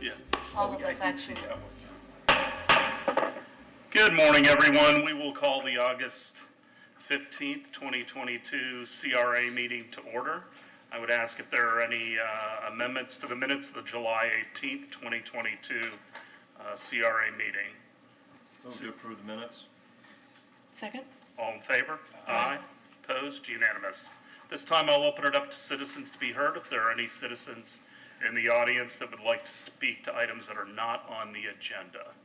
Yeah. All of us I did see actually. that one. Good morning, everyone. We will call the August 15th, 2022 CRA meeting to order. I would ask if there are any amendments to the minutes of the July 18th, 2022 CRA meeting. Move to approve the minutes. Second? All in favor? Aye. Opposed? Unanimous. This time I'll open it up to citizens to be heard. If there are any citizens in the audience that would like to speak to items that are not on the agenda.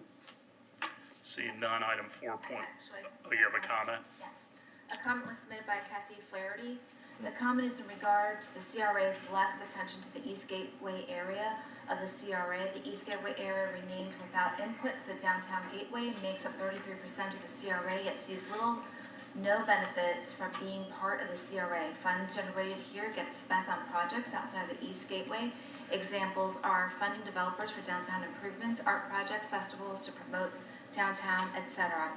Seeing none, item 4. Oh, you have a comment? Yes. A comment was submitted by Kathy Flaherty. The comment is in regard to the CRA's lack of attention to the East Gateway area of the CRA. The East Gateway area remains without input to the downtown gateway, makes up 33% of the CRA, yet sees no benefits from being part of the CRA. Funds generated here get spent on projects outside of the East Gateway. Examples are funding developers for downtown improvements, art projects, festivals to promote downtown, etc.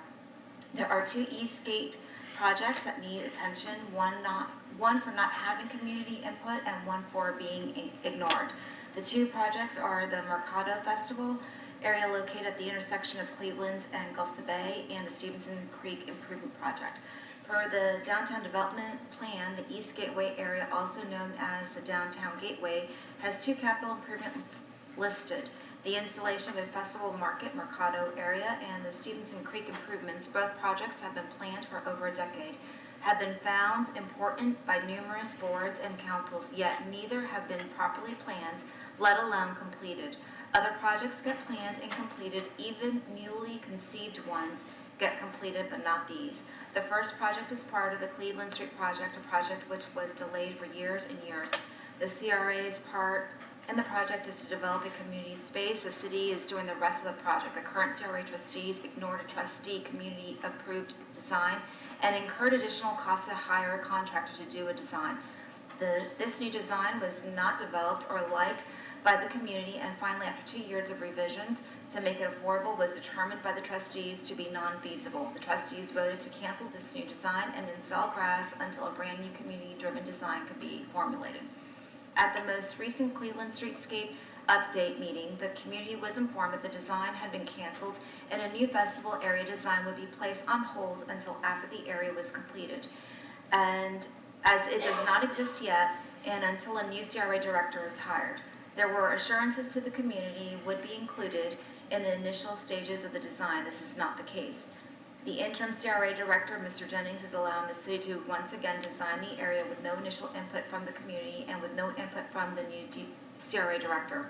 There are 2 East Gate projects that need attention, one for not having community input and one for being ignored. The 2 projects are the Mercado Festival area located at the intersection of Cleveland and Gulf to Bay, and the Stevenson Creek Improvement Project. Per the Downtown Development Plan, the East Gateway area, also known as the Downtown Gateway, has 2 capital improvements listed. The installation of a festival market Mercado area and the Stevenson Creek improvements, both projects have been planned for over a decade, have been found important by numerous boards and councils, yet neither have been properly planned, let alone completed. Other projects get planned and completed, even newly conceived ones get completed, but not these. The first project is part of the Cleveland Street project, a project which was delayed for years and years. The CRA's part in the project is to develop a community space. The city is doing the rest of the project. The current CRA trustees ignored a trustee community approved design and incurred additional costs to hire a contractor to do a design. This new design was not developed or liked by the community, and finally, after 2 years of revisions to make it affordable, was determined by the trustees to be non-feasible. The trustees voted to cancel this new design and install grass until a brand new community-driven design could be formulated. At the most recent Cleveland Streetscape update meeting, the community was informed that the design had been canceled and a new festival area design would be placed on hold until after the area was completed. And as it does not exist yet, and until a new CRA director is hired. There were assurances to the community would be included in the initial stages of the design. This is not the case. The interim CRA director, Mr. Jennings, is allowing the city to once again design the area with no initial input from the community and with no input from the new CRA director.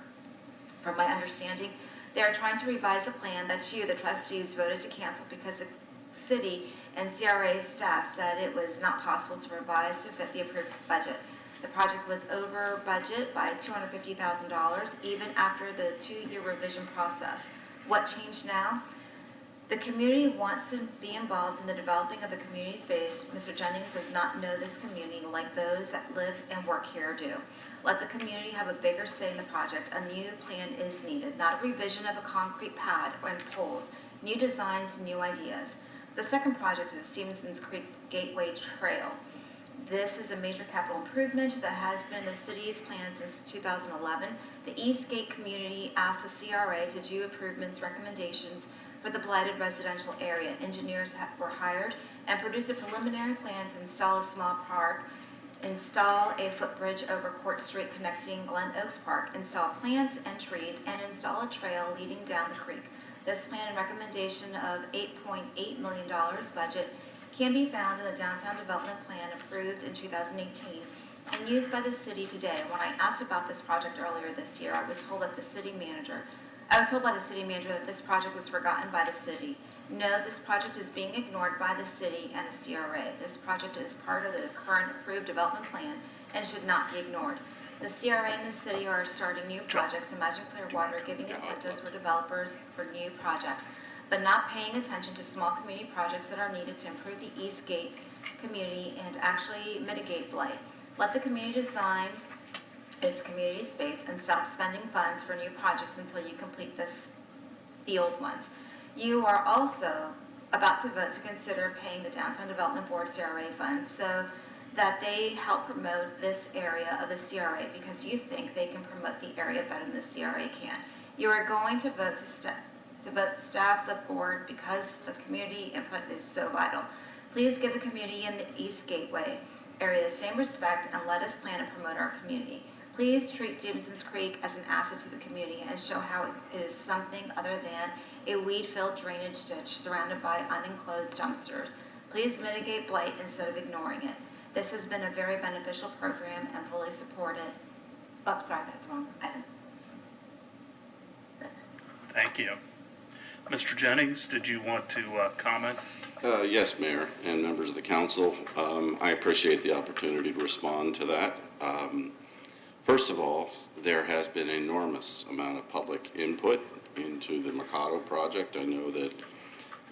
From my understanding, they are trying to revise a plan that you, the trustees, voted to cancel because the city and CRA staff said it was not possible to revise to fit the approved budget. The project was over budget by $250,000 even after the 2-year revision process. What changed now? The community wants to be involved in the developing of a community space. Mr. Jennings does not know this community like those that live and work here do. Let the community have a bigger say in the project. A new plan is needed, not a revision of a concrete pad or poles. New designs, new ideas. The second project is the Stevenson's Creek Gateway Trail. This is a major capital improvement that has been in the city's plan since 2011. The Eastgate community asked the CRA to do improvements recommendations for the blighted residential area. Engineers were hired and produced a preliminary plan to install a small park, install a footbridge over Court Street connecting Glen Oaks Park, install plants and trees, and install a trail leading down the creek. This plan and recommendation of $8.8 million budget can be found in the Downtown Development Plan approved in 2018 and used by the city today. When I asked about this project earlier this year, I was told by the city manager that this project was forgotten by the city. No, this project is being ignored by the city and the CRA. This project is part of the current approved development plan and should not be ignored. The CRA and the city are starting new projects. Imagine Clearwater giving incentives for developers for new projects, but not paying attention to small community projects that are needed to improve the Eastgate community and actually mitigate blight. Let the community design its community space and stop spending funds for new projects until you complete the old ones. You are also about to vote to consider paying the Downtown Development Board CRA funds so that they help promote this area of the CRA because you think they can promote the area better than the CRA can. You are going to vote to staff the board because the community input is so vital. Please give the community in the East Gateway area the same respect and let us plan and promote our community. Please treat Stevenson's Creek as an asset to the community and show how it is something other than a weed-filled drainage ditch surrounded by unenclosed dumpsters. Please mitigate blight instead of ignoring it. This has been a very beneficial program and fully support it. Oh, sorry, that's wrong. That's it. Thank you. Mr. Jennings, did you want to comment? Yes, Mayor and members of the council. I appreciate the opportunity to respond to that. First of all, there has been an enormous amount of public input into the Mercado project. I know that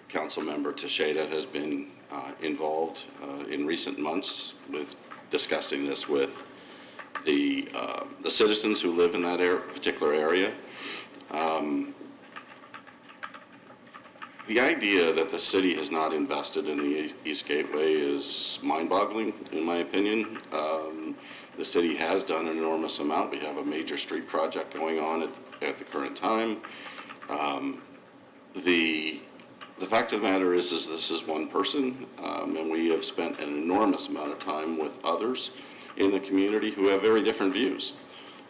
Councilmember Teixeira has been involved in recent months with discussing this with the citizens who live in that particular area. The idea that the city has not invested in the East Gateway is mind-boggling, in my opinion. The city has done an enormous amount. We have a major street project going on at the current time. The fact of the matter is this is one person, and we have spent an enormous amount of time with others in the community who have very different views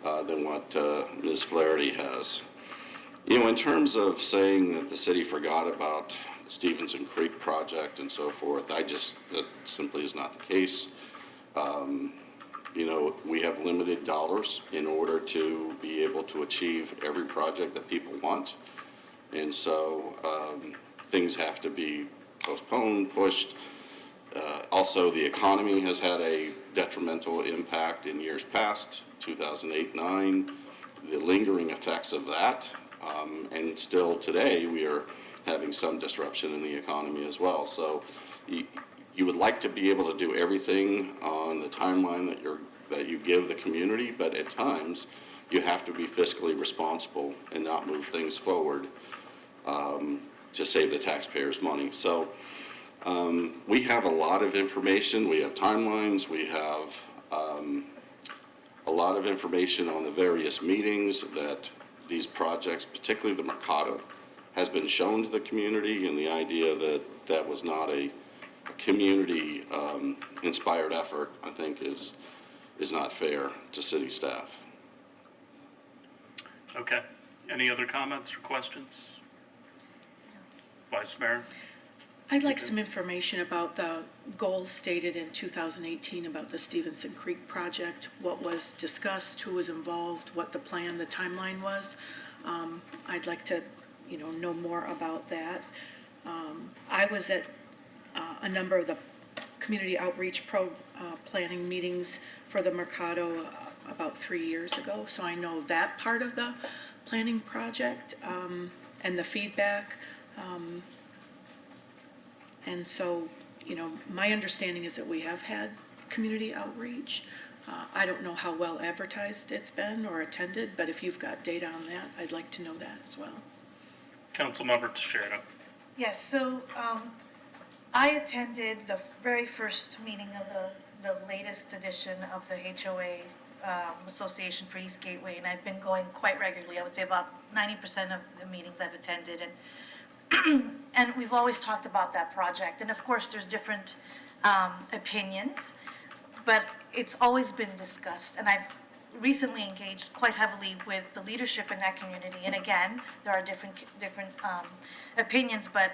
than what Ms. Flaherty has. You know, in terms of saying that the city forgot about the Stevenson Creek project and so forth, that simply is not the case. You know, we have limited dollars in order to be able to achieve every project that people want. And so things have to be postponed, pushed. Also, the economy has had a detrimental impact in years past, 2008-9, the lingering effects of that. And still today, we are having some disruption in the economy as well. So you would like to be able to do everything on the timeline that you give the community, but at times you have to be fiscally responsible and not move things forward to save the taxpayers' money. So we have a lot of information. We have timelines. We have a lot of information on the various meetings that these projects, particularly the Mercado, has been shown to the community, and the idea that that was not a community inspired effort, I think, is not fair to city staff. Okay. Any other comments or questions? Vice Mayor? I'd like some information about the goals stated in 2018 about the Stevenson Creek project, what was discussed, who was involved, what the plan, the timeline was. I'd like to, know more about that. I was at a number of the community outreach planning meetings for the Mercado about 3 years ago, so I know that part of the planning project and the feedback. And so, my understanding is that we have had community outreach. I don't know how well advertised it's been or attended, but if you've got data on that, I'd like to know that as well. Councilmember Teixeira. Yes, so I attended the very first meeting of the latest edition of the HOA Association for East Gateway, and I've been going quite regularly. I would say about 90% of the meetings I've attended, and we've always talked about that project. And of course, there's different opinions, but it's always been discussed. And I've recently engaged quite heavily with the leadership in that community. And again, there are different opinions, but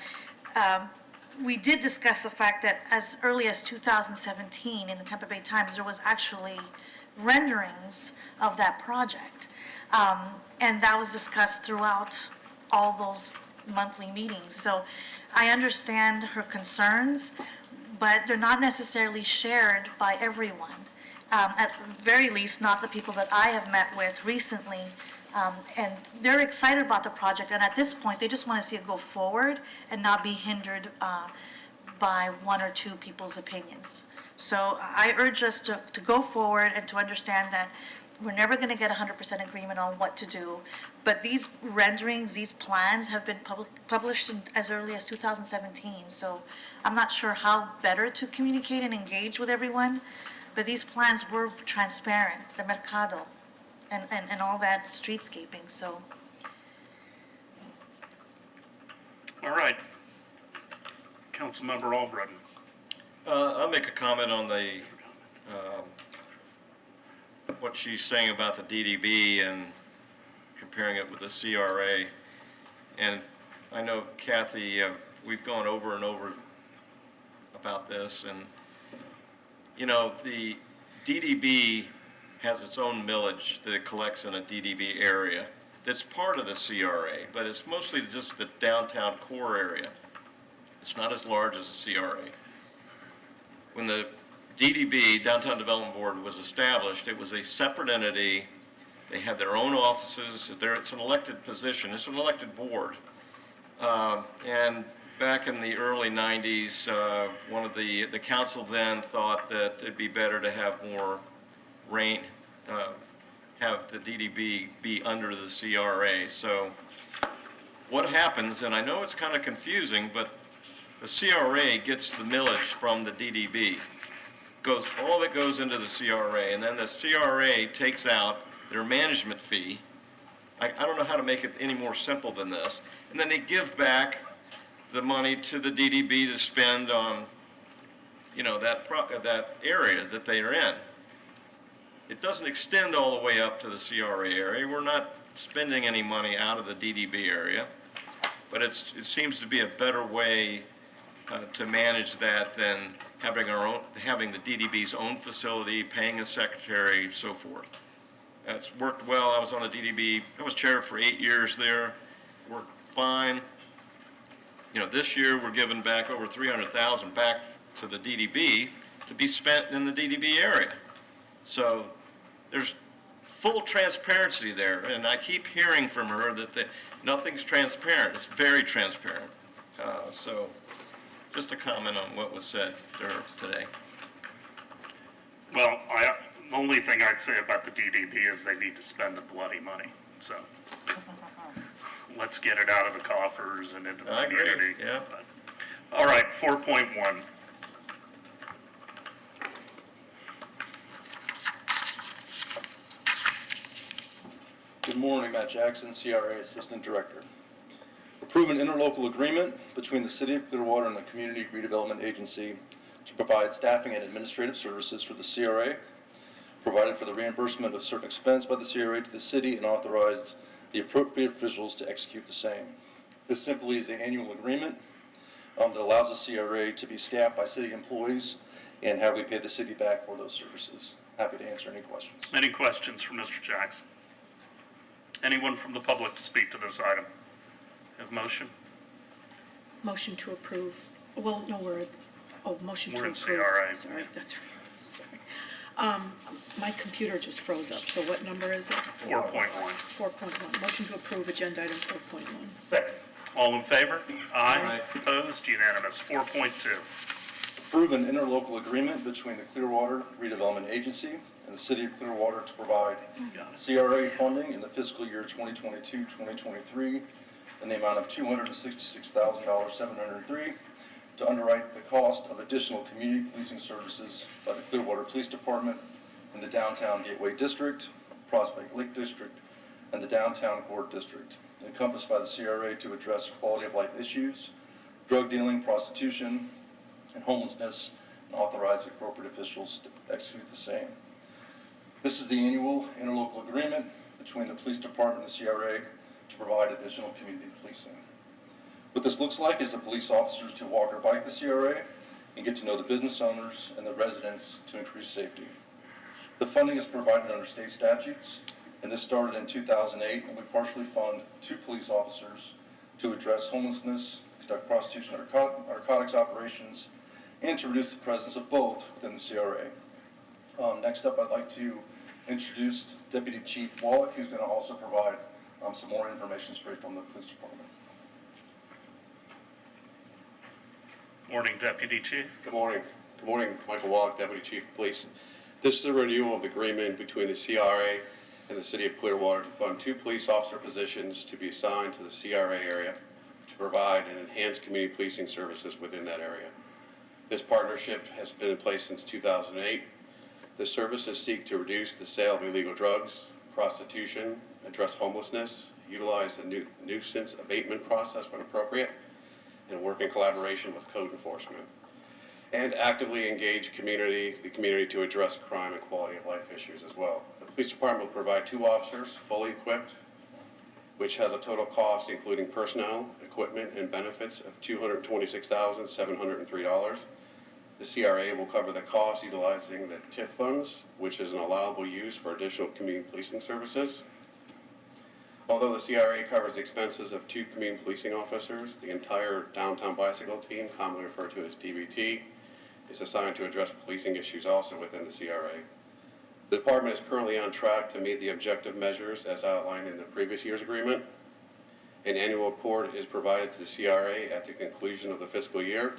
we did discuss the fact that as early as 2017 in the Tampa Bay Times, there was actually renderings of that project. And that was discussed throughout all those monthly meetings. So I understand her concerns, but they're not necessarily shared by everyone. At very least, not the people that I have met with recently. And they're excited about the project, and at this point, they just want to see it go forward and not be hindered by one or two people's opinions. So I urge us to go forward and to understand that we're never going to get 100% agreement on what to do, but these renderings, these plans have been published as early as 2017, so I'm not sure how better to communicate and engage with everyone, but these plans were transparent, the Mercado, and all that streetscaping, so All right. Councilmember Albritton. I'll make a comment on the, what she's saying about the DDB and comparing it with the CRA. And I know Kathy, we've gone over and over about this, and, you know, the DDB has its own millage that it collects in a DDB area that's part of the CRA, but it's mostly just the downtown core area. It's not as large as the CRA. When the DDB, Downtown Development Board, was established, it was a separate entity. They had their own offices. It's an elected position. It's an elected board. And back in the early 90s, one of the council then thought that it'd be better to have more reign, have the DDB be under the CRA. So what happens, and I know it's kind of confusing, but the CRA gets the millage from the DDB. All of it goes into the CRA, and then the CRA takes out their management fee. I don't know how to make it any more simple than this. And then they give back the money to the DDB to spend on, you know, that area that they are in. It doesn't extend all the way up to the CRA area. We're not spending any money out of the DDB area, but it seems to be a better way to manage that than having the DDB's own facility, paying a secretary, so forth. It's worked well. I was on the DDB. I was chair for 8 years there. Worked fine. You know, this year we're giving back over $300,000 back to the DDB to be spent in the DDB area. So there's full transparency there, and I keep hearing from her that nothing's transparent. It's very transparent. So just a comment on what was said there today. Well, the only thing I'd say about the DDB is they need to spend the bloody money. So let's get it out of the coffers and into the I agree, community. yeah. But, all right, 4.1. Good morning, Matt Jackson, CRA Assistant Director. Approve an interlocal agreement between the City of Clearwater and the Community Redevelopment Agency to provide staffing and administrative services for the CRA, provided for the reimbursement of certain expense by the CRA to the city, and authorized the appropriate officials to execute the same. This simply is the annual agreement that allows the CRA to be staffed by city employees and have we pay the city back for those services. Happy to answer any questions. Any questions for Mr. Jackson? Anyone from the public to speak to this item? Have motion? Motion to approve. Well, no, motion to We're in approve. CRA. Sorry, that's right. Sorry. My computer just froze up, so what number is it? 4.1. 4.1. Motion to approve agenda item 4.1. Second. All in favor? Aye. Aye. Opposed? Unanimous. 4.2. Approve an interlocal agreement between the Clearwater Redevelopment Agency and the City of Clearwater to provide Got it. CRA funding in the fiscal year 2022-2023 in the amount of $266,703 to underwrite the cost of additional community policing services by the Clearwater Police Department in the Downtown Gateway District, Prospect Lake District, and the Downtown Court District, encompassed by the CRA to address quality of life issues, drug dealing, prostitution, and homelessness, and authorize the appropriate officials to execute the same. This is the annual interlocal agreement between the police department and the CRA to provide additional community policing. What this looks like is the police officers to walk or bike the CRA and get to know the business owners and the residents to increase safety. The funding is provided under state statutes, and this started in 2008 when we partially fund 2 police officers to address homelessness, conduct prostitution and narcotics operations, and to reduce the presence of both within the CRA. Next up, I'd like to introduce Deputy Chief Wallach, who's going to also provide some more information straight from the police department. Morning, Deputy Chief. Good morning. Good morning, Michael Wallach, Deputy Chief of Police. This is a renewal of the agreement between the CRA and the City of Clearwater to fund 2 police officer positions to be assigned to the CRA area to provide and enhance community policing services within that area. This partnership has been in place since 2008. The services seek to reduce the sale of illegal drugs, prostitution, address homelessness, utilize the nuisance abatement process when appropriate, and work in collaboration with code enforcement, and actively engage the community to address crime and quality of life issues as well. The police department will provide 2 officers, fully equipped, which has a total cost, including personnel, equipment, and benefits, of $226,703. The CRA will cover the cost utilizing the TIF funds, which is an allowable use for additional community policing services. Although the CRA covers expenses of 2 community policing officers, the entire downtown bicycle team, commonly referred to as DBT, is assigned to address policing issues also within the CRA. The department is currently on track to meet the objective measures as outlined in the previous year's agreement. An annual report is provided to the CRA at the conclusion of the fiscal year.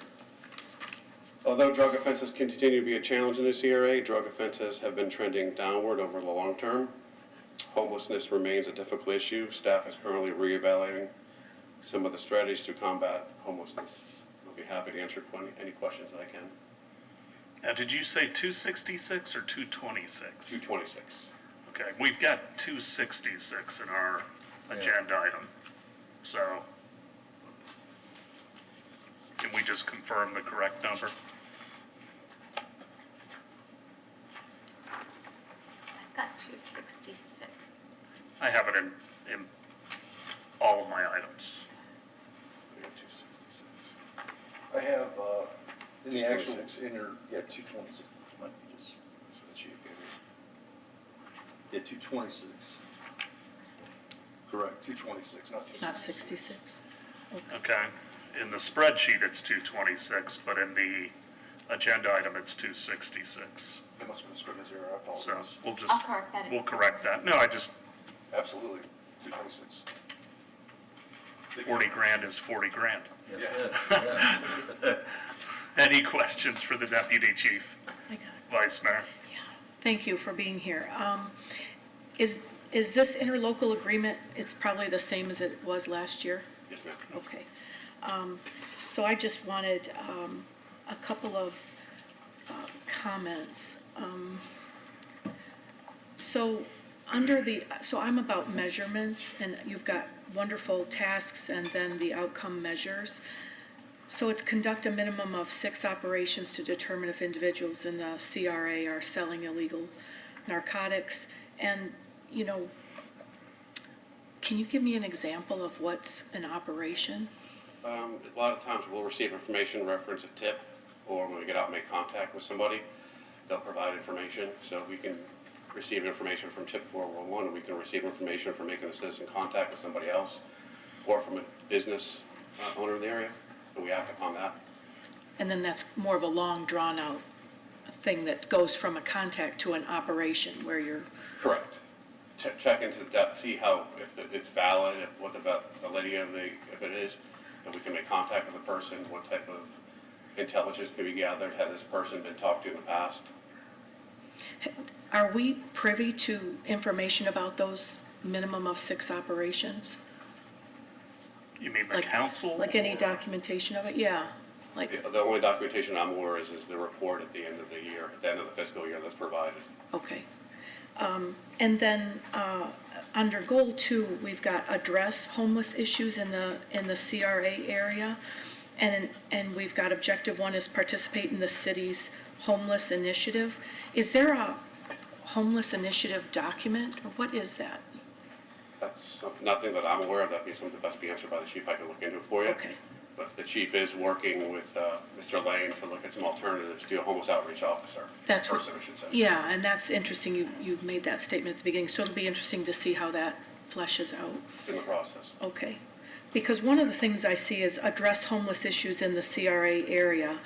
Although drug offenses continue to be a challenge in the CRA, drug offenses have been trending downward over the long term. Homelessness remains a difficult issue. Staff is currently reevaluating some of the strategies to combat homelessness. I'll be happy to answer any questions that I can. Now, did you say 266 or 226? 226. Okay, we've got 266 in our agenda item. So, can we just confirm the correct number? I've got 266. I have it in all of my items. I have, in the actual, in your, 226. Might be just, That's what the chief gave me. 226. Correct, 226, not 266. Not 66? Okay, in the spreadsheet, it's 226, but in the agenda item, it's 266. That must have been a scrivener's error, I So apologize. we'll I'll just, correct that. we'll correct that. No, Absolutely, 226. 40 grand is 40 grand. Yes, yes. Any questions for the deputy chief, I got it. vice mayor? Thank you for being here. Is this interlocal agreement, it's probably the same as it was last year? Yes, ma'am. Okay. So I just wanted a couple of comments. So I'm about measurements, and you've got wonderful tasks and then the outcome measures. So it's conduct a minimum of 6 operations to determine if individuals in the CRA are selling illegal narcotics. And, can you give me an example of what's an operation? A lot of times we'll receive information, reference a tip, or when we get out and make contact with somebody, they'll provide information. So we can receive information from tip 411, and we can receive information from making a citizen contact with somebody else, or from a business owner in the area, and we act upon that. And then that's more of a long, drawn-out thing that goes from a contact to an operation where you're, Correct. Check into the depth, see how, if it's valid, what the validity of if it is, and we can make contact with the person, what type of intelligence can be gathered, has this person been talked to in the past? are we privy to information about those minimum of 6 operations? You mean the Like- council? Like any or- documentation of it? Yeah, like, The only documentation I'm aware is the report at the end of the year, at the end of the fiscal year that's provided. okay. And then, under goal 2, we've got address homeless issues in the CRA area. And we've got objective 1 is participate in the city's homeless initiative. Is there a homeless initiative document, or what is that? That's nothing that I'm aware of. That'd be something that must be answered by the chief. I can look into it for you. Okay. But the chief is working with Mr. Lane to look at some alternatives to a homeless outreach officer. That's what- Person, I should say. Yeah, and that's interesting, you made that statement at the beginning, so it'll be interesting to see how that fleshes out. It's in the process. Okay. Because one of the things I see is address homeless issues in the CRA area.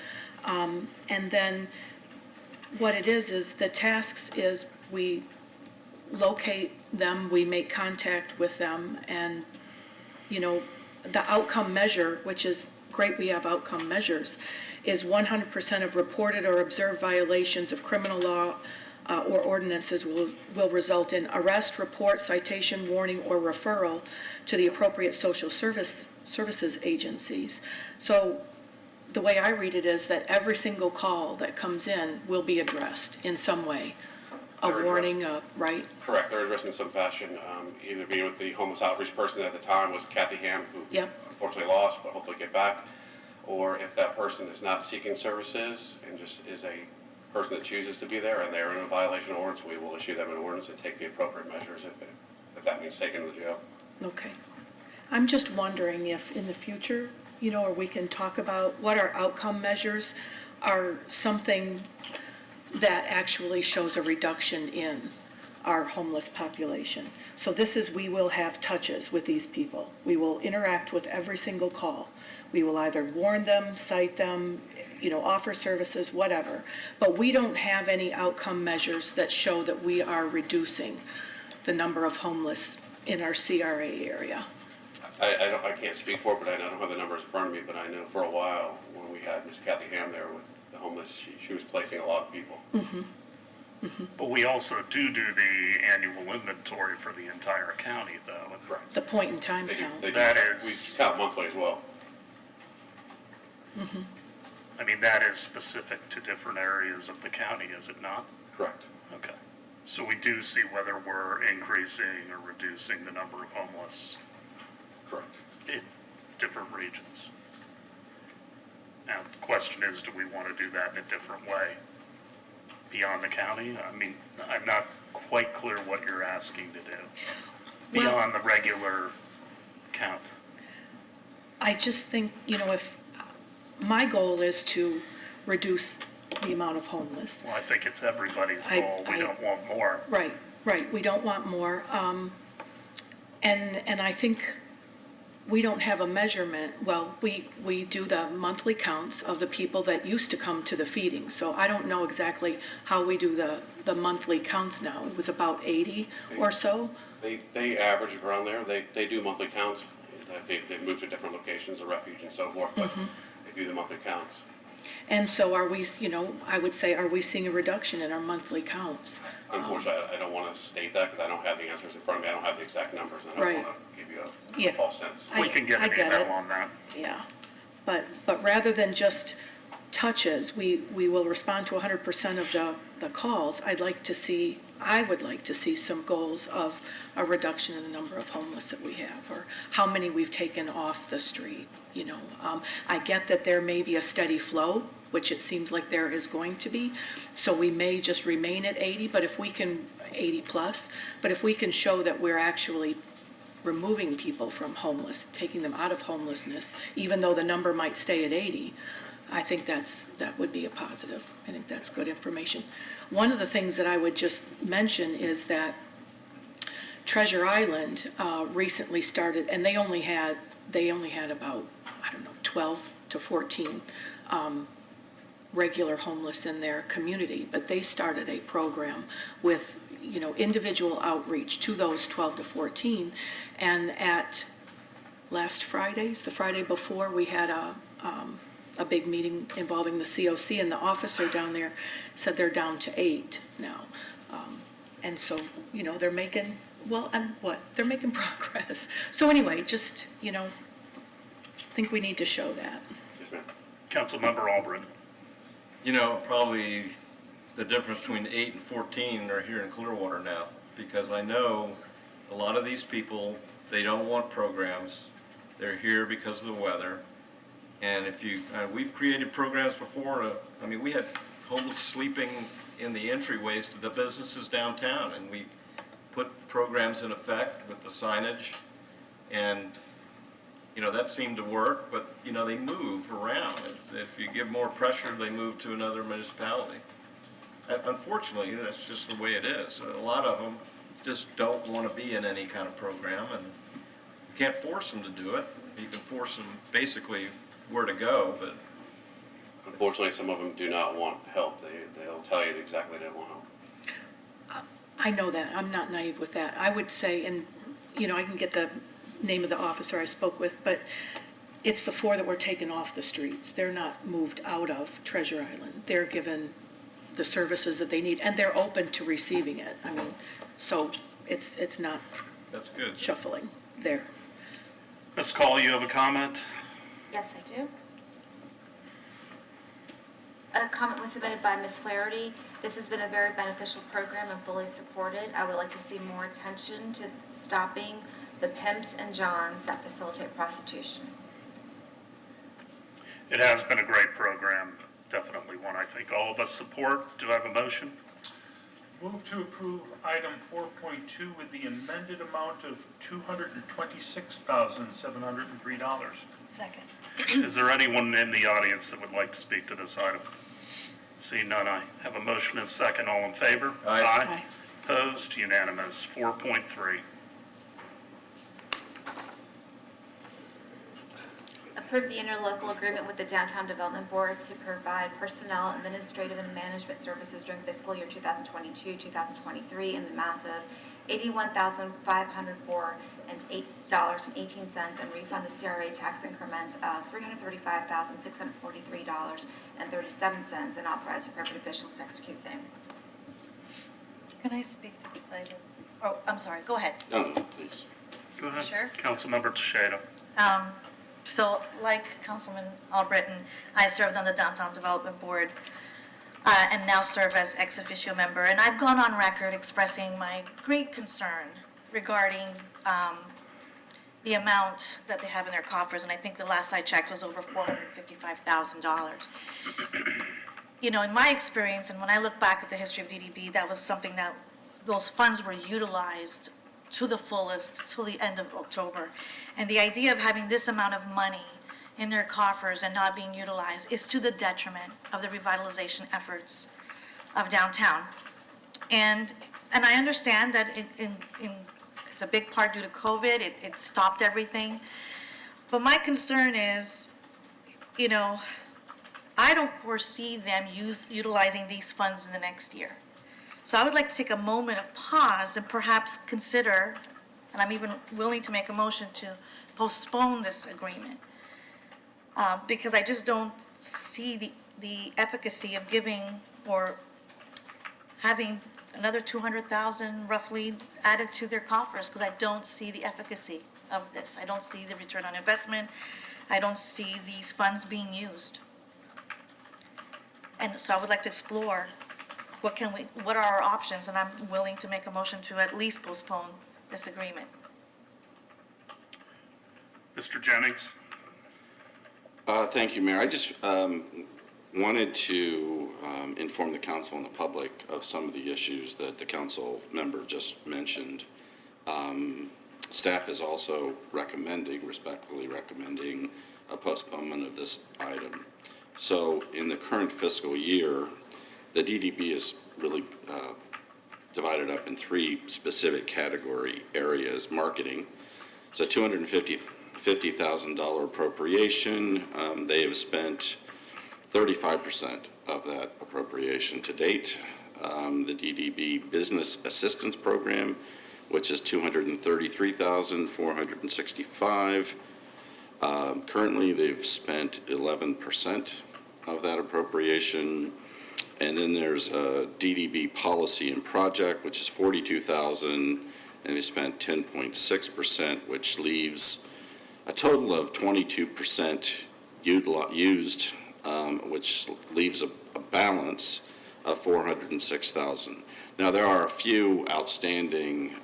And then what it is the tasks is we locate them, we make contact with them, and, the outcome measure, which is great we have outcome measures, is 100% of reported or observed violations of criminal law or ordinances will result in arrest, report, citation, warning, or referral to the appropriate social services agencies. So the way I read it is that every single call that comes in will be addressed in some way. A They're warning, right? Correct. They're addressed in some fashion, either be with the homeless outreach person at the time was Kathy Ham, who Yep. unfortunately lost, but hopefully get back. or if that person is not seeking services and just is a person that chooses to be there and they're in a violation of ordinance, we will issue them an ordinance and take the appropriate measures if that means taking them to jail. Okay. I'm just wondering if in the future, or we can talk about what our outcome measures are, something that actually shows a reduction in our homeless population. So this is, we will have touches with these people. We will interact with every single call. We will either warn them, cite them, offer services, whatever. But we don't have any outcome measures that show that we are reducing the number of homeless in our CRA area. I can't speak for it, but I don't have the numbers in front of me, but I know for a while, when we had Ms. Kathy Ham there with the homeless, she was placing a lot of people. But we also do the annual inventory for the entire county, though. Correct. The point-in-time They do- count. they do- That is- We count monthly as well. I mean, that is specific to different areas of the county, is it not? Correct. Okay. So we do see whether we're increasing or reducing the number of homeless Correct. in different regions. Now, the question is, do we want to do that in a different way beyond the county? I mean, I'm not quite clear what you're asking to do Well- beyond the regular count. I just think, if, my goal is to reduce the amount of homeless. Well, I think it's everybody's I- goal. We I- don't want more. Right, we don't want more. And I think we don't have a measurement, well, we do the monthly counts of the people that used to come to the feeding. So I don't know exactly how we do the monthly counts now. It was about 80 or so. They average around there. They do monthly counts. They move to different locations of refuge and so forth, but they do the monthly counts. And so are we, I would say, are we seeing a reduction in our monthly counts? Unfortunately, I don't want to state that because I don't have the answers in front of me. I don't have the exact numbers, and I Right. don't want to give you Yeah. a false sense. I- We can get I an get email it. on that. Yeah, but rather than just touches, we will respond to 100% of the calls. I would like to see some goals of a reduction in the number of homeless that we have, or how many we've taken off the street, I get that there may be a steady flow, which it seems like there is going to be, so we may just remain at 80, but if we can, 80 plus, but if we can show that we're actually removing people from homeless, taking them out of homelessness, even though the number might stay at 80, I think that would be a positive. I think that's good information. One of the things that I would just mention is that Treasure Island recently started, and they only had about, 12 to 14 regular homeless in their community, but they started a program with, individual outreach to those 12 to 14, and at last Friday's, the Friday before, we had a big meeting involving the COC, and the officer down there said they're down to 8 now. And so, they're making, they're making progress. So anyway, just, think we need to show that. Yes, ma'am. Councilmember Albrecht. Probably the difference between 8 and 14 are here in Clearwater now, because I know a lot of these people, they don't want programs. They're here because of the weather. And we've created programs before. We had homeless sleeping in the entryways to the businesses downtown, and we put programs in effect with the signage, and that seemed to work, but they move around. If you give more pressure, they move to another municipality. Unfortunately, that's just the way it is. A lot of them just don't want to be in any kind of program, and you can't force them to do it. You can force them basically where to go, but Unfortunately, some of them do not want help. They'll tell you exactly they don't want help. I know that. I'm not naive with that. I would say, and, I can get the name of the officer I spoke with, but it's the 4 that were taken off the streets. They're not moved out of Treasure Island. They're given the services that they need, and they're open to receiving it. So it's not that's good. shuffling there. Ms. Call, you have a comment? Yes, I do. A comment was submitted by Ms. Flaherty. This has been a very beneficial program and fully supported. I would like to see more attention to stopping the pimps and johns that facilitate prostitution. It has been a great program, definitely one I think all of us support. Do I have a motion? Move to approve item 4.2 with the amended amount of $226,703. Second. Is there anyone in the audience that would like to speak to this item? Seeing none, I have a motion and a second. All in favor? Aye. Aye. Opposed? Unanimous. 4.3. Approve the interlocal agreement with the Downtown Development Board to provide personnel, administrative, and management services during fiscal year 2022-2023 in the amount of $81,504.18 and refund the CRA tax increments of $335,643.37 and authorize appropriate officials to execute same. Can I speak to this item? Oh, I'm sorry, go ahead. No, please. Go ahead. Sure. Councilmember Teixeira. So like Councilman Albritton, I served on the Downtown Development Board and now serve as ex officio member. And I've gone on record expressing my great concern regarding the amount that they have in their coffers. And I think the last I checked was over $455,000. You know, in my experience, and when I look back at the history of DDB, that was something that those funds were utilized to the fullest till the end of October. And the idea of having this amount of money in their coffers and not being utilized is to the detriment of the revitalization efforts of downtown. And I understand that it's a big part due to COVID, it stopped everything. But my concern is, you know, I don't foresee them utilizing these funds in the next year. So I would like to take a moment of pause and perhaps consider, and I'm even willing to make a motion to postpone this agreement, because I just don't see the efficacy of giving or having another $200,000 roughly added to their coffers, because I don't see the efficacy of this. I don't see the return on investment. I don't see these funds being used. And so I would like to explore what are our options, and I'm willing to make a motion to at least postpone this agreement. Mr. Jennings. Thank you, Mayor. I just wanted to inform the council and the public of some of the issues that the council member just mentioned. Staff is also respectfully recommending a postponement of this item. So in the current fiscal year, the DDB is really divided up in three specific category areas. Marketing, it's a $250,000 appropriation. They have spent 35% of that appropriation to date. The DDB Business Assistance Program, which is $233,465. Currently, they've spent 11% of that appropriation. And then there's a DDB Policy and Project, which is $42,000, and they spent 10.6%, which leaves a total of 22% used, which leaves a balance of $406,000. Now, there are a few outstanding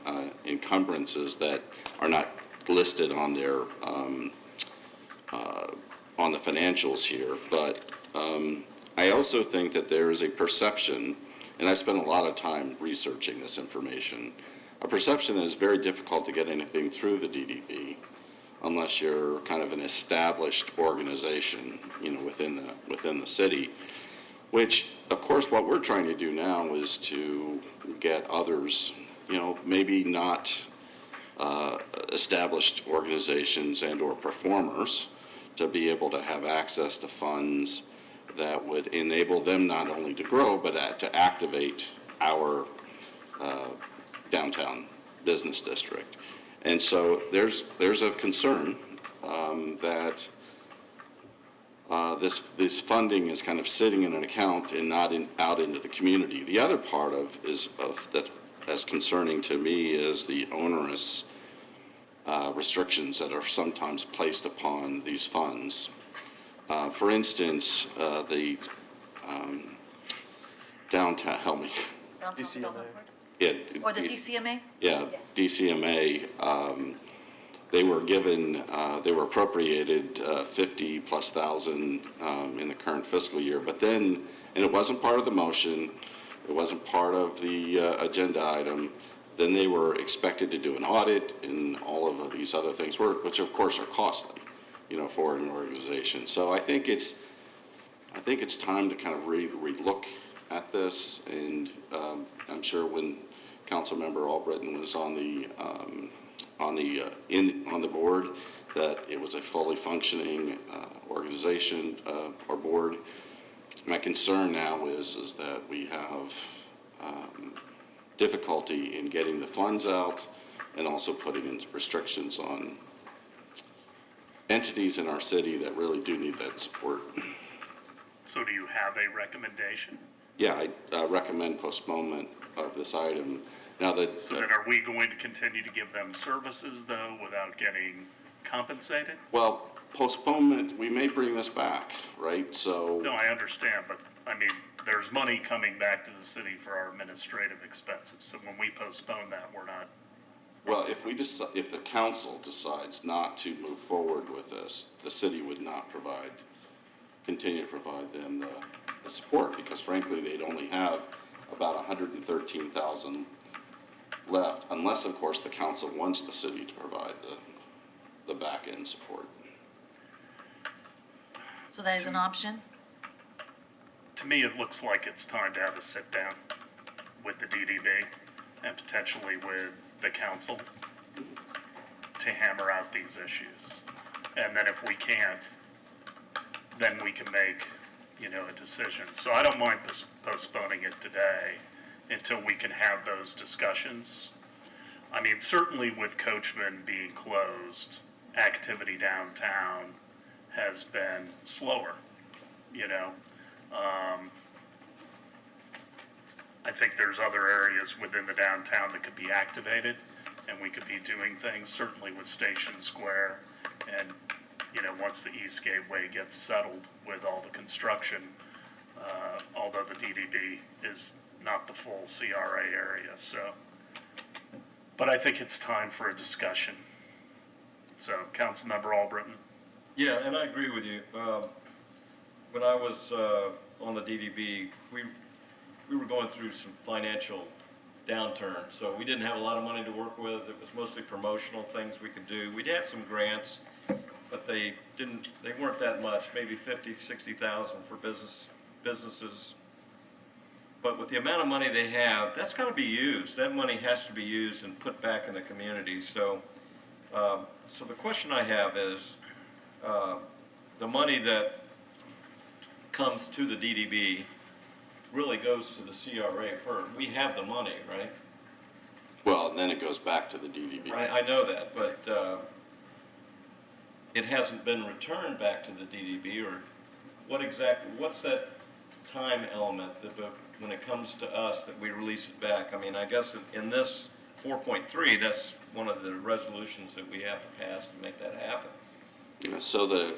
encumbrances that are not listed on their on the financials here, but I also think that there is a perception, and I've spent a lot of time researching this information, a perception that it's very difficult to get anything through the DDB unless you're kind of an established organization, you know, within the city, which, of course, what we're trying to do now is to get others, you know, maybe not established organizations and or performers to be able to have access to funds that would enable them not only to grow, but to activate our downtown business district. And so there's a concern that this funding is kind of sitting in an account and not out into the community. The other part that's as concerning to me is the onerous restrictions that are sometimes placed upon these funds. For instance, the downtown, help me. Downtown Development Board? Yeah, Or the DCMA? Yeah, Yes. DCMA they were given, they were appropriated 50+ thousand in the current fiscal year. But then, and it wasn't part of the motion, it wasn't part of the agenda item, then they were expected to do an audit and all of these other things, which of course are costly, for an organization. So I think it's time to kind of re-look at this, and I'm sure when Councilmember Albritton was on the board, that it was a fully functioning organization or board. My concern now is that we have difficulty in getting the funds out and also putting in restrictions on entities in our city that really do need that support. So do you have a recommendation? Yeah, I recommend postponement of this item. Now that. So then are we going to continue to give them services, though, without getting compensated? Well, postponement, we may bring this back, right? So. No, I understand, but, I mean, there's money coming back to the city for our administrative expenses. So when we postpone that, we're not. Well, if the council decides not to move forward with this, the city would not continue to provide them the support, because frankly, they'd only have about 113,000 left, unless of course the council wants the city to provide the back end support. So that is an option? To me, it looks like it's time to have a sit down with the DDB and potentially with the council to hammer out these issues. And then if we can't, then we can make, a decision. So I don't mind postponing it today until we can have those discussions. I mean, certainly with Coachman being closed, activity downtown has been slower, I think there's other areas within the downtown that could be activated, and we could be doing things, certainly with Station Square. And, once the East Gateway gets settled with all the construction, although the DDB is not the full CRA area, so. But I think it's time for a discussion. So, Councilmember Albritton. Yeah, and I agree with you. When I was on the DDB, we were going through some financial downturn, so we didn't have a lot of money to work with. It was mostly promotional things we could do. We'd had some grants, but they weren't that much, maybe 50, 60,000 for businesses. But with the amount of money they have, that's got to be used. That money has to be used and put back in the community. So, so the question I have is, the money that comes to the DDB really goes to the CRA first. We have the money, right? Well, then it goes back to the DDB. Right, I know that, but it hasn't been returned back to the DDB, or what's that time element that when it comes to us that we release it back? I mean, I guess in this 4.3, that's one of the resolutions that we have to pass to make that happen. So the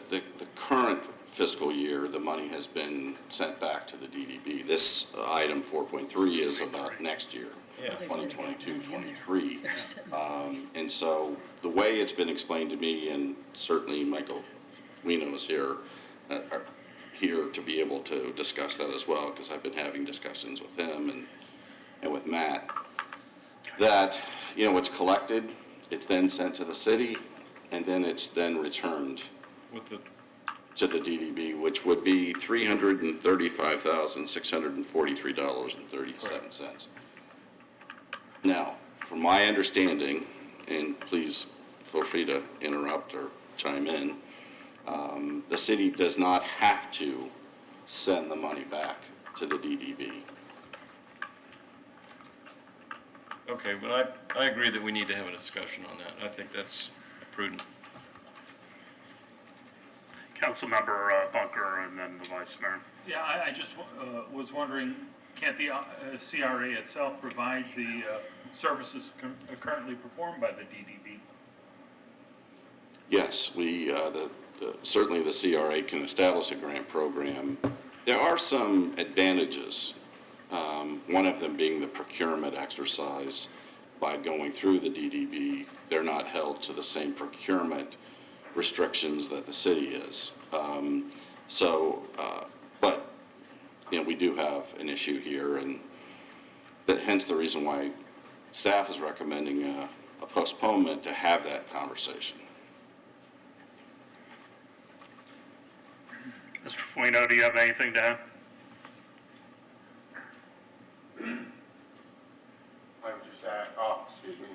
current fiscal year, the money has been sent back to the DDB. This item 4.3 is about next year, Yeah. 2022-23. They're sitting And so the way it's been explained to me, and certainly Michael Wino is here to be able to discuss that as well, because I've been having discussions with him and with Matt, that, it's collected, it's then sent to the city, and then it's then returned to the DDB, which would be $335,643.37. Now, from my understanding, and please feel free to interrupt or chime in, the city does not have to send the money back to the DDB. Okay, but I agree that we need to have a discussion on that. I think that's prudent. Councilmember Bunker and then the Vice Mayor. Yeah, I just was wondering, can't the CRA itself provide the services currently performed by the DDB? Yes, certainly the CRA can establish a grant program. There are some advantages, one of them being the procurement exercise by going through the DDB, they're not held to the same procurement restrictions that the city is. But, you know, we do have an issue here, and hence the reason why staff is recommending a postponement to have that conversation. Mr. Fuino, do you have anything to add? I would just add, excuse me,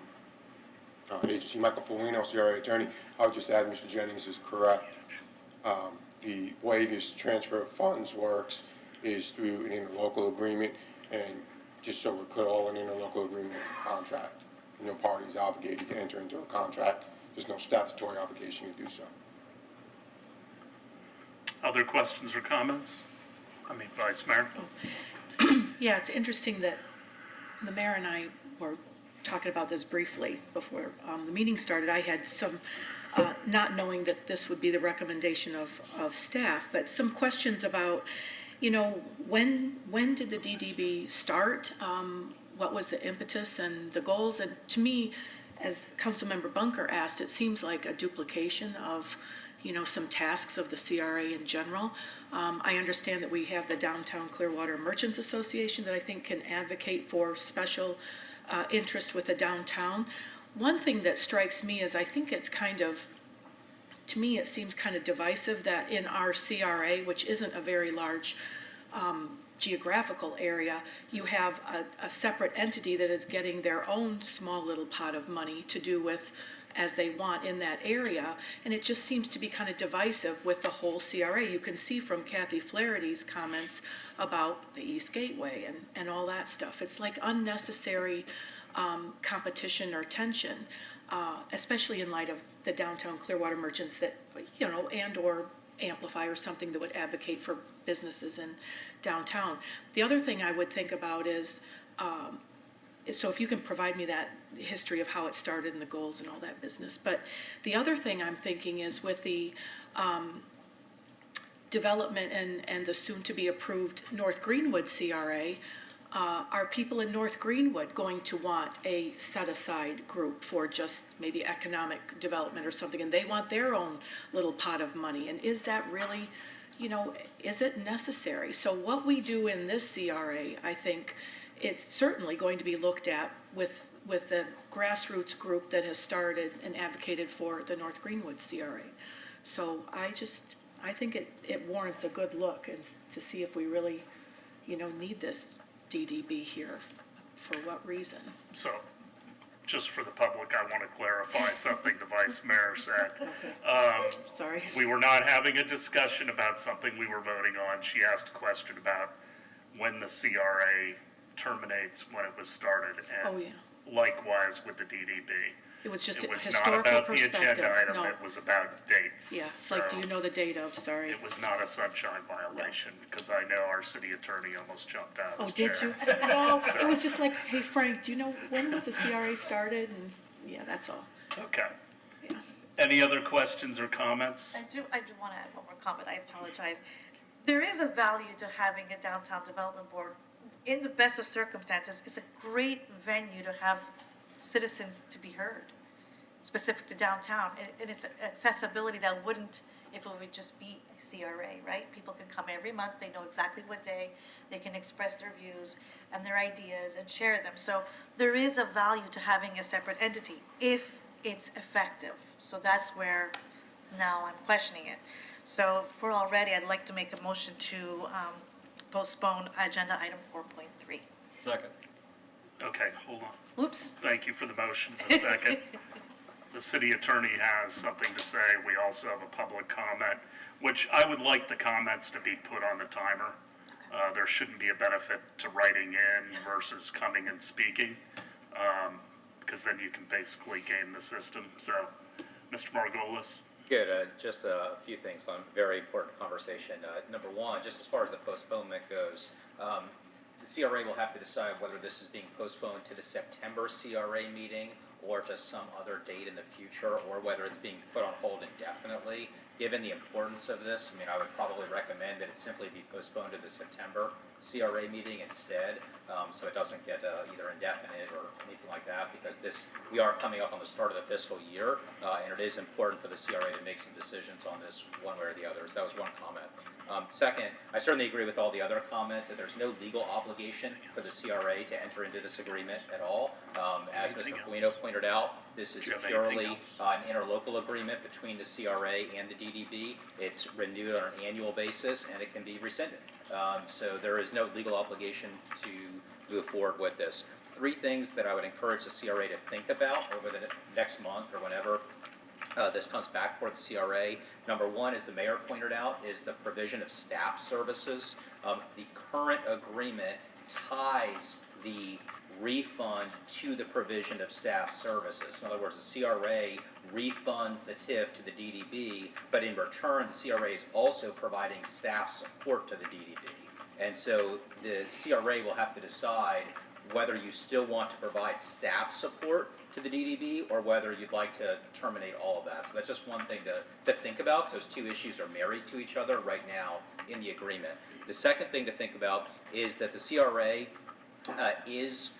Agency Michael Fuino, CRA attorney. I would just add, Mr. Jennings is correct. The way this transfer of funds works is through an interlocal agreement, and just so we're clear, all an interlocal agreement is a contract. No party is obligated to enter into a contract. There's no statutory obligation to do so. Other questions or comments? Vice Mayor? Yeah, it's interesting that the mayor and I were talking about this briefly before the meeting started. I had some, not knowing that this would be the recommendation of staff, but some questions about, you know, when did the DDB start? What was the impetus and the goals? And to me, as Councilmember Bunker asked, it seems like a duplication of, you know, some tasks of the CRA in general. I understand that we have the Downtown Clearwater Merchants Association that I think can advocate for special interest with the downtown. One thing that strikes me is I think it's kind of, to me, it seems kind of divisive that in our CRA, which isn't a very large geographical area, you have a separate entity that is getting their own small little pot of money to do with as they want in that area, and it just seems to be kind of divisive with the whole CRA. You can see from Kathy Flaherty's comments about the East Gateway and all that stuff. It's like unnecessary competition or tension, especially in light of the Downtown Clearwater Merchants that, you know, and or Amplify or something that would advocate for businesses in downtown. The other thing I would think about is, so if you can provide me that history of how it started and the goals and all that business. But the other thing I'm thinking is with the development and the soon-to-be approved North Greenwood CRA, are people in North Greenwood going to want a set-aside group for just maybe economic development or something, and they want their own little pot of money? And is that really, you know, is it necessary? So what we do in this CRA, I think, is certainly going to be looked at with the grassroots group that has started and advocated for the North Greenwood CRA. So I think it warrants a good look and to see if we really, you know, need this DDB here, for what reason. So, just for the public, I want to clarify something the Vice Mayor said. Sorry. We were not having a discussion about something we were voting on. She asked a question about when the CRA terminates, when it was started, Oh, and yeah. likewise with the DDB. It was just It a was not historical about the perspective. agenda item, No. it was about dates. Yeah, it's like, do you know the date of, sorry. It was not a sunshine violation, because I know our city attorney almost jumped out of Oh, his did chair. you? No, it was just like, hey, Frank, do you know when was the CRA started? And, yeah, that's all. Okay. Yeah. Any other questions or comments? I do want to add one more comment. I apologize. There is a value to having a downtown development board. In the best of circumstances, it's a great venue to have citizens to be heard, specific to downtown. And it's accessibility that wouldn't if it would just be a CRA, right? People can come every month, they know exactly what day, they can express their views and their ideas and share them. So there is a value to having a separate entity if it's effective. So that's where now I'm questioning it. So if we're all ready, I'd like to make a motion to postpone agenda item 4.3. Second. Okay, hold on. Oops. Thank you for the motion. The second. The city attorney has something to say. We also have a public comment, which I would like the comments to be put on the timer. There shouldn't be a benefit to writing in versus coming and speaking, because then you can basically game the system. So, Mr. Margolis? Good. Just a few things on a very important conversation. Number one, just as far as the postponement goes, the CRA will have to decide whether this is being postponed to the September CRA meeting or to some other date in the future, or whether it's being put on hold indefinitely. Given the importance of this, I mean, I would probably recommend that it simply be postponed to the September CRA meeting instead, so it doesn't get either indefinite or anything like that, because we are coming up on the start of the fiscal year, and it is important for the CRA to make some decisions on this one way or the other. So that was one comment. Second, I certainly agree with all the other comments that there's no legal obligation for the CRA to enter into this agreement at all. As Mr. Fuino pointed out, this is purely an interlocal agreement between the CRA and the DDB. It's renewed on an annual basis, and it can be rescinded. So there is no legal obligation to move forward with this. Three things that I would encourage the CRA to think about over the next month or whenever this comes back for the CRA. Number one, as the mayor pointed out, is the provision of staff services. The current agreement ties the refund to the provision of staff services. In other words, the CRA refunds the TIF to the DDB, but in return, the CRA is also providing staff support to the DDB. And so the CRA will have to decide whether you still want to provide staff support to the DDB or whether you'd like to terminate all of that. So that's just one thing to think about, because those two issues are married to each other right now in the agreement. The second thing to think about is that the CRA is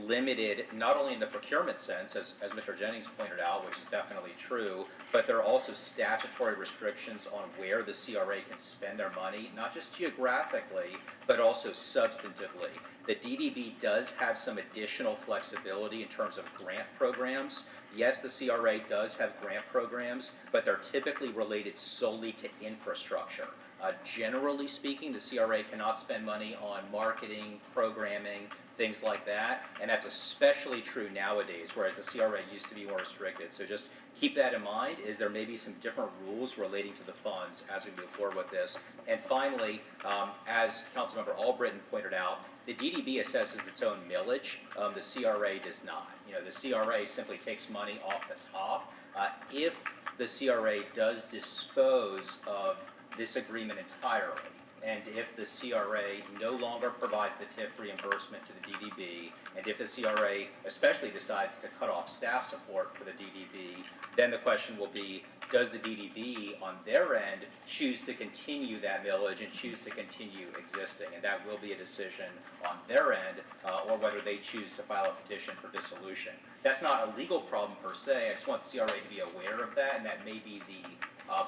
limited not only in the procurement sense, as Mr. Jennings pointed out, which is definitely true, but there are also statutory restrictions on where the CRA can spend their money, not just geographically, but also substantively. The DDB does have some additional flexibility in terms of grant programs. Yes, the CRA does have grant programs, but they're typically related solely to infrastructure. Generally speaking, the CRA cannot spend money on marketing, programming, things like that, and that's especially true nowadays, whereas the CRA used to be more restricted. So just keep that in mind, is there may be some different rules relating to the funds as we move forward with this. And finally, as Councilmember Albritton pointed out, the DDB assesses its own millage, the CRA does not. You know, the CRA simply takes money off the top. If the CRA does dispose of this agreement entirely, and if the CRA no longer provides the TIF reimbursement to the DDB, and if the CRA especially decides to cut off staff support for the DDB, then the question will be, does the DDB on their end choose to continue that millage and choose to continue existing? And that will be a decision on their end, or whether they choose to file a petition for dissolution. That's not a legal problem per se, I just want the CRA to be aware of that, and that may be the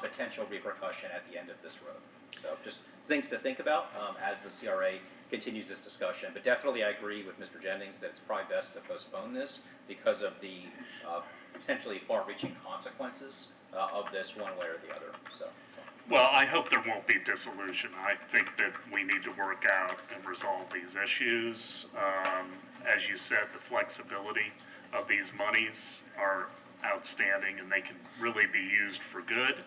potential repercussion at the end of this road. So just things to think about as the CRA continues this discussion. But definitely I agree with Mr. Jennings that it's probably best to postpone this because of the potentially far-reaching consequences of this one way or the other. So. Well, I hope there won't be dissolution. I think that we need to work out and resolve these issues. As you said, the flexibility of these monies are outstanding and they can really be used for good,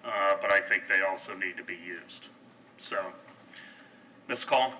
but I think they also need to be used. So, Ms. Call?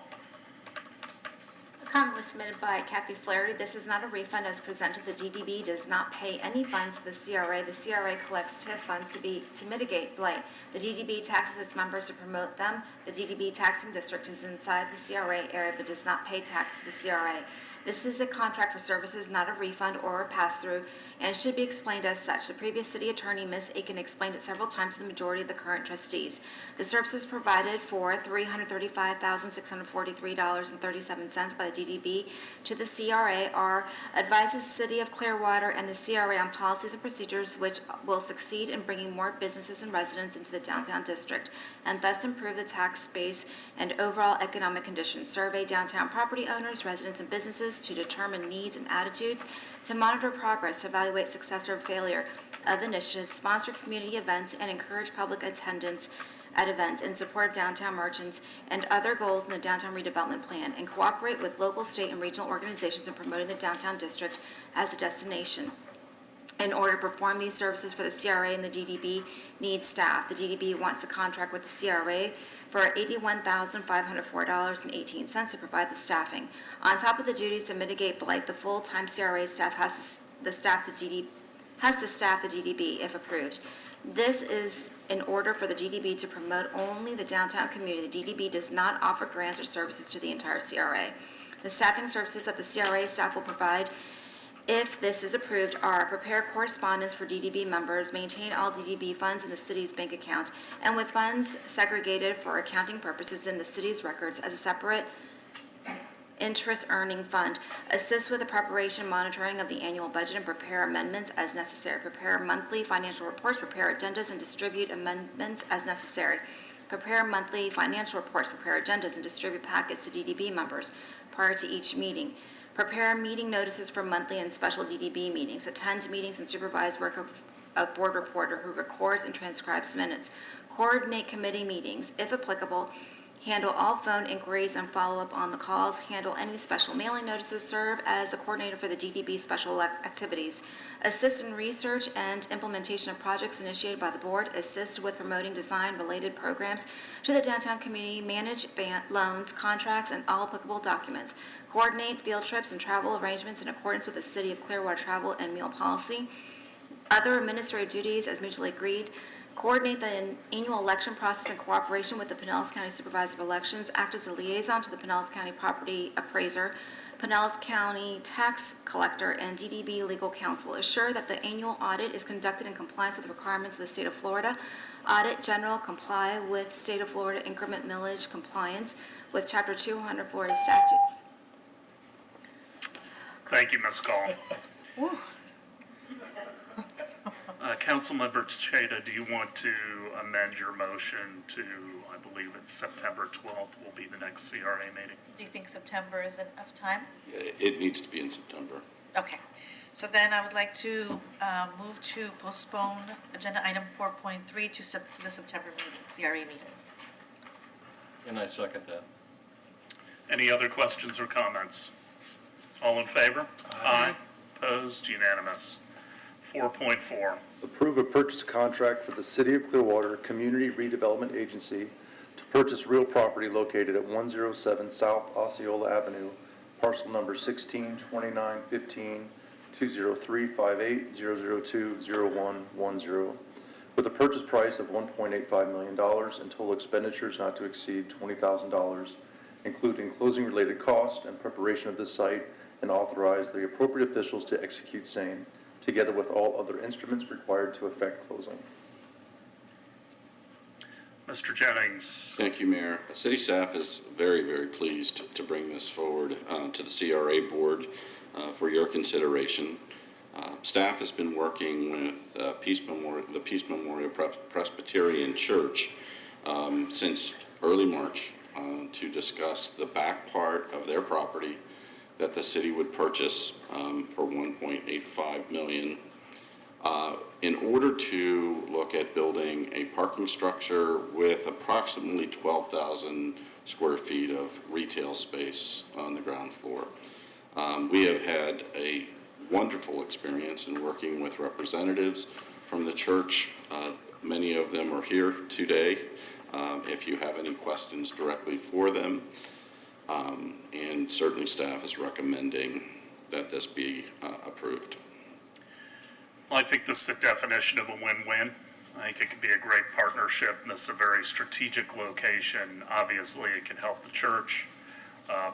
A comment was submitted by Kathy Flaherty. This is not a refund as presented. The DDB does not pay any funds to the CRA. The CRA collects TIF funds to mitigate blight. The DDB taxes its members to promote them. The DDB taxing district is inside the CRA area but does not pay tax to the CRA. This is a contract for services, not a refund or a pass-through, and should be explained as such. The previous city attorney, Ms. Aiken, explained it several times to the majority of the current trustees. The services provided for $335,643.37 by the DDB to the CRA are advise the city of Clearwater and the CRA on policies and procedures which will succeed in bringing more businesses and residents into the downtown district and thus improve the tax base and overall economic conditions. Survey downtown property owners, residents, and businesses to determine needs and attitudes, to monitor progress, to evaluate success or failure of initiatives, sponsor community events, and encourage public attendance at events in support of downtown merchants and other goals in the downtown redevelopment plan, and cooperate with local, state, and regional organizations in promoting the downtown district as a destination. In order to perform these services for the CRA and the DDB needs staff. The DDB wants a contract with the CRA for $81,504.18 to provide the staffing. On top of the duties to mitigate blight, the full-time CRA staff has to staff the DDB if approved. This is in order for the DDB to promote only the downtown community. The DDB does not offer grants or services to the entire CRA. The staffing services that the CRA staff will provide, if this is approved, are prepare correspondence for DDB members, maintain all DDB funds in the city's bank account, and with funds segregated for accounting purposes in the city's records as a separate interest earning fund. Assist with the preparation, monitoring of the annual budget and prepare amendments as necessary. Prepare monthly financial reports, prepare agendas, and distribute amendments as necessary. Prepare monthly financial reports, prepare agendas, and distribute packets to DDB members prior to each meeting. Prepare meeting notices for monthly and special DDB meetings. Attend meetings and supervise work of board reporter who records and transcribes minutes. Coordinate committee meetings, if applicable. Handle all phone inquiries and follow up on the calls. Handle any special mailing notices. Serve as a coordinator for the DDB special activities. Assist in research and implementation of projects initiated by the board. Assist with promoting design-related programs to the downtown community. Manage loans, contracts, and all applicable documents. Coordinate field trips and travel arrangements in accordance with the City of Clearwater travel and meal policy. Other administrative duties as mutually agreed. Coordinate the annual election process in cooperation with the Pinellas County Supervisor of Elections. Act as a liaison to the Pinellas County Property Appraiser, Pinellas County Tax Collector, and DDB Legal Counsel. Assure that the annual audit is conducted in compliance with requirements of the State of Florida. Audit General comply with State of Florida increment millage compliance with Chapter 200 Florida statutes. Thank you, Ms. Call. Councilmember Tejeda, do you want to amend your motion to, I believe it's September 12th will be the next CRA meeting? Do you think September is enough time? It needs to be in September. Okay, so then I would like to move to postpone agenda item 4.3 to the September meeting, CRA meeting. And I second that. Any other questions or comments? All in favor? Aye. Opposed? Unanimous. 4.4. Approve a purchase contract for the City of Clearwater Community Redevelopment Agency to purchase real property located at 107 South Osceola Avenue, parcel number 16291520035800200110, with a purchase price of $1.85 million and total expenditures not to exceed $20,000, including closing-related costs and preparation of this site, and authorize the appropriate officials to execute same, together with all other instruments required to effect closing. Mr. Jennings. Thank you, Mayor. City staff is very, very pleased to bring this forward to the CRA board for your consideration. Staff has been working with the Peace Memorial Presbyterian Church since early March to discuss the back part of their property that the city would purchase for $1.85 million in order to look at building a parking structure with approximately 12,000 square feet of retail space on the ground floor. We have had a wonderful experience in working with representatives from the church. Many of them are here today. If you have any questions directly for them, and certainly staff is recommending that this be approved. Well, I think this is a definition of a win-win. I think it could be a great partnership, and this is a very strategic location. Obviously, it can help the church.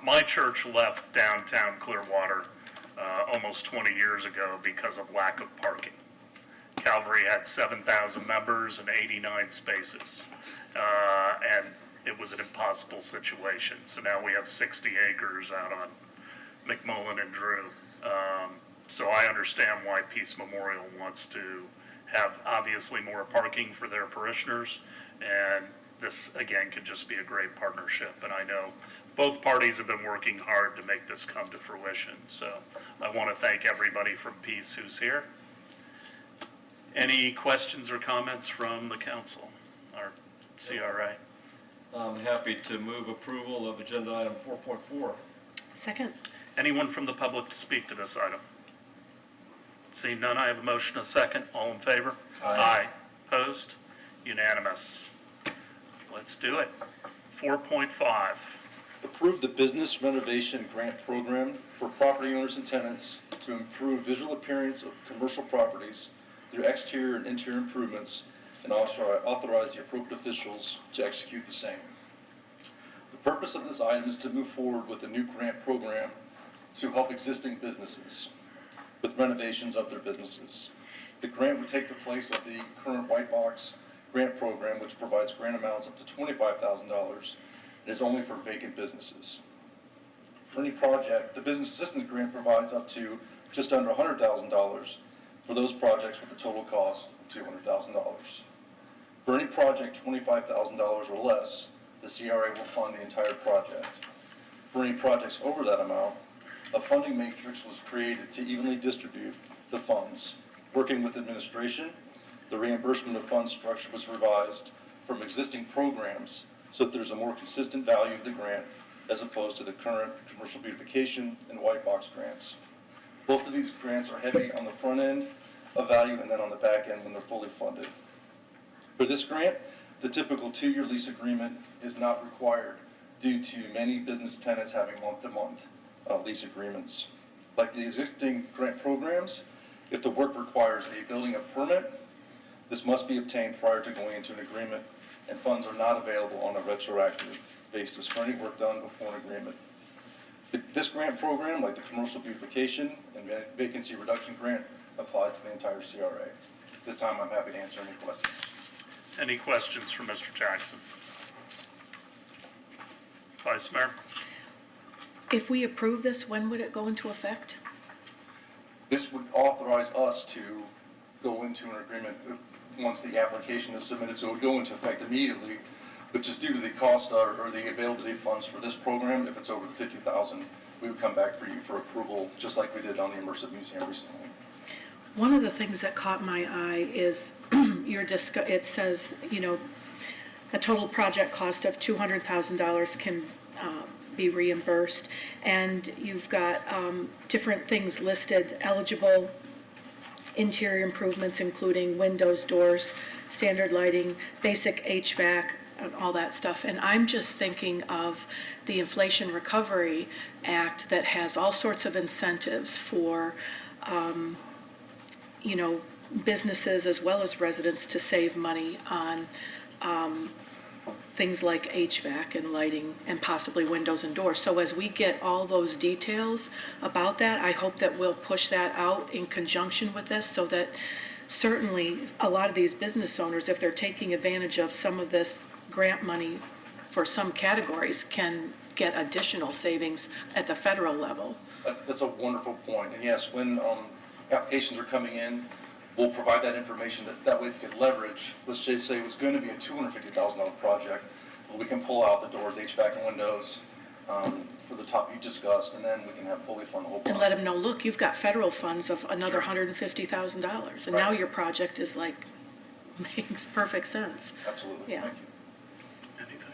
My church left downtown Clearwater almost 20 years ago because of lack of parking. Calvary had 7,000 members and 89 spaces, and it was an impossible situation. So now we have 60 acres out on McMullen and Drew. So I understand why Peace Memorial wants to have obviously more parking for their parishioners. And this, again, could just be a great partnership. And I know both parties have been working hard to make this come to fruition. So I want to thank everybody from Peace who's here. Any questions or comments from the council or CRA? I'm happy to move approval of agenda item 4.4. Second. Anyone from the public to speak to this item? Seeing none, I have a motion, a second. All in favor? Aye. Opposed? Unanimous. Let's do it. 4.5. Approve the business renovation grant program for property owners and tenants to improve visual appearance of commercial properties through exterior and interior improvements, and also authorize the appropriate officials to execute the same. The purpose of this item is to move forward with a new grant program to help existing businesses with renovations of their businesses. The grant would take the place of the current white box grant program, which provides grant amounts up to $25,000 and is only for vacant businesses. For any project, the business assistance grant provides up to just under $100,000 for those projects with a total cost of $200,000. For any project $25,000 or less, the CRA will fund the entire project. For any projects over that amount, a funding matrix was created to evenly distribute the funds. Working with administration, the reimbursement of funds structure was revised from existing programs so that there's a more consistent value of the grant as opposed to the current commercial beautification and white box grants. Both of these grants are heavy on the front end of value and then on the back end when they're fully funded. For this grant, the typical 2-year lease agreement is not required due to many business tenants having month-to-month lease agreements. Like the existing grant programs, if the work requires a building permit, this must be obtained prior to going into an agreement, and funds are not available on a retroactive basis for any work done before an agreement. This grant program, like the commercial beautification and vacancy reduction grant, applies to the entire CRA. This time, I'm happy to answer any questions. Any questions for Mr. Jackson? Vice Mayor? If we approve this, when would it go into effect? This would authorize us to go into an agreement once the application is submitted, so it would go into effect immediately. But just due to the cost or the availability of funds for this program, if it's over the $50,000, we would come back for you for approval, just like we did on the Immersive Museum recently. One of the things that caught my eye is it says, a total project cost of $200,000 can be reimbursed, and you've got different things listed, eligible interior improvements including windows, doors, standard lighting, basic HVAC, and all that stuff. And I'm just thinking of the Inflation Recovery Act that has all sorts of incentives for businesses as well as residents to save money on things like HVAC and lighting and possibly windows and doors. So as we get all those details about that, I hope that we'll push that out in conjunction with this so that certainly a lot of these business owners, if they're taking advantage of some of this grant money for some categories, can get additional savings at the federal level. That's a wonderful point. And yes, when applications are coming in, we'll provide that information that way we can leverage. Let's just say it was going to be a $250,000 project. Well, we can pull out the doors, HVAC, and windows for the top you discussed, and then we can have fully fund the whole And project. let them know, look, you've got federal funds of another $150,000, and now Right. your project is makes perfect sense. Absolutely. Yeah. Thank you. Anything?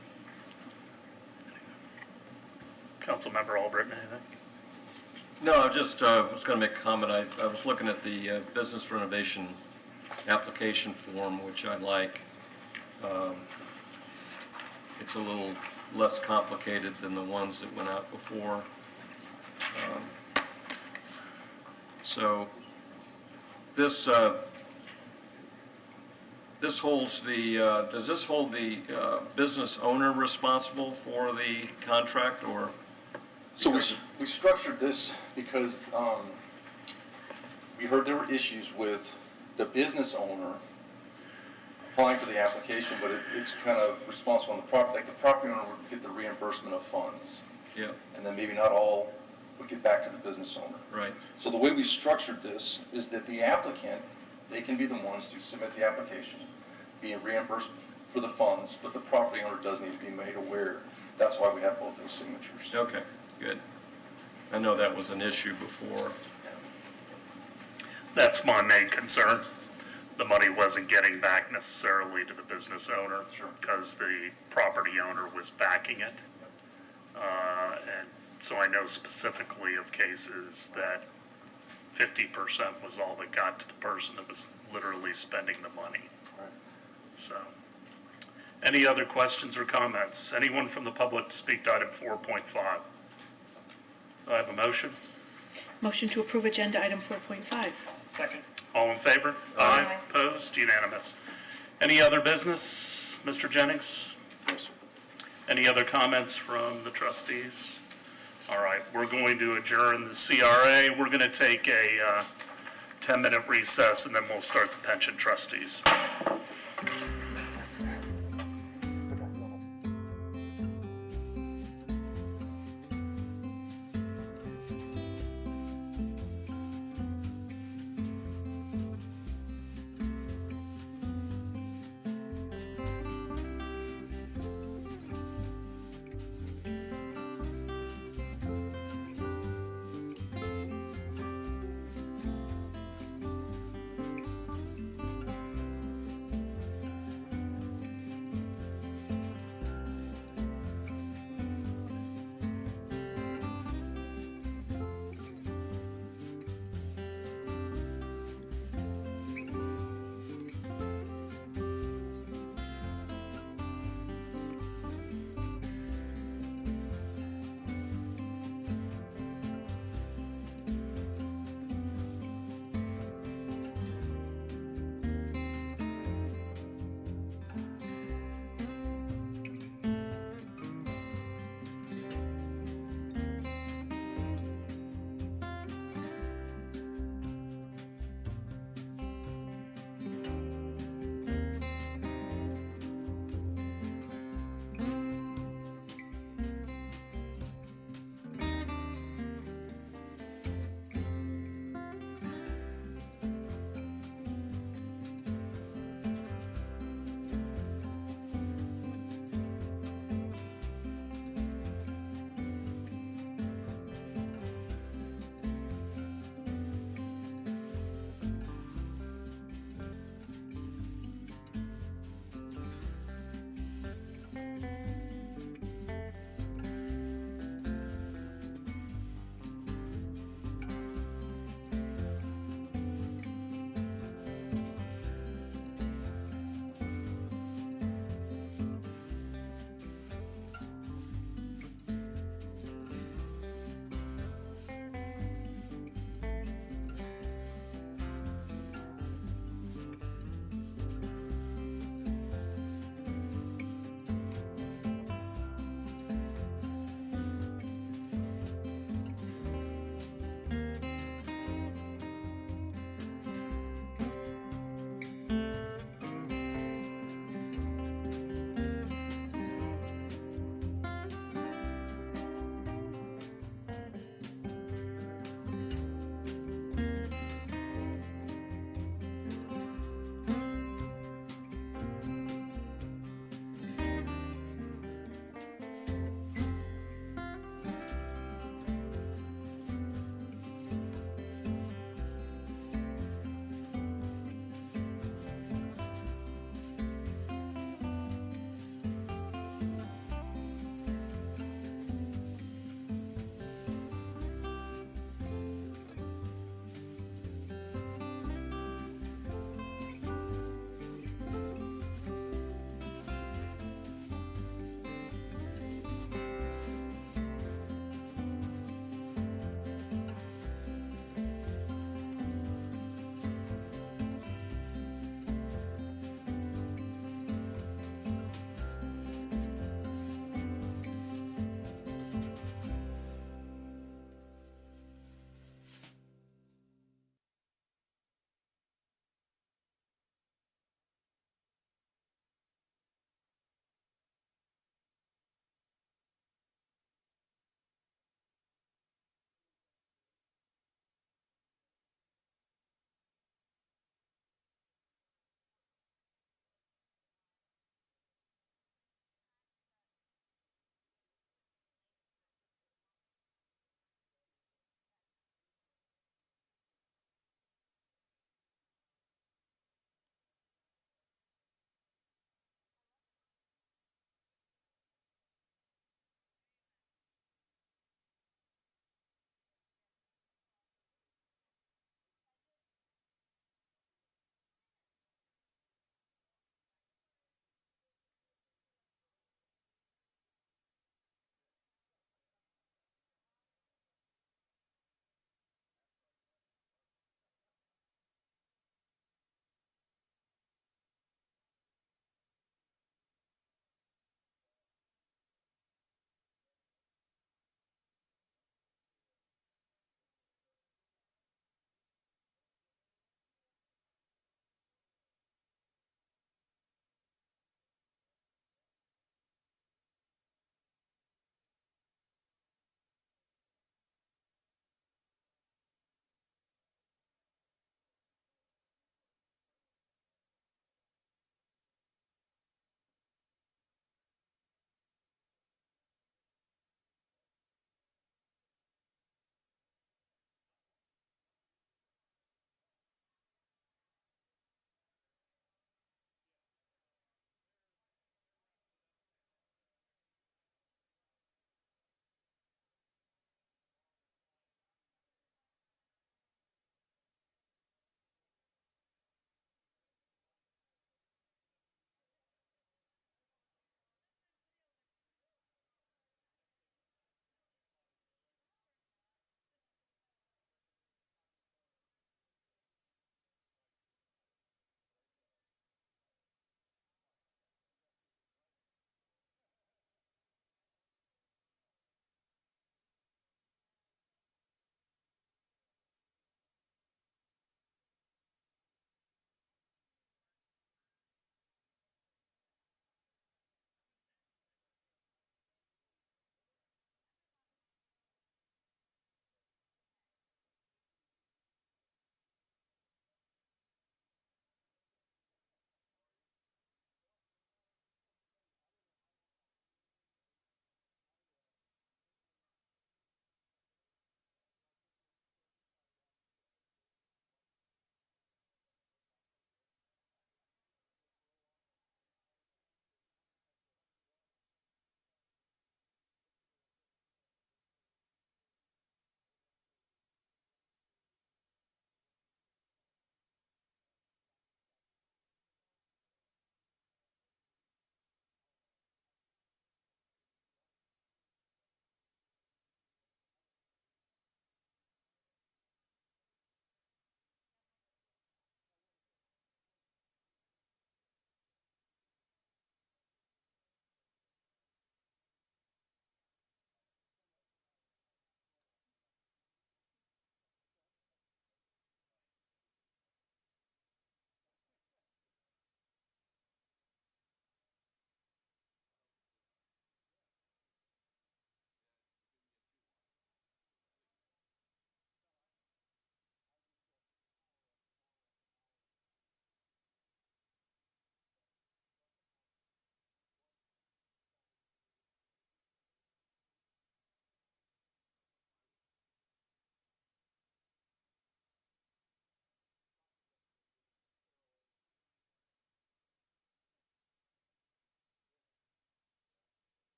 Councilmember Albritton, anything? No, I just was going to make a comment. I was looking at the business renovation application form, which I like. It's a little less complicated than the ones that went out before. So this holds the, does this hold the business owner responsible for the contract, or? So we structured this because we heard there were issues with the business owner applying for the application, but it's kind of responsible on the property. Like the property owner would get the reimbursement of funds, Yeah, and then maybe not all would get back to the business owner. right. So the way we structured this is that the applicant, they can be the ones to submit the application, being reimbursed for the funds, but the property owner does need to be made aware. That's why we have both those signatures. Okay, good. I know that was an issue before. That's my main concern. The money wasn't getting back necessarily to the business owner because the property owner was backing it. And so I know specifically of cases that 50% was all that got to the person that was literally spending the money. Right. So, any other questions or comments? Anyone from the public to speak to item 4.5? Do I have a motion? Motion to approve agenda item 4.5. Second. All in favor? Aye. Opposed? Unanimous. Any other business, Mr. Jennings? Yes, sir. Any other comments from the trustees? All right, we're going to adjourn the CRA. We're going to take a 10-minute recess, and then we'll start the pension trustees.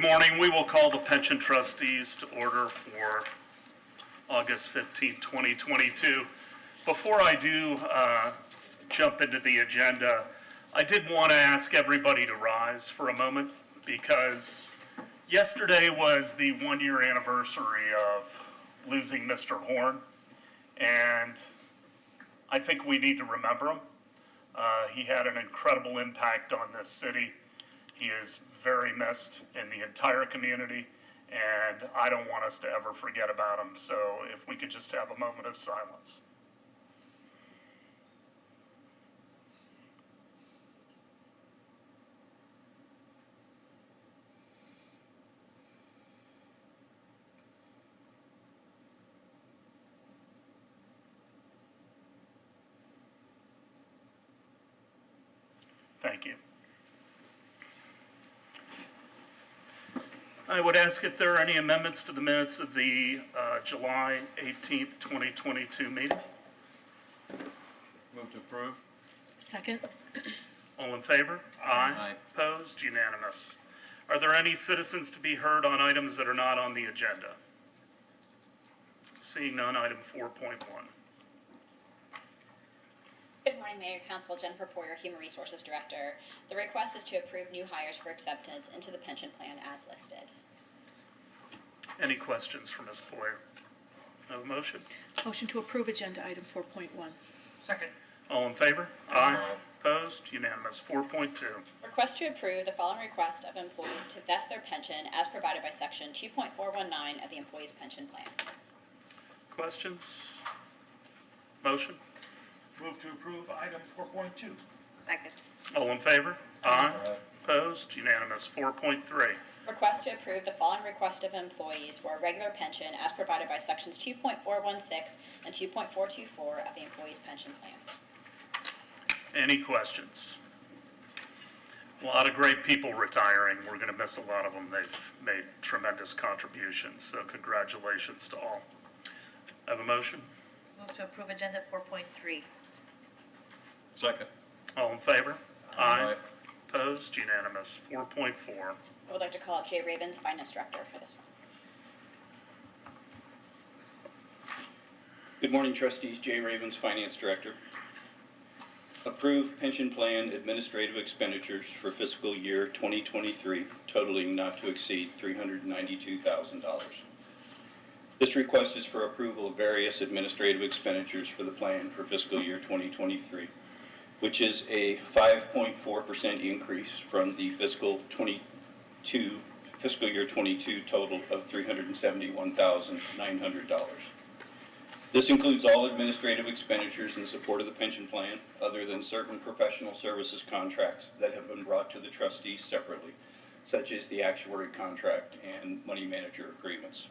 Good morning. We will call the pension trustees to order for August 15th, 2022. Before I do jump into the agenda, I did want to ask everybody to rise for a moment because yesterday was the one-year anniversary of losing Mr. Horn, and I think we need to remember him. He had an incredible impact on this city. He is very missed in the entire community, and I don't want us to ever forget about him. So if we could just have a moment of silence. Thank you. I would ask if there are any amendments to the minutes of the July 18th, 2022 meeting. Move to approve. Second? All in favor? Aye. Opposed? Unanimous. Are there any citizens to be heard on items that are not on the agenda? Seeing none, item 4.1. Good morning, Mayor, Council. Jennifer Poyer, Human Resources Director. The request is to approve new hires for acceptance into the pension plan as listed. Any questions for Ms. Poyer? No motion? Motion to approve agenda item 4.1. Second. All in favor? Aye. Opposed? Unanimous. 4.2. Request to approve the following request of employees to vest their pension as provided by Section 2.419 of the Employees Pension Plan. Questions? Motion? Move to approve item 4.2. Second. All in favor? Aye. Opposed? Unanimous. 4.3. Request to approve the following request of employees for a regular pension as provided by Sections 2.416 and 2.424 of the Employees Pension Plan. Any questions? A lot of great people retiring. We're going to miss a lot of them. They've made tremendous contributions, so congratulations to all. Have a motion? Move to approve agenda 4.3. Second. All in favor? Aye. Opposed? Unanimous. 4.4. I would like to call up Jay Ravens, Finance Director, for this one. Good morning, trustees. Jay Ravens, Finance Director. Approve pension plan administrative expenditures for fiscal year 2023 totaling not to exceed $392,000. This request is for approval of various administrative expenditures for the plan for fiscal year 2023, which is a 5.4% increase from the fiscal year 22 total of $371,900. This includes all administrative expenditures in support of the pension plan, other than certain professional services contracts that have been brought to the trustees separately, such as the actuary contract and money manager agreements.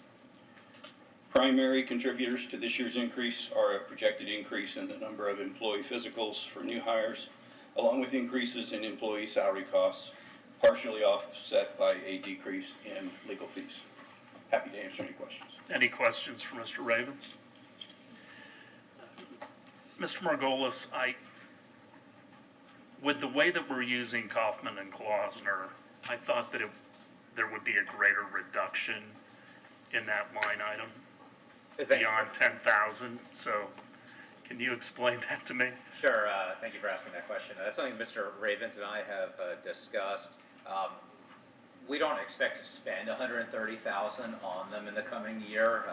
Primary contributors to this year's increase are a projected increase in the number of employee physicals for new hires, along with increases in employee salary costs, partially offset by a decrease in legal fees. Happy to answer any questions. Any questions for Mr. Ravens? Mr. Margolis, with the way that we're using Kaufman and Klausner, I thought that there would be a greater reduction in that line item beyond 10,000. So can you explain that to me? Sure, thank you for asking that question. That's something Mr. Ravens and I have discussed. We don't expect to spend $130,000 on them in the coming year,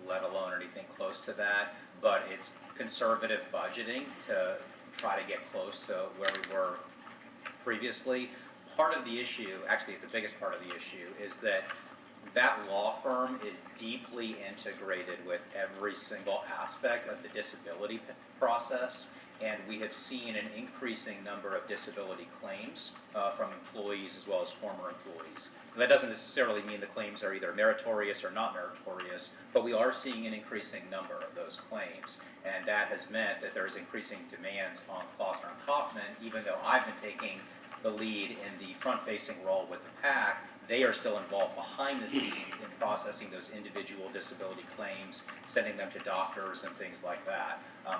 let alone anything close to that, but it's conservative budgeting to try to get close to where we were previously. Part of the issue, actually the biggest part of the issue, is that law firm is deeply integrated with every single aspect of the disability process, and we have seen an increasing number of disability claims from employees as well as former employees. And that doesn't necessarily mean the claims are either meritorious or not meritorious, but we are seeing an increasing number of those claims, and that has meant that there's increasing demands on Klausner and Kaufman. Even though I've been taking the lead in the front-facing role with the PAC, they are still involved behind the scenes in processing those individual disability claims, sending them to doctors and things like that.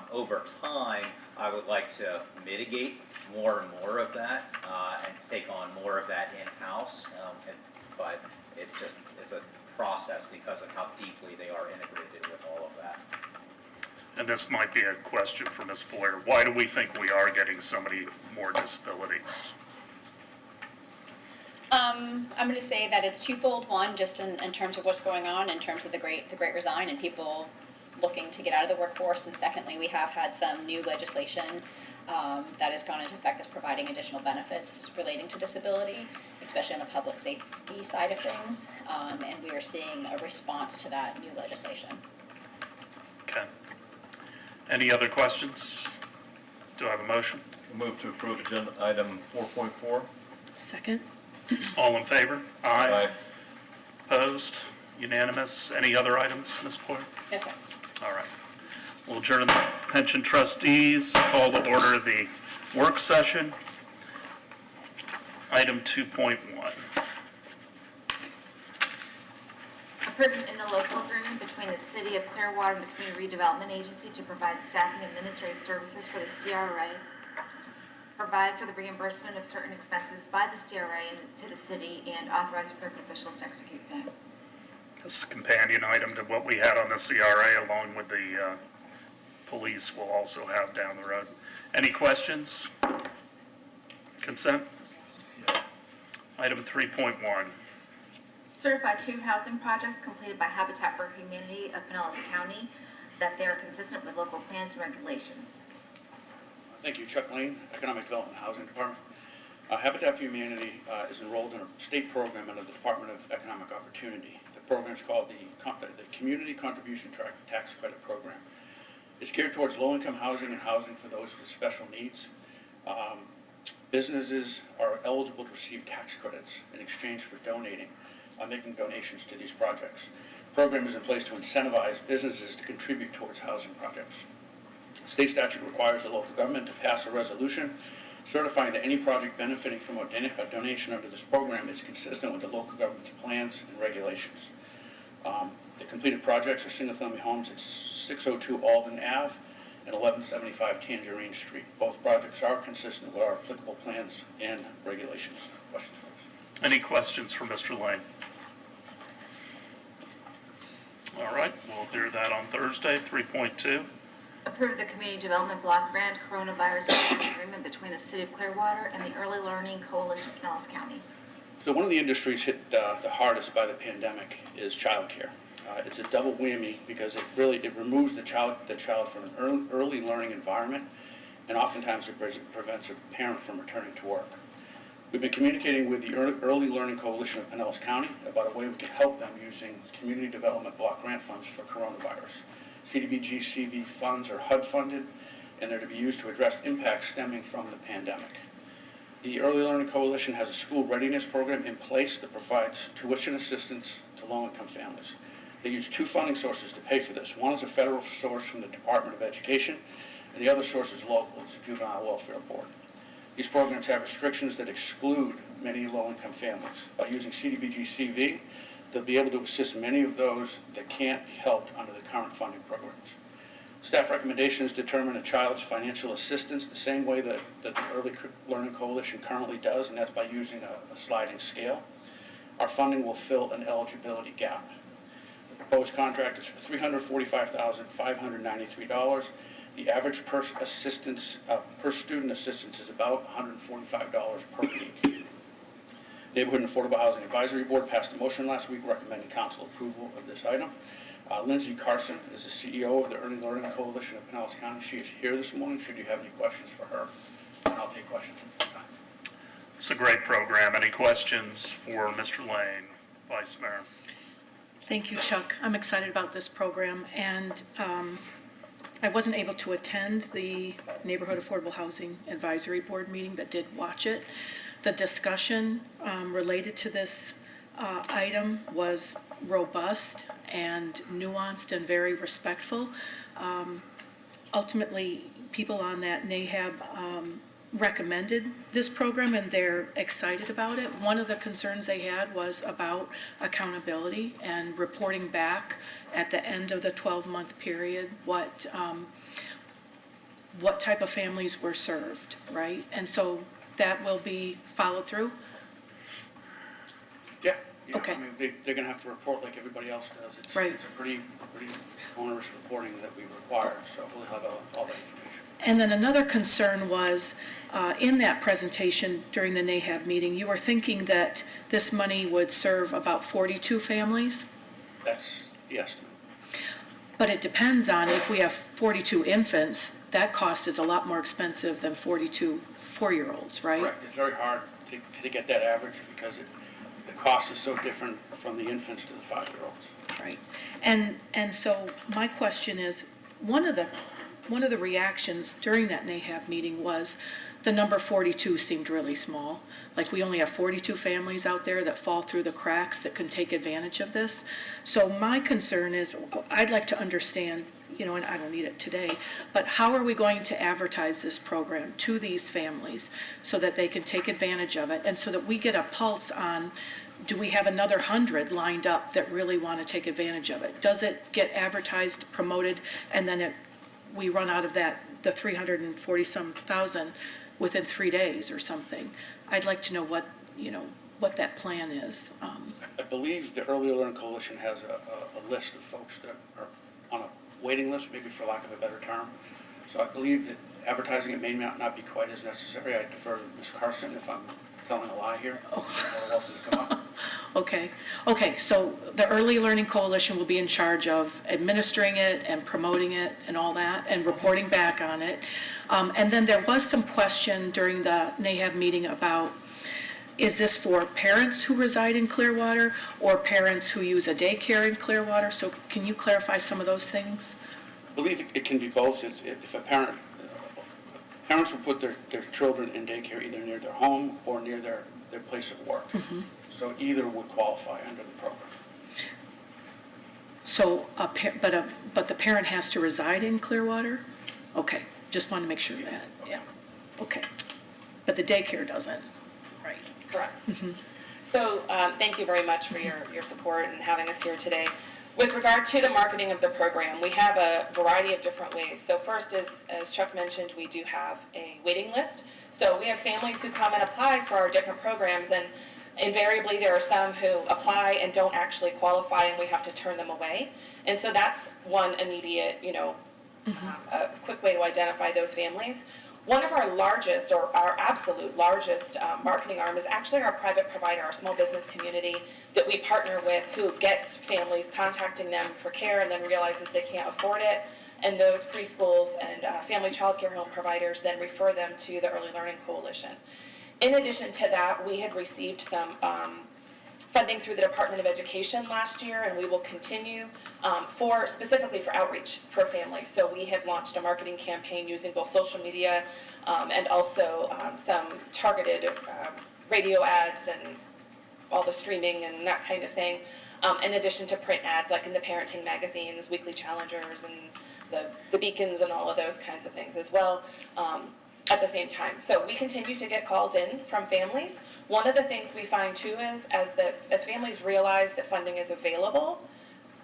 Over time, I would like to mitigate more and more of that and take on more of that in-house. but it's a process because of how deeply they are integrated with all of that. And this might be a question for Ms. Blair. Why do we think we are getting so many more disabilities? I'm going to say that it's twofold. One, just in terms of what's going on, in terms of the great resign and people looking to get out of the workforce. And secondly, we have had some new legislation that has gone into effect that's providing additional benefits relating to disability, especially on the public safety side of things. And we are seeing a response to that new legislation. Okay. Any other questions? Do I have a motion? Move to approve agenda item 4.4. Second? All in favor? Aye. Opposed? Unanimous? Any other items, Ms. Blair? Yes, sir. All right. We'll adjourn the pension trustees, call to order the work session. Item 2.1. Approve an interlocal agreement between the City of Clearwater and the Community Redevelopment Agency to provide staffing and administrative services for the CRA. Provide for the reimbursement of certain expenses by the CRA to the city and authorize appropriate officials to execute same. This is a companion item to what we had on the CRA, along with the police we'll also have down the road. Any questions? Consent? Item 3.1. Certify 2 housing projects completed by Habitat for Humanity of Pinellas County that they are consistent with local plans and regulations. Thank you, Chuck Lane, Economic Development and Housing Department. Habitat for Humanity is enrolled in a state program under the Department of Economic Opportunity. The program is called the Community Contribution Tax Credit Program. It's geared towards low-income housing and housing for those with special needs. Businesses are eligible to receive tax credits in exchange for making donations to these projects. The program is in place to incentivize businesses to contribute towards housing projects. State statute requires the local government to pass a resolution certifying that any project benefiting from a donation under this program is consistent with the local government's plans and regulations. The completed projects are single-family homes at 602 Alden Ave and 1175 Tangerine Street. Both projects are consistent with our applicable plans and regulations. Questions? Any questions for Mr. Lane? All right, we'll do that on Thursday, 3.2. Approve the Community Development Block Grant Coronavirus Relief Agreement between the City of Clearwater and the Early Learning Coalition of Pinellas County. So one of the industries hit the hardest by the pandemic is childcare. It's a double whammy because it removes the child from an early learning environment, and oftentimes it prevents a parent from returning to work. We've been communicating with the Early Learning Coalition of Pinellas County about a way we can help them using Community Development Block Grant funds for coronavirus. CDBG CV funds are HUD funded, and they're to be used to address impacts stemming from the pandemic. The Early Learning Coalition has a school readiness program in place that provides tuition assistance to low-income families. They use 2 funding sources to pay for this. One is a federal source from the Department of Education, and the other source is local. It's the Juvenile Welfare Board. These programs have restrictions that exclude many low-income families. By using CDBG CV, they'll be able to assist many of those that can't be helped under the current funding programs. Staff recommendations determine a child's financial assistance the same way that the Early Learning Coalition currently does, and that's by using a sliding scale. Our funding will fill an eligibility gap. The proposed contract is for $345,593. The average per student assistance is about $145 per week. Neighborhood and Affordable Housing Advisory Board passed a motion last week recommending council approval of this item. Lindsay Carson is the CEO of the Early Learning Coalition of Pinellas County. She is here this morning. Should you have any questions for her, and I'll take questions at this time. It's a great program. Any questions for Mr. Lane, Vice Mayor? Thank you, Chuck. I'm excited about this program, and I wasn't able to attend the Neighborhood Affordable Housing Advisory Board meeting, but did watch it. The discussion related to this item was robust and nuanced and very respectful. Ultimately, people on that NAHAB recommended this program, and they're excited about it. One of the concerns they had was about accountability and reporting back at the end of the 12-month period what type of families were served, right? And so that will be followed through? Yeah, Okay. I mean, they're gonna have to report like everybody else does. Right. It's a pretty onerous reporting that we require, so we'll have all that information. And then another concern was, in that presentation during the NAHAB meeting, you were thinking that this money would serve about 42 families, That's the estimate. but it depends on if we have 42 infants, that cost is a lot more expensive than 42 four-year-olds, right? Correct. It's very hard to get that average because the cost is so different from the infants to the 5-year-olds. Right. And so my question is, one of the reactions during that NAHAB meeting was the number 42 seemed really small. Like, we only have 42 families out there that fall through the cracks that can take advantage of this. So my concern is, I'd like to understand, and I don't need it today, but how are we going to advertise this program to these families so that they can take advantage of it, and so that we get a pulse on, do we have another 100 lined up that really want to take advantage of it? Does it get advertised, promoted, and then we run out of the 340-some thousand within 3 days or something? I'd like to know what that plan is. I believe the Early Learning Coalition has a list of folks that are on a waiting list, maybe for lack of a better term. So I believe that advertising it may not be quite as necessary. I defer to Ms. Carson if I'm telling a lie here. You're welcome to come up. Okay, so the Early Learning Coalition will be in charge of administering it and promoting it and all that, and reporting back on it. And then there was some question during the NAHAB meeting about, is this for parents who reside in Clearwater or parents who use a daycare in Clearwater? So can you clarify some of those things? I believe it can be both. If a parents will put their children in daycare either near their home or near their place of work. So either would qualify under the program. So, but the parent has to reside in Clearwater? Okay, just want to make sure of that, yeah. Okay. But the daycare doesn't, right? Correct. So thank you very much for your support and having us here today. With regard to the marketing of the program, we have a variety of different ways. So first, as Chuck mentioned, we do have a waiting list. So we have families who come and apply for our different programs, and invariably there are some who apply and don't actually qualify, and we have to turn them away. And so that's one immediate, a quick way to identify those families. One of our largest, or our absolute largest marketing arm is actually our private provider, our small business community that we partner with, who gets families contacting them for care and then realizes they can't afford it. And those preschools and family childcare home providers then refer them to the Early Learning Coalition. In addition to that, we had received some funding through the Department of Education last year, and we will continue specifically for outreach for families. So we have launched a marketing campaign using both social media and also some targeted radio ads and all the streaming and that kind of thing, in addition to print ads like in the parenting magazines, Weekly Challengers, and the Beacons and all of those kinds of things as well. At the same time. So we continue to get calls in from families. One of the things we find too is as families realize that funding is available,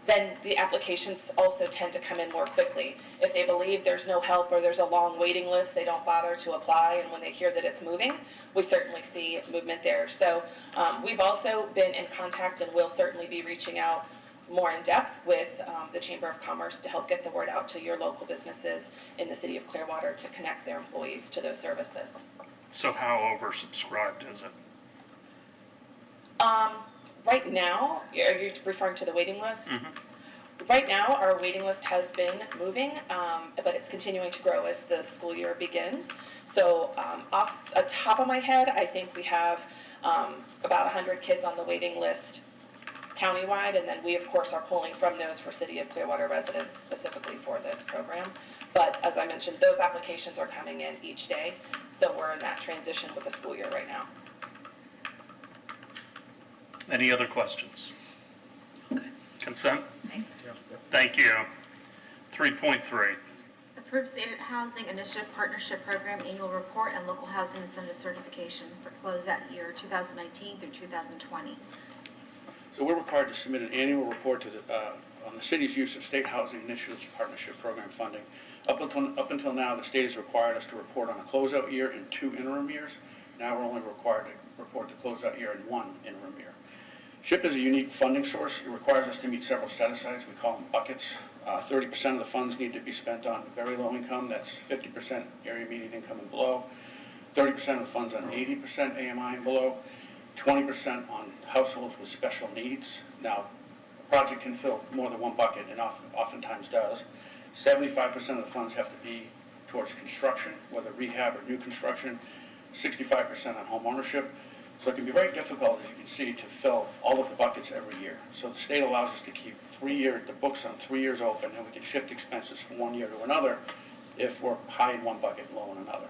then the applications also tend to come in more quickly. If they believe there's no help or there's a long waiting list, they don't bother to apply, and when they hear that it's moving, we certainly see movement there. So we've also been in contact and will certainly be reaching out more in depth with the Chamber of Commerce to help get the word out to your local businesses in the city of Clearwater to connect their employees to those services. So how oversubscribed is it? Right now, are you referring to the waiting list? Right now, our waiting list has been moving, but it's continuing to grow as the school year begins. So off the top of my head, I think we have about 100 kids on the waiting list countywide, and then we, of course, are pulling from those for City of Clearwater residents specifically for this program. But as I mentioned, those applications are coming in each day, so we're in that transition with the school year right now. Any other questions? Consent? Thanks. Thank you. 3.3. Approved Stated Housing Initiative Partnership Program Annual Report and Local Housing Incentive Certification for closeout year 2019 through 2020. So we're required to submit an annual report on the city's use of state housing initiatives partnership program funding. Up until now, the state has required us to report on a closeout year and 2 interim years. Now we're only required to report the closeout year and 1 interim year. SHIP is a unique funding source. It requires us to meet several set-asides. We call them buckets. 30% of the funds need to be spent on very low income. That's 50% area median income and below. 30% of the funds on 80% AMI and below. 20% on households with special needs. Now, a project can fill more than one bucket, and oftentimes does. 75% of the funds have to be towards construction, whether rehab or new construction. 65% on home ownership. So it can be very difficult, as you can see, to fill all of the buckets every year. So the state allows us to keep the books on 3 years open, and we can shift expenses from one year to another if we're high in one bucket, low in another.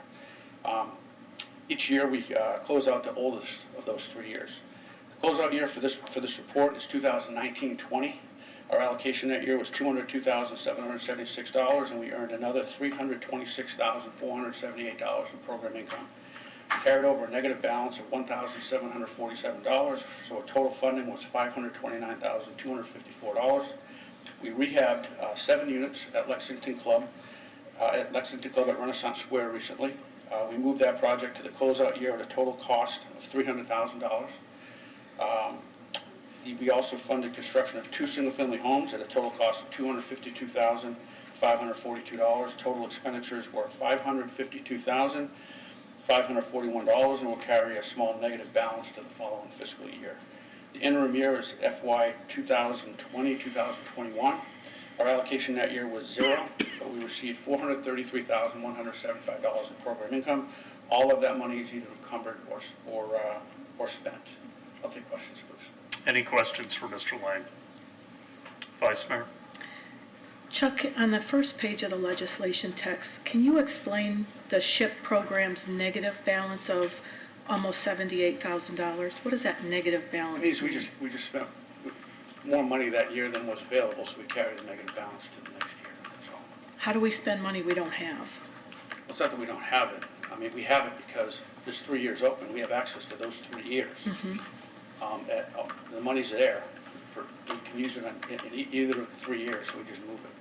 Each year, we close out the oldest of those 3 years. The closeout year for this report is 2019-20. Our allocation that year was $202,776, and we earned another $326,478 in program income. We carried over a negative balance of $1,747, so our total funding was $529,254. We rehabbed 7 units at Lexington Club at Renaissance Square recently. We moved that project to the closeout year at a total cost of $300,000. We also funded construction of 2 single-family homes at a total cost of $252,542. Total expenditures were $552,541, and will carry a small negative balance to the following fiscal year. The interim year is FY 2020-2021. Our allocation that year was 0, but we received $433,175 in program income. All of that money is either encumbered or spent. I'll take questions, please. Any questions for Mr. Lang? Vice Mayor? Chuck, on the first page of the legislation text, can you explain the SHIP program's negative balance of almost $78,000? What is that negative balance? It means we just spent more money that year than was available, so we carry the negative balance to the next year. That's all. How do we spend money we don't have? It's not that we don't have it. I mean, we have it because there's 3 years open. We have access to those 3 years. The money's there. We can use it in either of the 3 years, so we just move it.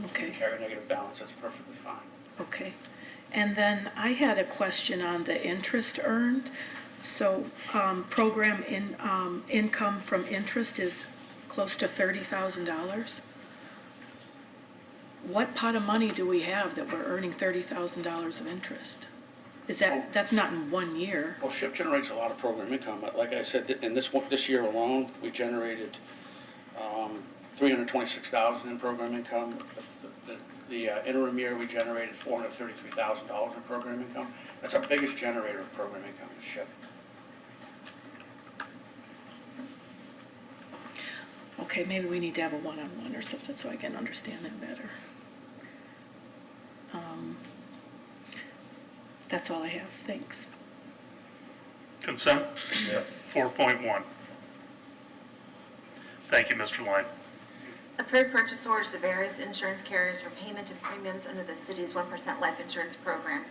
Okay. We carry a negative balance. That's perfectly fine. Okay. And then I had a question on the interest earned. So program income from interest is close to $30,000. What pot of money do we have that we're earning $30,000 of interest? That's not in 1 year? Well, SHIP generates a lot of program income. Like I said, in this year alone, we generated $326,000 in program income. The interim year, we generated $433,000 in program income. That's our biggest generator of program income is SHIP. Okay, maybe we need to have a one-on-one or something so I can understand that better. That's all I have. Thanks. Consent? Yeah. 4.1. Thank you, Mr. Lang. Approved purchase orders to various insurance carriers for payment of premiums under the city's 1% life insurance program.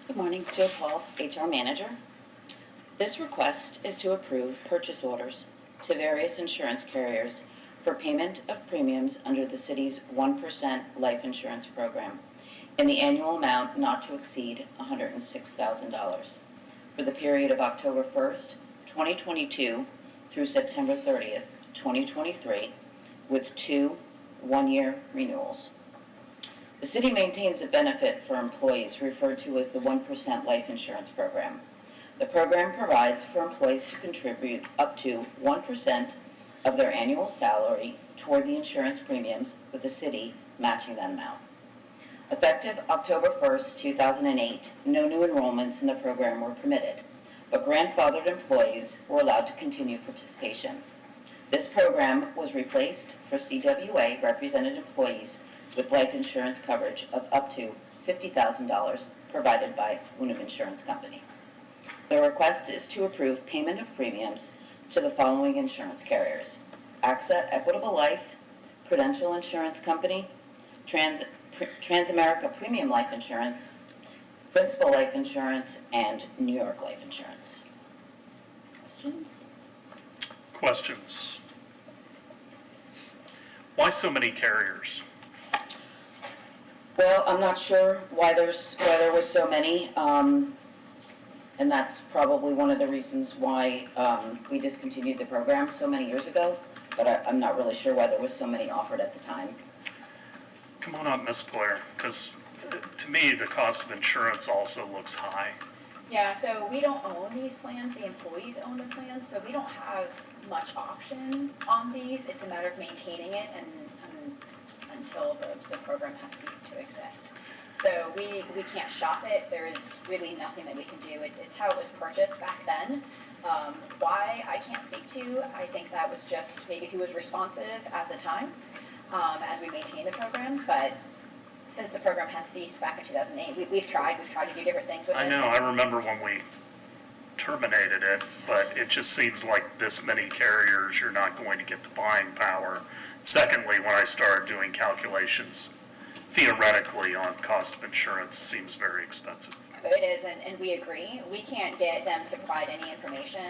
Good morning, Jill Paul, HR Manager. This request is to approve purchase orders to various insurance carriers for payment of premiums under the city's 1% life insurance program in the annual amount not to exceed $106,000 for the period of October 1st, 2022 through September 30th, 2023, with 2 one-year renewals. The city maintains a benefit for employees referred to as the 1% life insurance program. The program provides for employees to contribute up to 1% of their annual salary toward the insurance premiums, with the city matching that amount. Effective October 1st, 2008, no new enrollments in the program were permitted, but grandfathered employees were allowed to continue participation. This program was replaced for CWA represented employees with life insurance coverage of up to $50,000 provided by Unum Insurance Company. The request is to approve payment of premiums to the following insurance carriers: AXA Equitable Life, Prudential Insurance Company, Transamerica Premium Life Insurance, Principal Life Insurance, and New York Life Insurance. Questions? Questions? Why so many carriers? Well, I'm not sure why there was so many. and that's probably one of the reasons why we discontinued the program so many years ago, but I'm not really sure why there was so many offered at the time. Come on up, Ms. Blair, because to me, the cost of insurance also looks high. Yeah, so we don't own these plans, the employees own the plans, so we don't have much option on these. It's a matter of maintaining it and until the program has ceased to exist. So we can't shop it, there is really nothing that we can do. It's how it was purchased back then. Why, I can't speak to. I think that was just maybe who was responsive at the time as we maintained the program, but since the program has ceased back in 2008, we've tried to do different things with this. I know, I remember when we terminated it, but it just seems like this many carriers, you're not going to get the buying power. Secondly, when I started doing calculations, theoretically on cost of insurance seems very expensive. It is, and we agree. We can't get them to provide any information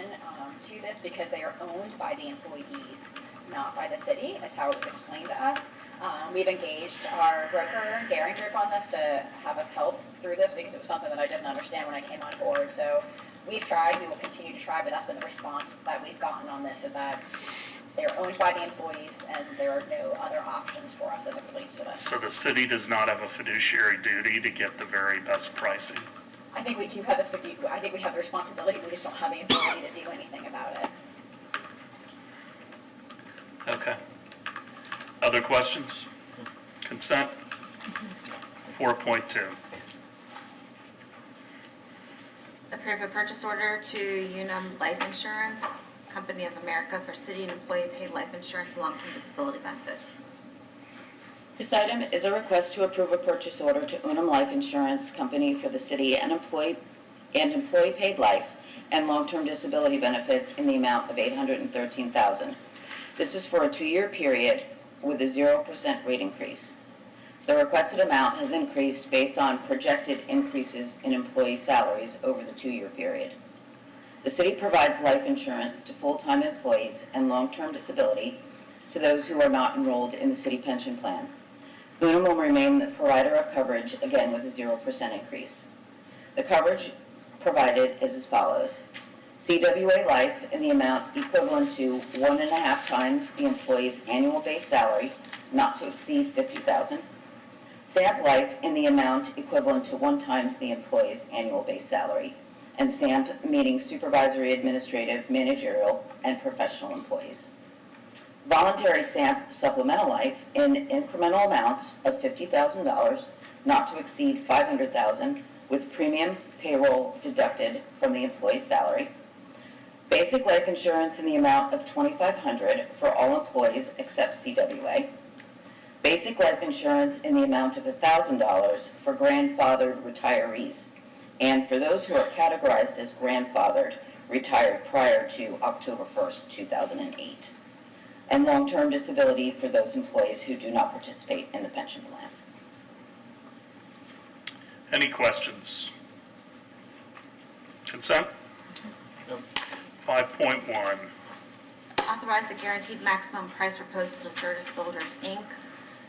to this because they are owned by the employees, not by the city, is how it was explained to us. We've engaged our broker, Garing Group, on this to have us help through this because it was something that I didn't understand when I came on board. So we've tried, we will continue to try, but that's been the response that we've gotten on this, is that they're owned by the employees and there are no other options for us as it relates to this. So the city does not have a fiduciary duty to get the very best pricing? I think we do have I think we have the responsibility, we just don't have the ability to do anything about it. Okay. Other questions? Consent? 4.2. Approve a purchase order to Unum Life Insurance, Company of America, for city and employee paid life insurance and long-term disability benefits. This item is a request to approve a purchase order to Unum Life Insurance Company for the city and employee paid life and long-term disability benefits in the amount of $813,000. This is for a 2-year period with a 0% rate increase. The requested amount has increased based on projected increases in employee salaries over the 2-year period. The city provides life insurance to full-time employees and long-term disability to those who are not enrolled in the city pension plan. Unum will remain the provider of coverage, again with a 0% increase. The coverage provided is as follows. CWA Life in the amount equivalent to 1.5 times the employee's annual base salary, not to exceed $50,000. SAMP Life in the amount equivalent to 1 times the employee's annual base salary, and SAMP meaning supervisory, administrative, managerial, and professional employees. Voluntary SAMP Supplemental Life in incremental amounts of $50,000, not to exceed $500,000, with premium payroll deducted from the employee's salary. Basic life insurance in the amount of $2,500 for all employees except CWA. Basic life insurance in the amount of $1,000 for grandfathered retirees, and for those who are categorized as grandfathered, retired prior to October 1st, 2008. And long-term disability for those employees who do not participate in the pension plan. Any questions? Consent? 5.1. Authorize the guaranteed maximum price proposed to Service Builders, Inc.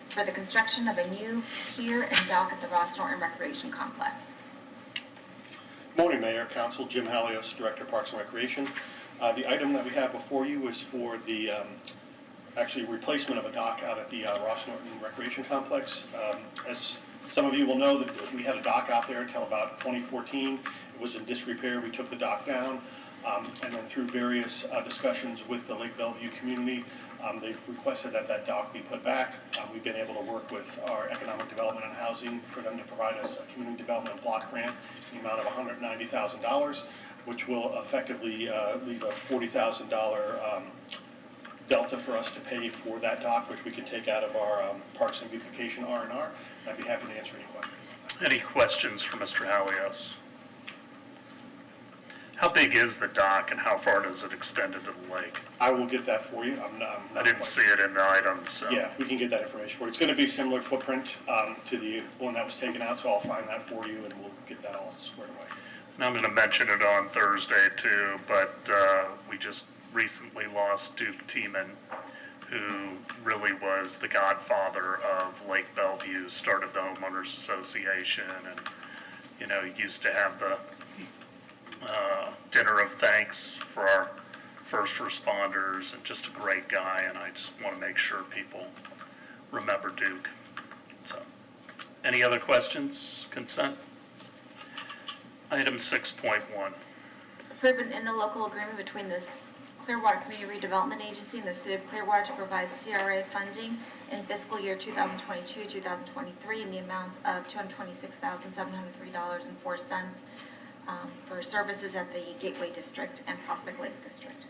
for the construction of a new pier and dock at the Ross Norton Recreation Complex. Morning, Mayor, Council, Jim Halios, Director, Parks and Recreation. The item that we have before you is for the actually replacement of a dock out at the Ross Norton Recreation Complex. As some of you will know, that we had a dock out there until about 2014. It was in disrepair. We took the dock down, and then through various discussions with the Lake Bellevue community, they've requested that that dock be put back. We've been able to work with our Economic Development and Housing for them to provide us a community development block grant in the amount of $190,000, which will effectively leave a $40,000 delta for us to pay for that dock, which we can take out of our Parks and Beautification R&R. I'd be happy to answer any questions. Any questions for Mr. Halios? How big is the dock and how far does it extend into the lake? I will get that for you. I didn't see it in the item, so. Yeah, we can get that information for you. It's going to be similar footprint to the one that was taken out, so I'll find that for you and we'll get that all squared away. And I'm going to mention it on Thursday too, but we just recently lost Duke Tiemann, who really was the godfather of Lake Bellevue, started the Homeowners Association, and, you know, used to have the dinner of thanks for our first responders, and just a great guy, and I just want to make sure people remember Duke. So, any other questions? Consent? Item 6.1. Approve an interlocal agreement between the Clearwater Community Redevelopment Agency and the City of Clearwater to provide CRA funding in fiscal year 2022-2023 in the amount of $226,703.04 for services at the Gateway District and Prospect Lake District.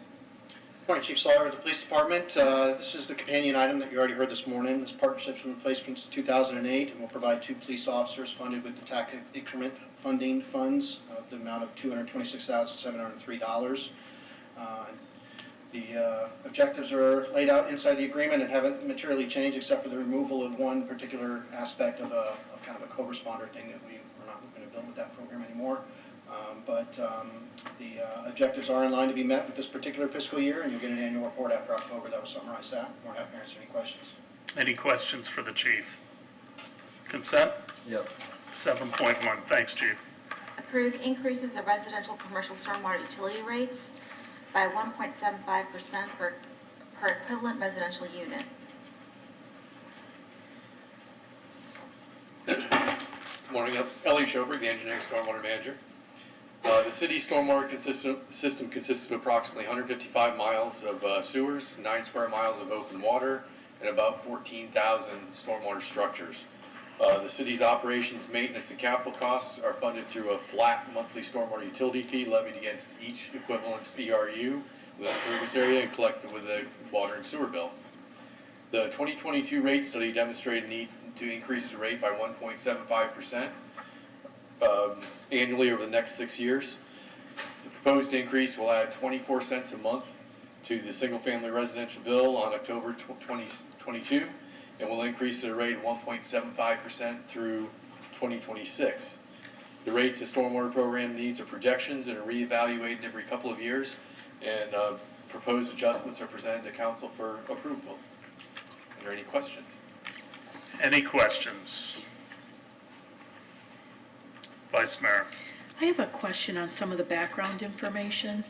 Morning, Chief Sawyer with the Police Department. This is the companion item that you already heard this morning. This partnership's been in place since 2008 and will provide 2 police officers funded with the tax increment funding funds of the amount of $226,703. The objectives are laid out inside the agreement and haven't materially changed except for the removal of one particular aspect of kind of a co-responder thing that we're not going to build with that program anymore. The objectives are in line to be met with this particular fiscal year, and you'll get an annual report after October that will summarize that. We're happy to answer any questions. Any questions for the chief? Consent? Yes. 7.1, thanks, chief. Approve increases of residential commercial stormwater utility rates by 1.75% per equivalent residential unit. Morning, Ellie Schoberg, the engineering stormwater manager. The city stormwater system consists of approximately 155 miles of sewers, 9 square miles of open water, and about 14,000 stormwater structures. The city's operations, maintenance, and capital costs are funded through a flat monthly stormwater utility fee levied against each equivalent BRU within a service area and collected with a water and sewer bill. The 2022 rate study demonstrated need to increase the rate by 1.75% annually over the next 6 years. The proposed increase will add 24 cents a month to the single-family residential bill on October 2022, and will increase the rate of 1.75% through 2026. The rates the stormwater program needs are projections and are reevaluated every couple of years, and proposed adjustments are presented to council for approval. Are there any questions? Any questions? Vice Mayor. I have a question on some of the background information.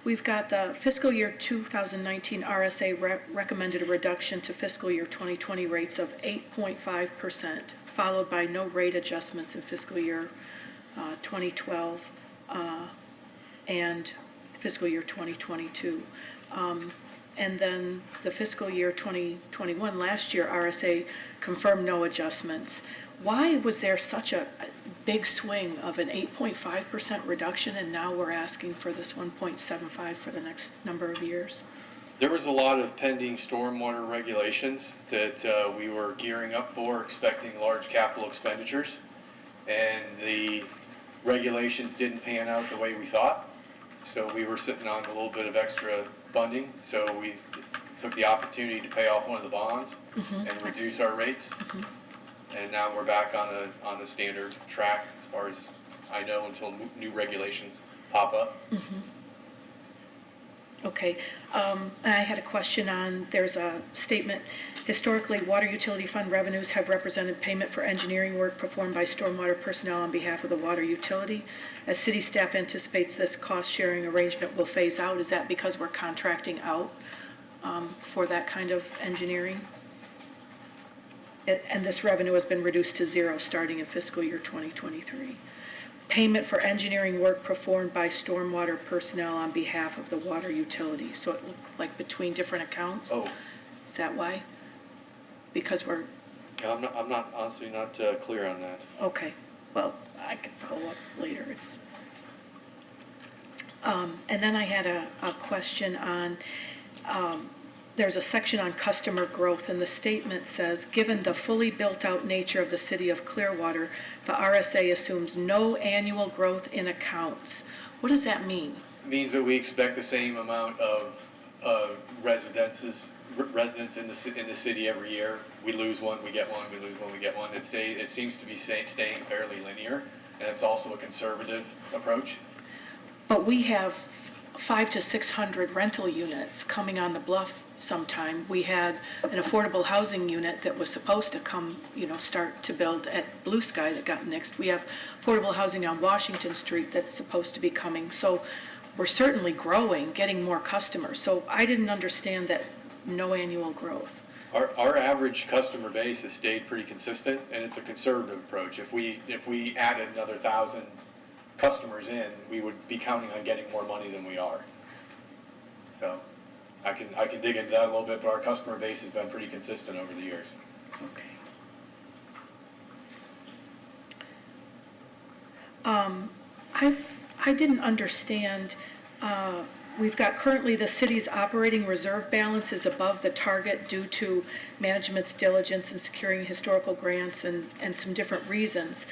We've got the fiscal year 2019 RSA recommended a reduction to fiscal year 2020 rates of 8.5%, followed by no rate adjustments in fiscal year 2012 and fiscal year 2022. And then the fiscal year 2021, last year, RSA confirmed no adjustments. Why was there such a big swing of an 8.5% reduction, and now we're asking for this 1.75 for the next number of years? There was a lot of pending stormwater regulations that we were gearing up for, expecting large capital expenditures, and the regulations didn't pan out the way we thought. So we were sitting on a little bit of extra funding, so we took the opportunity to pay off one of the bonds and reduce our rates. And now we're back on a standard track as far as I know until new regulations pop up. Okay. And I had a question on, there's a statement, historically, water utility fund revenues have represented payment for engineering work performed by stormwater personnel on behalf of the water utility. As city staff anticipates this cost-sharing arrangement will phase out, is that because we're contracting out for that kind of engineering? And this revenue has been reduced to zero starting in fiscal year 2023. Payment for engineering work performed by stormwater personnel on behalf of the water utility. So it looked like between different accounts? Oh. Is that why? Because we're... I'm not honestly not clear on that. Okay, well, I can follow up later. It's... and then I had a question on... there's a section on customer growth, and the statement says, given the fully built-out nature of the city of Clearwater, the RSA assumes no annual growth in accounts. What does that mean? It means that we expect the same amount of residents in the city every year. We lose one, we get one, we lose one, we get one. It seems to be staying fairly linear, and it's also a conservative approach. But we have 500 to 600 rental units coming on the bluff sometime. We had an affordable housing unit that was supposed to come, start to build at Blue Sky that got nixed. We have affordable housing on Washington Street that's supposed to be coming. So we're certainly growing, getting more customers. So I didn't understand that no annual growth. Our average customer base has stayed pretty consistent, and it's a conservative approach. If we added another 1,000 customers in, we would be counting on getting more money than we are. So I can dig into that a little bit, but our customer base has been pretty consistent over the years. Okay. I didn't understand, we've got currently the city's operating reserve balance is above the target due to management's diligence in securing historical grants and some different reasons.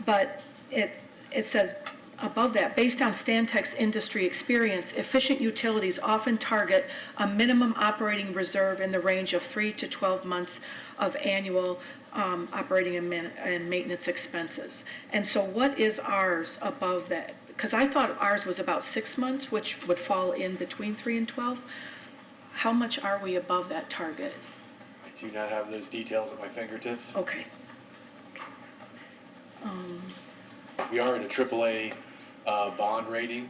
But it says above that, based on Stantec's industry experience, efficient utilities often target a minimum operating reserve in the range of 3 to 12 months of annual operating and maintenance expenses. And so what is ours above that? Because I thought ours was about 6 months, which would fall in between 3 and 12. How much are we above that target? I do not have those details at my fingertips. Okay. We are in a AAA bond rating,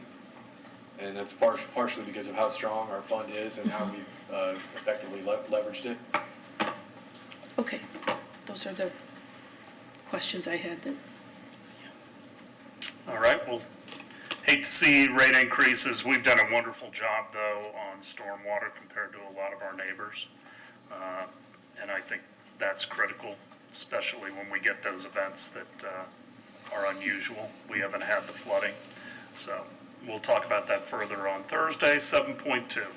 and that's partially because of how strong our fund is and how we've effectively leveraged it. Okay. Those are the questions I had. All right, well, hate to see rate increases. We've done a wonderful job, though, on stormwater compared to a lot of our neighbors. And I think that's critical, especially when we get those events that are unusual. We haven't had the flooding. So we'll talk about that further on Thursday, 7.2.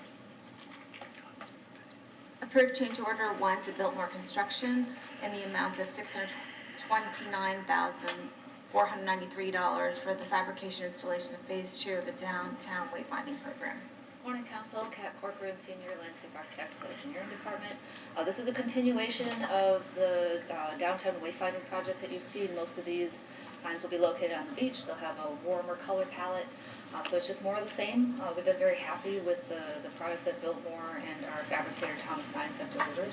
Approved change order 1 to Biltmore Construction in the amount of $629,493 for the fabrication installation of Phase 2 of the downtown wayfinding program. Morning, Council. Kat Corcoran, Senior Landscape Architect for the Engineering Department. This is a continuation of the downtown wayfinding project that you've seen. Most of these signs will be located on the beach. They'll have a warmer color palette. So it's just more of the same. We've been very happy with the product that Biltmore and our fabricator Thomas Signs have delivered.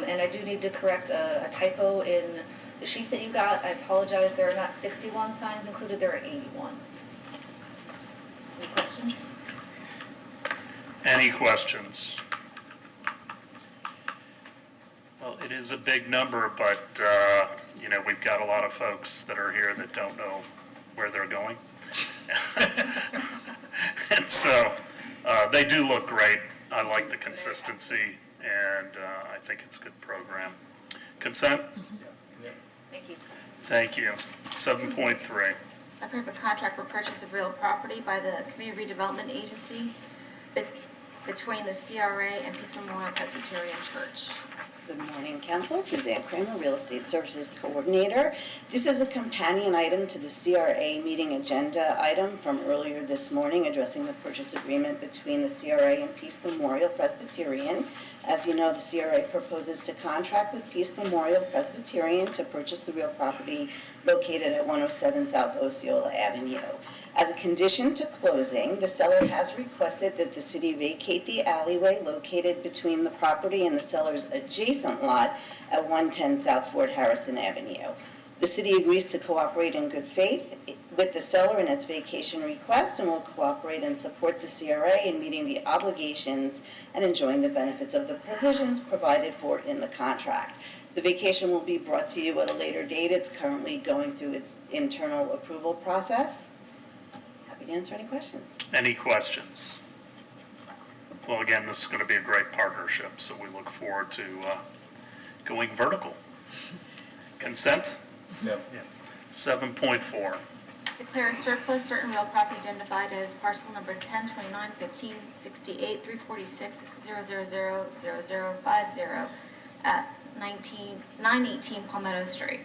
And I do need to correct a typo in the sheet that you got. I apologize. There are not 61 signs included. There are 81. Any questions? Any questions? Well, it is a big number, but, we've got a lot of folks that are here that don't know where they're going. And so they do look great. I like the consistency, and I think it's a good program. Consent? Thank you. Thank you. 7.3. Approve a contract for purchase of real property by the Community Redevelopment Agency between the CRA and Peace Memorial Presbyterian Church. Good morning, Council. Suzanne Kramer, Real Estate Services Coordinator. This is a companion item to the CRA meeting agenda item from earlier this morning addressing the purchase agreement between the CRA and Peace Memorial Presbyterian. As you know, the CRA proposes to contract with Peace Memorial Presbyterian to purchase the real property located at 107 South Osceola Avenue. As a condition to closing, the seller has requested that the city vacate the alleyway located between the property and the seller's adjacent lot at 110 South Fort Harrison Avenue. The city agrees to cooperate in good faith with the seller in its vacation request and will cooperate and support the CRA in meeting the obligations and enjoying the benefits of the provisions provided for in the contract. The vacation will be brought to you at a later date. It's currently going through its internal approval process. To answer any questions. Any questions? Well, again, this is going to be a great partnership, so we look forward to going vertical. Consent? Yep. 7.4. Declare surplus certain real property identified as parcel number 102915683460000050 at 918 Palmetto Street.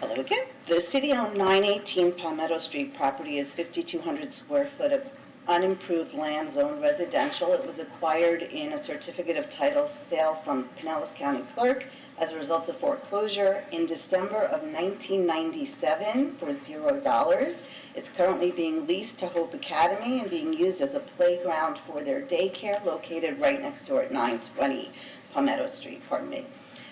Hello again. The city-owned 918 Palmetto Street property is 5,200 square foot of unimproved land zoned residential. It was acquired in a certificate of title sale from Pinellas County Clerk as a result of foreclosure in December of 1997 for $0. It's currently being leased to Hope Academy and being used as a playground for their daycare located right next door at 920 Palmetto Street,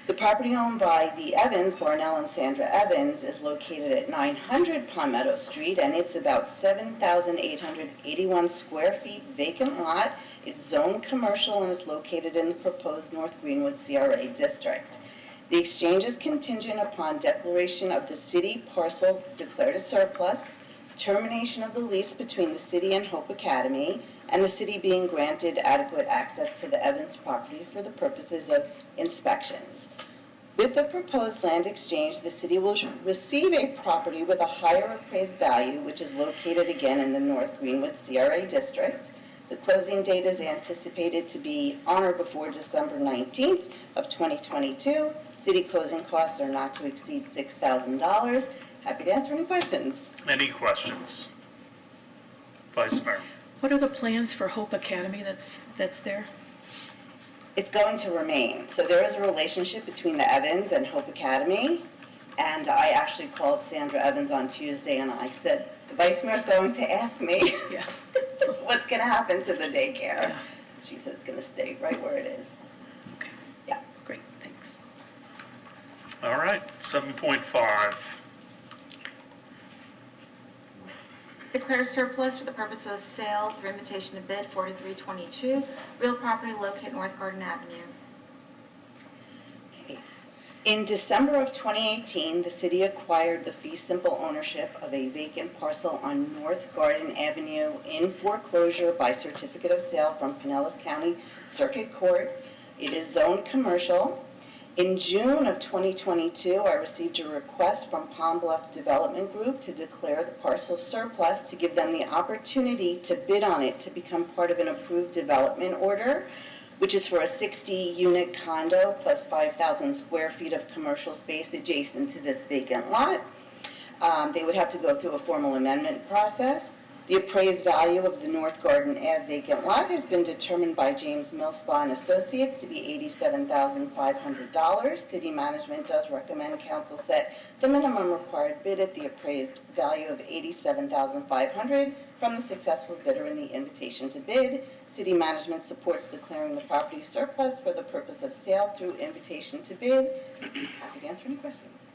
The property owned by the Evans, Barnell and Sandra Evans, is located at 900 Palmetto Street, and it's about 7,881 square feet vacant lot. It's zoned commercial and is located in the proposed North Greenwood CRA district. The exchange is contingent upon declaration of the city parcel declared a surplus, termination of the lease between the city and Hope Academy, and the city being granted adequate access to the Evans property for the purposes of inspections. With the proposed land exchange, the city will receive a property with a higher appraised value, which is located again in the North Greenwood CRA district. The closing date is anticipated to be on or before December 19th of 2022. City closing costs are not to exceed $6,000. Happy to answer any questions. Any questions? Vice Mayor. What are the plans for Hope Academy that's there? It's going to remain. So there is a relationship between the Evans and Hope Academy. And I actually called Sandra Evans on Tuesday and I said, the Vice Mayor's going to ask me what's going to happen to the daycare. She says it's going to stay right where it is. Okay. Yeah. Great, thanks. All right, 7.5. Declare surplus for the purpose of sale through invitation to bid 4322, real property located North Garden Avenue. In December of 2018, the city acquired the fee simple ownership of a vacant parcel on North Garden Avenue in foreclosure by certificate of sale from Pinellas County Circuit Court. It is zoned commercial. In June of 2022, I received a request from Palm Bluff Development Group to declare the parcel surplus to give them the opportunity to bid on it to become part of an approved development order, which is for a 60-unit condo plus 5,000 square feet of commercial space adjacent to this vacant lot. They would have to go through a formal amendment process. The appraised value of the North Garden Ave vacant lot has been determined by James Millspaw and Associates to be $87,500. City management does recommend council set the minimum required bid at the appraised value of $87,500 from the successful bidder in the invitation to bid. City management supports declaring the property surplus for the purpose of sale through invitation to bid. Happy to answer any questions.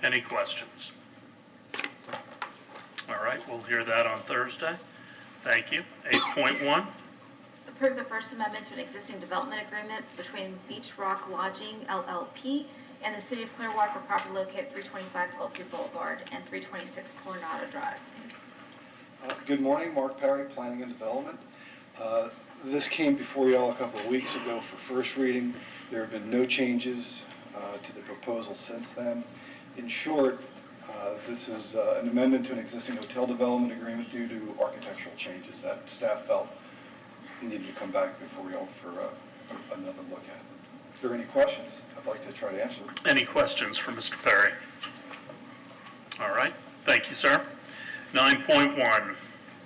Any questions? All right, we'll hear that on Thursday. Thank you. 8.1. Approve the First Amendment to an existing development agreement between Beach Rock Lodging LLP and the City of Clearwater for property located 325 Gulfview Boulevard and 326 Coronado Drive. Good morning, Mark Perry, Planning and Development. This came before you all a couple of weeks ago for first reading. There have been no changes to the proposal since then. In short, this is an amendment to an existing hotel development agreement due to architectural changes that staff felt needed to come back before you all for another look at. If there are any questions, I'd like to try to answer them. Any questions for Mr. Perry? All right, thank you, sir. 9.1.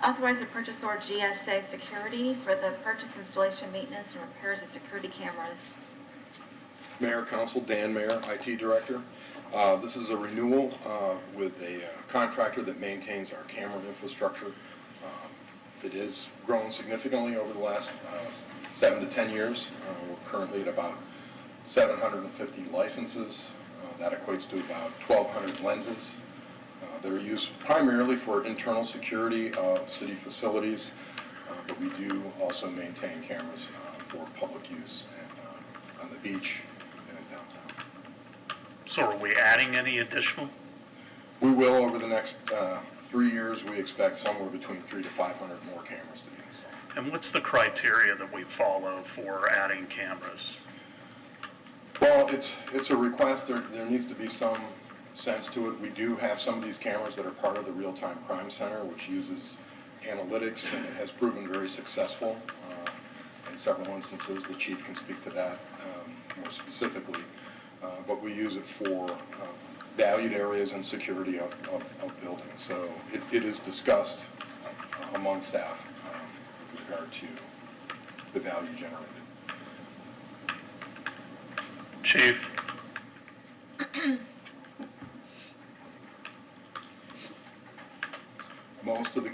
Authorize a purchase order GSA Security for the purchase, installation, maintenance, and repairs of security cameras. Mayor, Council, Dan Mayer, IT Director. This is a renewal with a contractor that maintains our camera infrastructure. It has grown significantly over the last 7 to 10 years. We're currently at about 750 licenses. That equates to about 1,200 lenses that are used primarily for internal security of city facilities, but we do also maintain cameras for public use and on the beach and in downtown. So are we adding any additional? We will over the next 3 years. We expect somewhere between 300 to 500 more cameras to be installed. And what's the criteria that we follow for adding cameras? Well, it's a request. There needs to be some sense to it. We do have some of these cameras that are part of the Real-Time Crime Center, which uses analytics, and it has proven very successful in several instances. The chief can speak to that more specifically. But we use it for valued areas and security of buildings. So it is discussed among staff with regard to the value generated. Chief?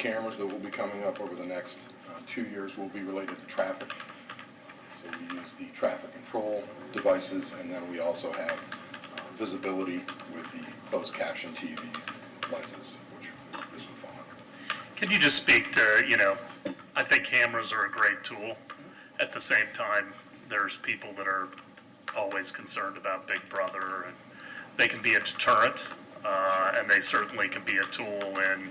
cameras that will be coming up over the next 2 years will be related to traffic. So we use the traffic control devices, and then we also have visibility with the closed caption TV devices, which this would fall under. Can you just speak to, I think cameras are a great tool. At the same time, there's people that are always concerned about Big Brother, and they can be a deterrent, and they certainly can be a tool in,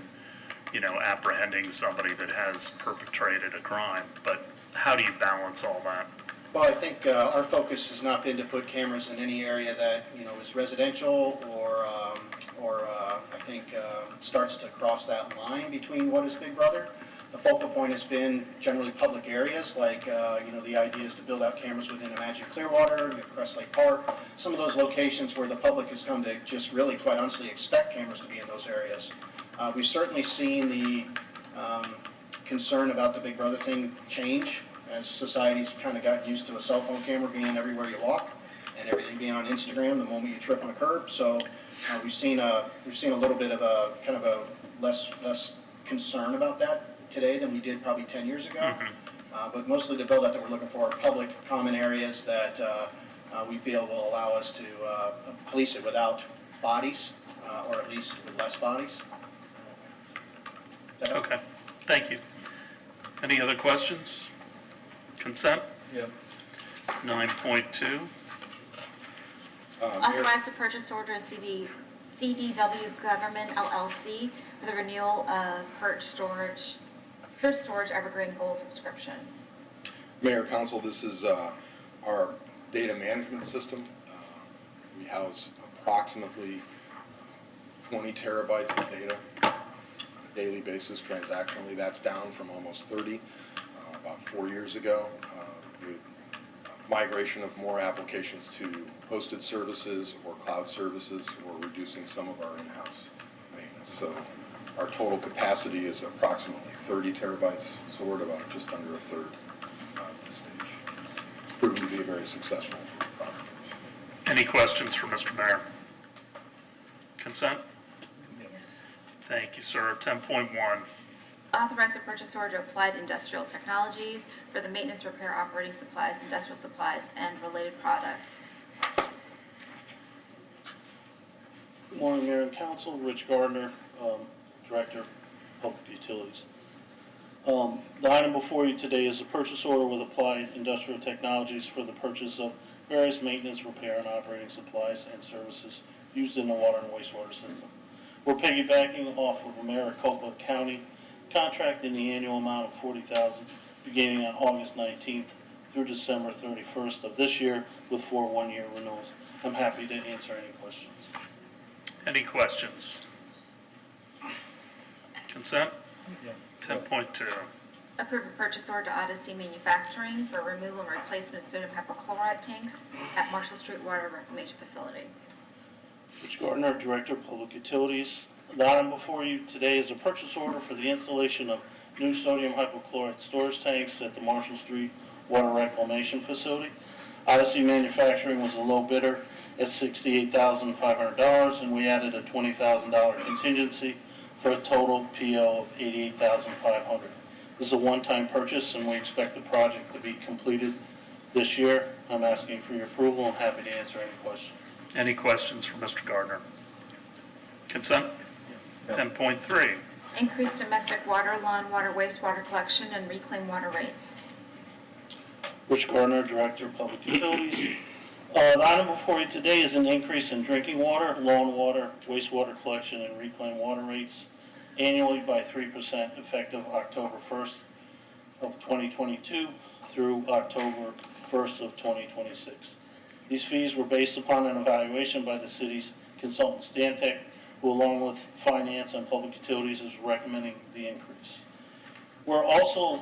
apprehending somebody that has perpetrated a crime. But how do you balance all that? Well, I think our focus has not been to put cameras in any area that, is residential or I think starts to cross that line between what is Big Brother. The focal point has been generally public areas, like, the idea is to build out cameras within Imagine Clearwater, Crest Lake Park, some of those locations where the public has come to just really, quite honestly, expect cameras to be in those areas. We've certainly seen the concern about the Big Brother thing change as society's kind of gotten used to a cell phone camera being everywhere you walk and everything being on Instagram the moment you trip on a curb. So we've seen a little bit of a kind of a less concern about that today than we did probably 10 years ago. But mostly the build-out that we're looking for are public common areas that we feel will allow us to police it without bodies, or at least with less bodies. Okay, thank you. Any other questions? Consent? Yep. 9.2. Authorize the purchase order of CDW Government LLC for the renewal of Pure Storage Evergreen Gold subscription. Mayor, Council, this is our data management system. We house approximately 20 terabytes of data on a daily basis transactionally. That's down from almost 30 about 4 years ago, with migration of more applications to hosted services or cloud services, or reducing some of our in-house maintenance. So our total capacity is approximately 30 terabytes, so we're at about just under a third at this stage. Proven to be a very successful product. Any questions for Mr. Mayor? Consent? Yes. Thank you, sir. 10.1. Authorize the purchase order to Applied Industrial Technologies for the maintenance, repair, operating supplies, industrial supplies, and related products. Good morning, Mayor and Council. Rich Gardner, Director of Public Utilities. The item before you today is a purchase order with Applied Industrial Technologies for the purchase of various maintenance, repair, and operating supplies and services used in the water and wastewater system. We're piggybacking off of a Maricopa County contract in the annual amount of $40,000 beginning on August 19th through December 31st of this year with 4 one-year renewals. I'm happy to answer any questions. Any questions? Consent? Yeah. 10.2. Approve a purchase order to Odyssey Manufacturing for removal and replacement of sodium hypochlorite tanks at Marshall Street Water Reclamation Facility. Rich Gardner, Director of Public Utilities. The item before you today is a purchase order for the installation of new sodium hypochlorite storage tanks at the Marshall Street Water Reclamation Facility. Odyssey Manufacturing was a low bidder at $68,500, and we added a $20,000 contingency for a total PO of $88,500. This is a one-time purchase, and we expect the project to be completed this year. I'm asking for your approval. I'm happy to answer any questions. Any questions for Mr. Gardner? Consent? 10.3. Increase domestic water, lawn water, wastewater collection, and reclaim water rates. Rich Gardner, Director of Public Utilities. The item before you today is an increase in drinking water, lawn water, wastewater collection, and reclaimed water rates annually by 3% effective October 1st of 2022 through October 1st of 2026. These fees were based upon an evaluation by the city's consultant Stantec, who along with Finance and Public Utilities is recommending the increase. We're also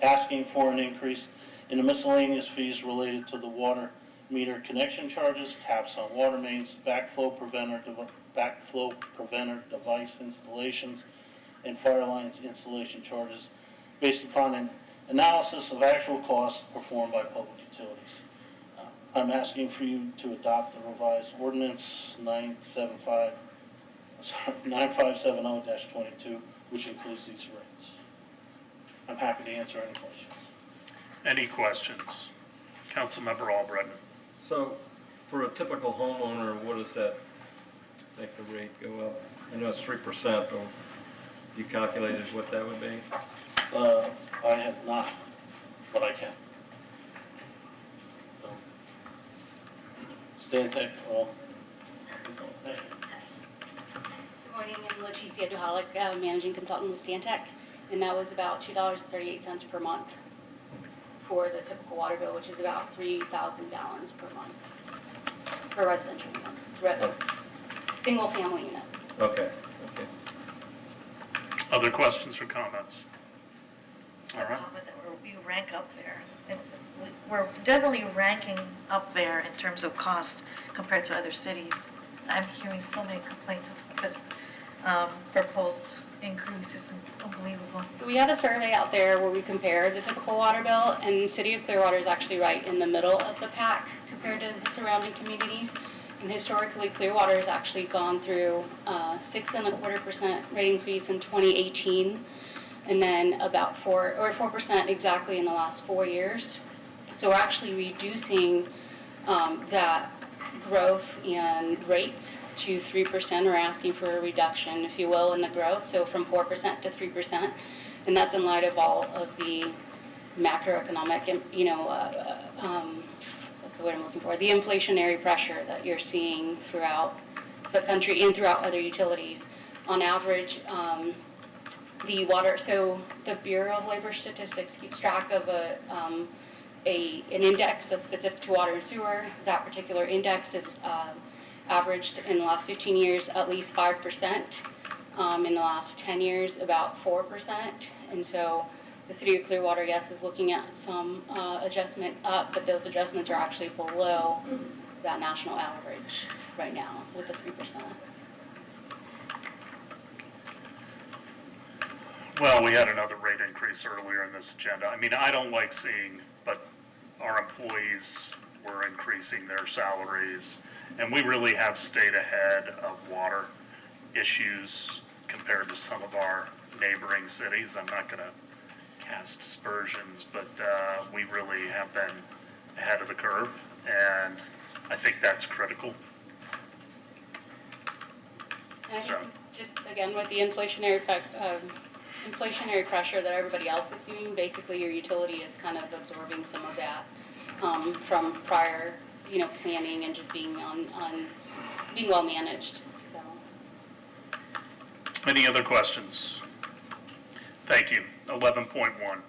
asking for an increase in the miscellaneous fees related to the water meter connection charges, taps on water mains, backflow preventer device installations, and fire lines installation charges based upon an analysis of actual costs performed by Public Utilities. I'm asking for you to adopt the revised ordinance 9570-22 which includes these rates. I'm happy to answer any questions. Any questions? Councilmember Albrecht. So, for a typical homeowner, what does that make the rate go up? I know it's 3%, but you calculated what that would be? I have not, but I can. Stantec, well, Good morning, I'm Leticia Duhalik, Managing Consultant with Stantec, and that was about $2.38 per month for the typical water bill, which is about 3,000 gallons per month, per residential unit, single family unit. Okay. Other questions or comments? Just a comment that we rank up there. And we're definitely ranking up there in terms of cost compared to other cities. I'm hearing so many complaints of this proposed increase. It's unbelievable. So we have a survey out there where we compare the typical water bill, and City of Clearwater is actually right in the middle of the pack compared to the surrounding communities. And historically, Clearwater has actually gone through 6.25% rate increase in 2018, and then about 4% exactly in the last 4 years. So we're actually reducing that growth in rates to 3%. We're asking for a reduction, if you will, in the growth, so from 4% to 3%. And that's in light of all of the macroeconomic, what's the word I'm looking for? The inflationary pressure that you're seeing throughout the country and throughout other utilities. On average, so the Bureau of Labor Statistics keeps track of an index that's specific to water and sewer. That particular index is averaged in the last 15 years at least 5%. In the last 10 years, about 4%. And so the City of Clearwater, yes, is looking at some adjustment up, but those adjustments are actually below that national average right now with the 3%. Well, we had another rate increase earlier in this agenda. I mean, I don't like seeing, but our employees were increasing their salaries, and we really have stayed ahead of water issues compared to some of our neighboring cities. I'm not going to cast aspersions, but we really have been ahead of the curve, and I think that's critical. And I think just, again, with the inflationary pressure that everybody else is seeing, basically your utility is kind of absorbing some of that from prior, planning and just being being well managed, so. Any other questions? Thank you. 11.1.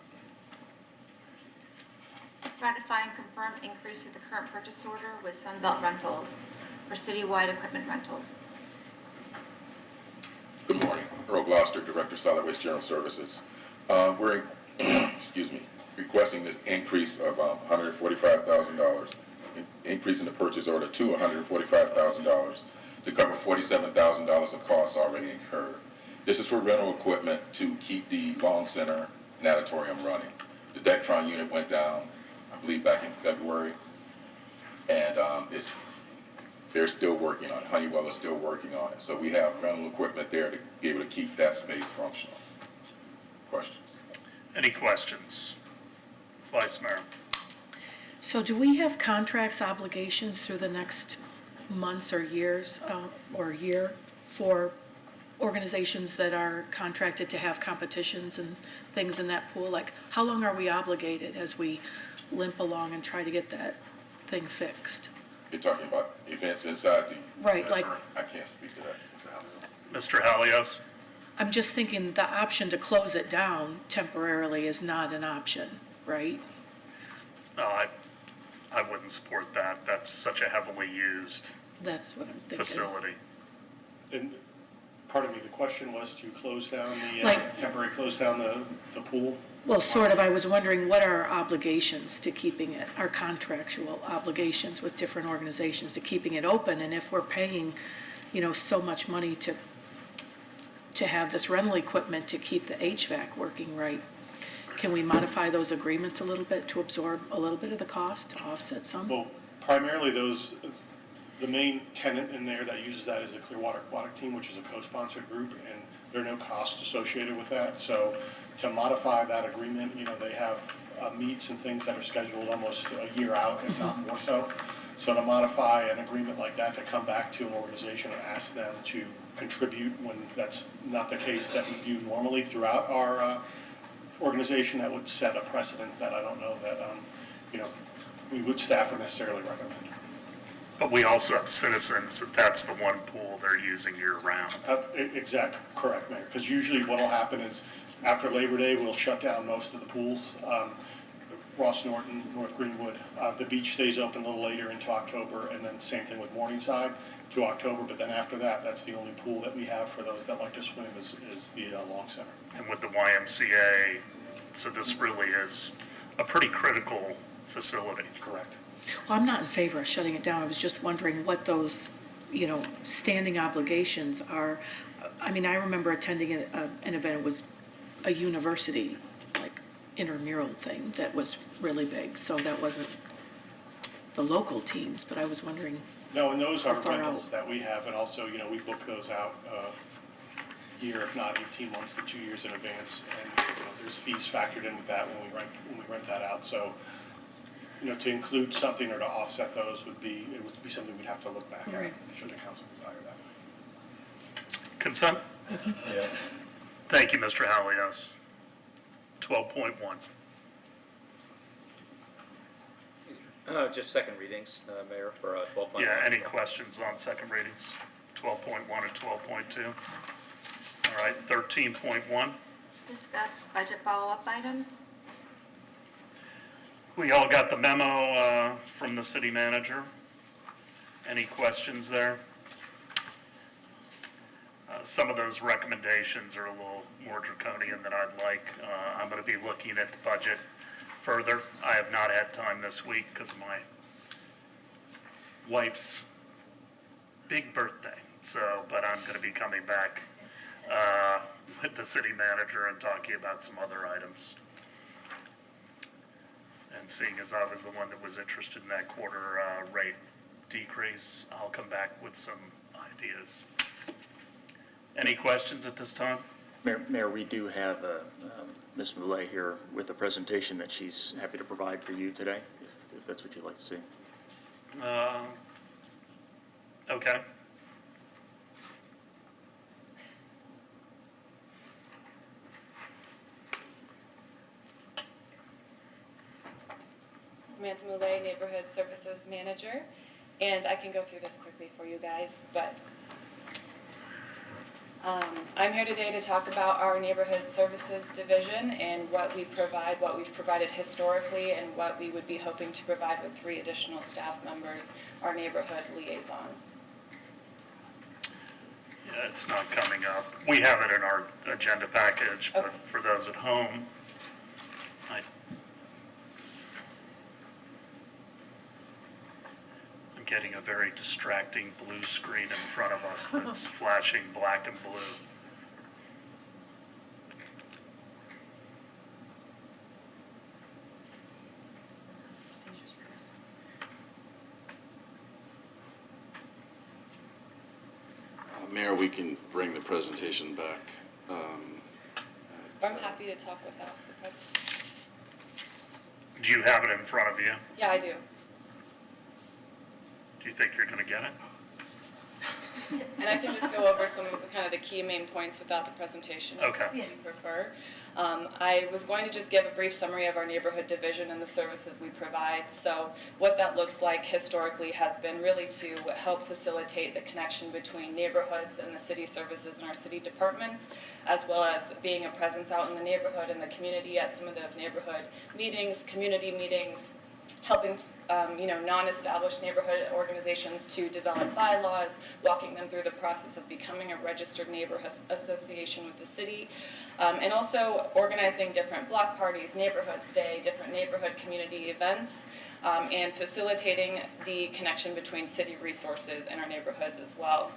Ratify and confirm increase to the current purchase order with Sunbelt Rentals for citywide equipment rental. Good morning. Earl Gloucester, Director, Solid Waste General Services. We're requesting this increase of $145,000, increase in the purchase order to $145,000 to cover $47,000 of costs already incurred. This is for rental equipment to keep the Long Center Natatorium running. The Dectron unit went down, I believe, back in February, and they're still working on it. Honeywell is still working on it. So we have rental equipment there to be able to keep that space functional. Questions? Any questions? Vice Mayor. So do we have contracts, obligations through the next months or years, or year for organizations that are contracted to have competitions and things in that pool? Like, how long are we obligated as we limp along and try to get that thing fixed? You're talking about events inside the... Right, like... I can't speak to that. Mr. Halios? I'm just thinking the option to close it down temporarily is not an option, right? No, I wouldn't support that. That's such a heavily used That's what I'm thinking. facility. And pardon me, the question was to close down temporary close down the pool? Well, sort of. I was wondering what are our obligations to keeping it, our contractual obligations with different organizations to keeping it open, and if we're paying, so much money to have this rental equipment to keep the HVAC working right, can we modify those agreements a little bit to absorb a little bit of the cost, to offset some? Well, primarily The main tenant in there that uses that is the Clearwater Aquatic Team, which is a co-sponsored group, and there are no costs associated with that. So to modify that agreement, they have meets and things that are scheduled almost a year out, if not more so. So to modify an agreement like that, to come back to an organization and ask them to contribute when that's not the case that we do normally throughout our organization, that would set a precedent that I don't know that, we would staff or necessarily recommend. But we also have citizens, that's the one pool they're using year-round. Exactly, correct, Mayor, because usually what'll happen is after Labor Day, we'll shut down most of the pools. Ross Norton, North Greenwood, the beach stays open a little later into October, and then same thing with Morningside to October, but then after that, that's the only pool that we have for those that like to swim is the Long Center. And with the YMCA, so this really is a pretty critical facility. Correct. Well, I'm not in favor of shutting it down. I was just wondering what those, standing obligations are. I mean, I remember attending an event, it was a university, like, intramural thing that was really big. So that wasn't the local teams, but I was wondering. No, and those are how far rentals out. that we have, and also, we book those out a year, if not 18 months to 2 years in advance. And there's fees factored in with that when we rent that out. So, to include something or to offset those would be something we'd have to look back at, should the council desire that. Consent? Yeah. Thank you, Mr. Halios. 12.1. Just second readings, Mayor, for 12.1. Yeah, any questions on second readings? 12.1 and 12.2? All right, 13.1. Discuss budget follow-up items. We all got the memo from the city manager. Any questions there? Some of those recommendations are a little more draconian than I'd like. I'm going to be looking at the budget further. I have not had time this week because of my wife's big birthday. But I'm going to be coming back with the city manager and talking about some other items. And seeing as I was the one that was interested in that quarter rate decrease, I'll come back with some ideas. Any questions at this time? Mayor, we do have Ms. Moulet here with a presentation that she's happy to provide for you today, if that's what you'd like to see. Okay. Samantha Moulet, Neighborhood Services Manager, and I can go through this quickly for you guys, but I'm here today to talk about our Neighborhood Services Division and what we provide, what we've provided historically, and what we would be hoping to provide with 3 additional staff members, our neighborhood liaisons. Yeah, it's not coming up. We have it in our agenda package, but for those at home, I'm getting a very distracting blue screen in front of us that's flashing black and blue. Mayor, we can bring the presentation back. I'm happy to talk without the presentation. Do you have it in front of you? Yeah, I do. Do you think you're going to get it? And I can just go over some of the kind of the key main points without the presentation, if that's what you prefer. I was going to just give a brief summary of our neighborhood division and the services we provide. So what that looks like historically has been really to help facilitate the connection between neighborhoods and the city services and our city departments, as well as being a presence out in the neighborhood and the community at some of those neighborhood meetings, community meetings, helping non-established neighborhood organizations to develop bylaws, walking them through the process of becoming a registered neighborhood association with the city, and also organizing different block parties, neighborhoods day, different neighborhood community events, and facilitating the connection between city resources and our neighborhoods as well.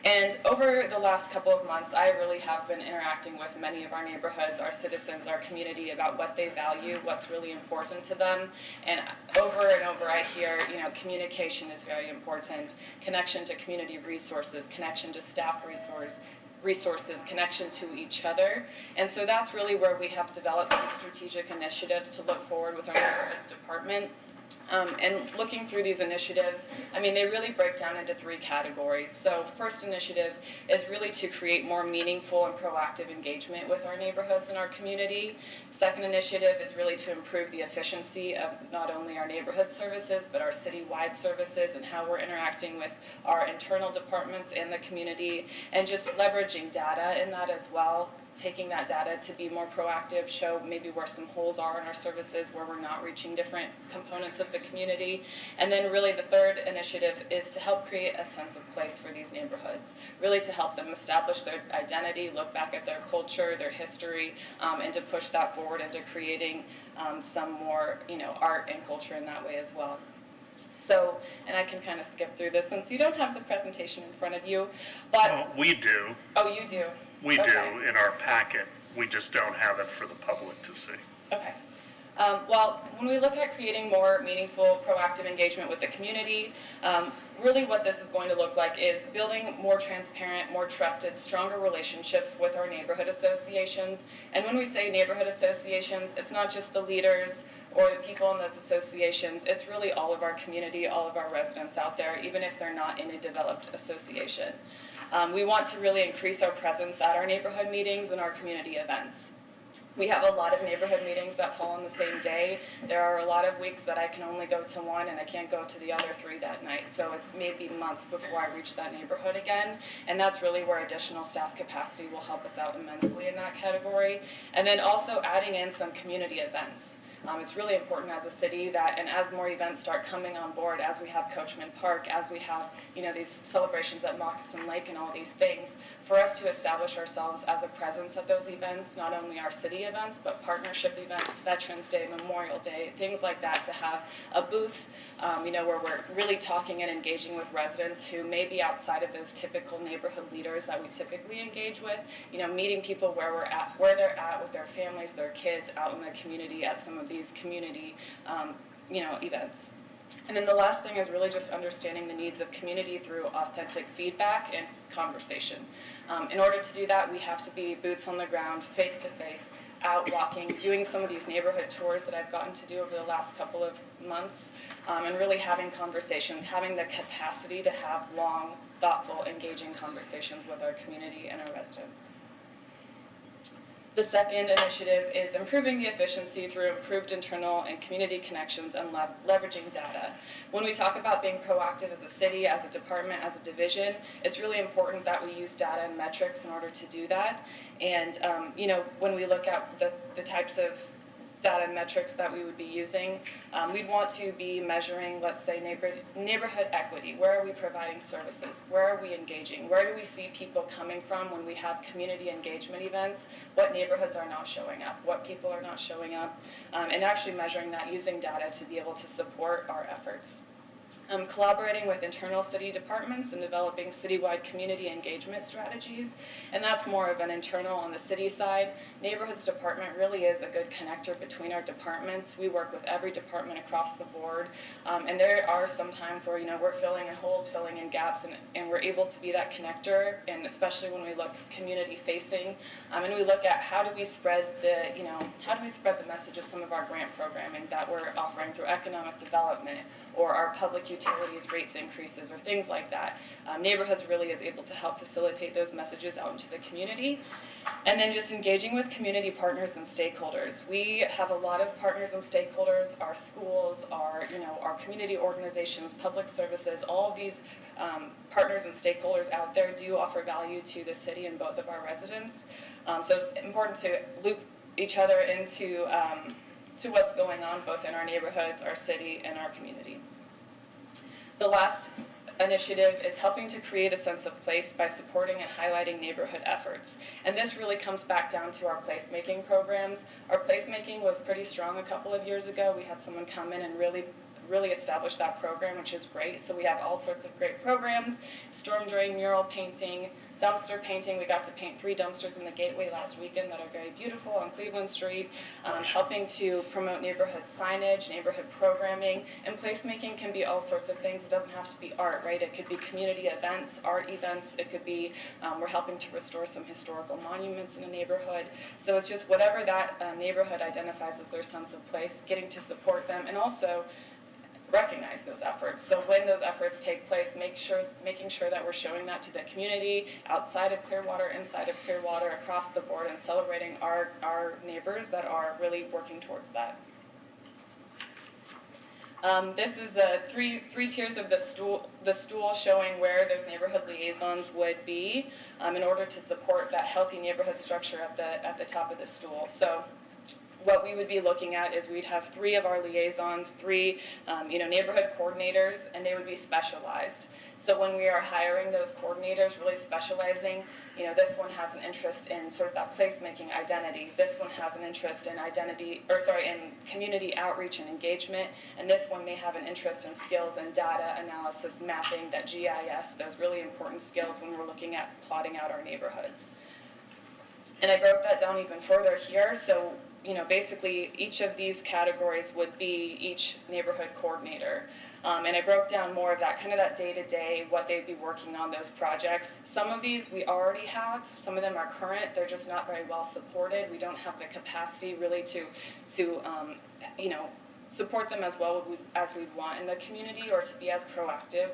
And over the last couple of months, I really have been interacting with many of our neighborhoods, our citizens, our community about what they value, what's really important to them. And over I hear, communication is very important, connection to community resources, connection to staff resources, connection to each other. And so that's really where we have developed some strategic initiatives to look forward with our neighborhoods department. And looking through these initiatives, they really break down into 3 categories. So first initiative is really to create more meaningful and proactive engagement with our neighborhoods and our community. Second initiative is really to improve the efficiency of not only our neighborhood services, but our citywide services and how we're interacting with our internal departments and the community, and just leveraging data in that as well. Taking that data to be more proactive, show maybe where some holes are in our services, where we're not reaching different components of the community. And then really the third initiative is to help create a sense of place for these neighborhoods, really to help them establish their identity, look back at their culture, their history, and to push that forward into creating some more art and culture in that way as well. So, and I can kind of skip through this since you don't have the presentation in front of you, but... Well, we do. Oh, you do? We Okay. do in our packet. We just don't have it for the public to see. Okay. Well, when we look at creating more meaningful, proactive engagement with the community, really what this is going to look like is building more transparent, more trusted, stronger relationships with our neighborhood associations. And when we say neighborhood associations, it's not just the leaders or the people in those associations, it's really all of our community, all of our residents out there, even if they're not in a developed association. We want to really increase our presence at our neighborhood meetings and our community events. We have a lot of neighborhood meetings that fall on the same day. There are a lot of weeks that I can only go to one and I can't go to the other 3 that night. So it's maybe months before I reach that neighborhood again. And that's really where additional staff capacity will help us out immensely in that category. And then also adding in some community events. It's really important as a city that, and as more events start coming on board, as we have Coachman Park, as we have, these celebrations at Moccasin Lake and all these things, for us to establish ourselves as a presence at those events, not only our city events, but partnership events, Veterans Day, Memorial Day, things like that, to have a booth, where we're really talking and engaging with residents who may be outside of those typical neighborhood leaders that we typically engage with, meeting people where they're at with their families, their kids, out in the community at some of these community, events. And then the last thing is really just understanding the needs of community through authentic feedback and conversation. In order to do that, we have to be boots on the ground, face to face, out walking, doing some of these neighborhood tours that I've gotten to do over the last couple of months, and really having conversations, having the capacity to have long, thoughtful, engaging conversations with our community and our residents. The second initiative is improving the efficiency through improved internal and community connections and leveraging data. When we talk about being proactive as a city, as a department, as a division, it's really important that we use data and metrics in order to do that. And, when we look at the types of data and metrics that we would be using, we'd want to be measuring, let's say, neighborhood equity. Where are we providing services? Where are we engaging? Where do we see people coming from when we have community engagement events? What neighborhoods are not showing up? What people are not showing up? And actually measuring that using data to be able to support our efforts. Collaborating with internal city departments and developing citywide community engagement strategies, and that's more of an internal on the city side. Neighborhoods department really is a good connector between our departments. We work with every department across the board, and there are some times where we're filling in holes, filling in gaps, and we're able to be that connector, and especially when we look community facing, and we look at how do we spread the message of some of our grant programming that we're offering through economic development, or our public utilities rates increases, or things like that. Neighborhoods really is able to help facilitate those messages out into the community. And then just engaging with community partners and stakeholders. We have a lot of partners and stakeholders, our schools, our community organizations, public services, all of these partners and stakeholders out there do offer value to the city and both of our residents. So it's important to loop each other into to what's going on both in our neighborhoods, our city, and our community. The last initiative is helping to create a sense of place by supporting and highlighting neighborhood efforts. And this really comes back down to our placemaking programs. Our placemaking was pretty strong a couple of years ago. We had someone come in and really really establish that program, which is great. So we have all sorts of great programs, storm drain mural painting, dumpster painting. We got to paint 3 dumpsters in the Gateway last weekend that are very beautiful on Cleveland Street, helping to promote neighborhood signage, neighborhood programming, and placemaking can be all sorts of things. It doesn't have to be art, right? It could be community events, art events. It could be we're helping to restore some historical monuments in a neighborhood. So it's just whatever that neighborhood identifies as their sense of place, getting to support them, and also recognize those efforts. So when those efforts take place, making sure that we're showing that to the community, outside of Clearwater, inside of Clearwater, across the board, and celebrating our neighbors that are really working towards that. This is the three tiers of the stool showing where those neighborhood liaisons would be in order to support that healthy neighborhood structure at the top of the stool. So what we would be looking at is we'd have 3 of our liaisons, 3 neighborhood coordinators, and they would be specialized. So when we are hiring those coordinators, really specializing, this one has an interest in sort of that placemaking identity. This one has an interest in in community outreach and engagement, and this one may have an interest in skills and data analysis, mapping, that GIS, those really important skills when we're looking at plotting out our neighborhoods. And I broke that down even further here. So basically each of these categories would be each neighborhood coordinator. And I broke down more of that, kind of that day-to-day, what they'd be working on, those projects. Some of these we already have, some of them are current, they're just not very well supported. We don't have the capacity really to support them as well as we'd want in the community, or to be as proactive.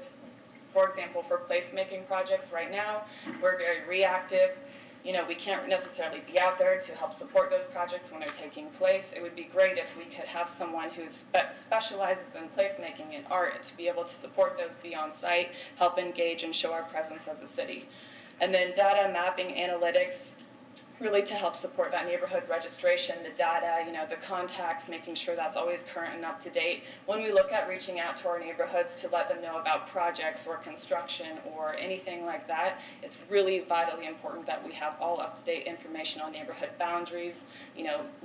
For example, for placemaking projects right now, we're very reactive. We can't necessarily be out there to help support those projects when they're taking place. It would be great if we could have someone who specializes in placemaking and art to be able to support those, be on site, help engage, and show our presence as a city. And then data mapping, analytics, really to help support that neighborhood registration, the data, the contacts, making sure that's always current and up to date. When we look at reaching out to our neighborhoods to let them know about projects or construction or anything like that, it's really vitally important that we have all up-to-date information on neighborhood boundaries,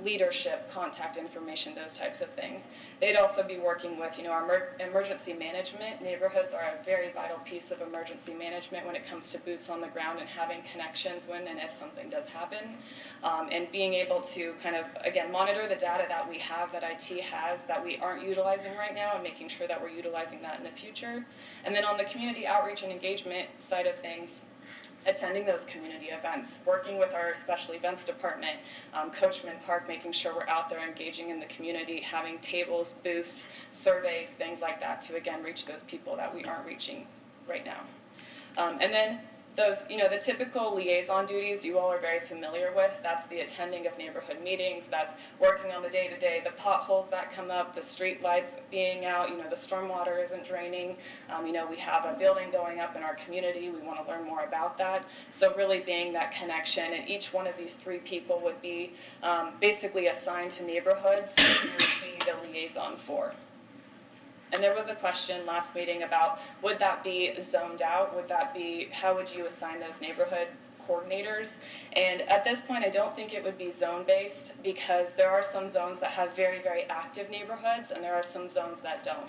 leadership, contact information, those types of things. They'd also be working with, our emergency management. Neighborhoods are a very vital piece of emergency management when it comes to boots on the ground and having connections when and if something does happen. And being able to kind of, again, monitor the data that we have, that IT has, that we aren't utilizing right now, and making sure that we're utilizing that in the future. And then on the community outreach and engagement side of things, attending those community events, working with our special events department, Coachman Park, making sure we're out there engaging in the community, having tables, booths, surveys, things like that to, again, reach those people that we aren't reaching right now. And then those, the typical liaison duties you all are very familiar with. That's the attending of neighborhood meetings, that's working on the day-to-day, the potholes that come up, the street lights being out, the stormwater isn't draining, we have a building going up in our community, we want to learn more about that. So really being that connection, and each one of these 3 people would be basically assigned to neighborhoods and would be the liaison for. And there was a question last meeting about, would that be zoned out? How would you assign those neighborhood coordinators? And at this point, I don't think it would be zone-based, because there are some zones that have very, very active neighborhoods, and there are some zones that don't.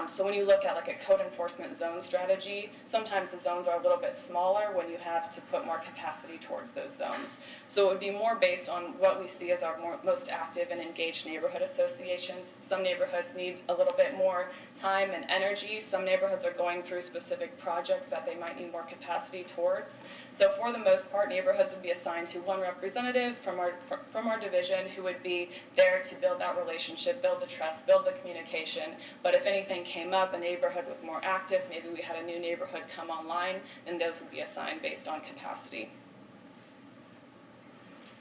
So when you look at like a code enforcement zone strategy, sometimes the zones are a little bit smaller when you have to put more capacity towards those zones. So it would be more based on what we see as our most active and engaged neighborhood associations. Some neighborhoods need a little bit more time and energy. Some neighborhoods are going through specific projects that they might need more capacity towards. So for the most part, neighborhoods would be assigned to one representative from our division who would be there to build that relationship, build the trust, build the communication. But if anything came up, a neighborhood was more active, maybe we had a new neighborhood come online, then those would be assigned based on capacity.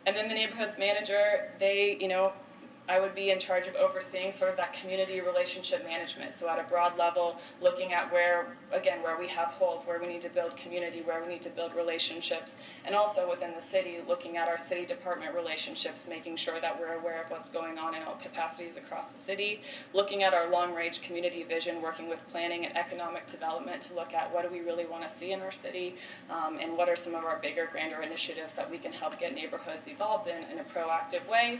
And then the neighborhoods manager, I would be in charge of overseeing sort of that community relationship management. So at a broad level, looking at where we have holes, where we need to build community, where we need to build relationships, and also within the city, looking at our city department relationships, making sure that we're aware of what's going on in all capacities across the city, looking at our long-range community vision, working with planning and economic development to look at what do we really want to see in our city, and what are some of our bigger, grander initiatives that we can help get neighborhoods evolved in a proactive way.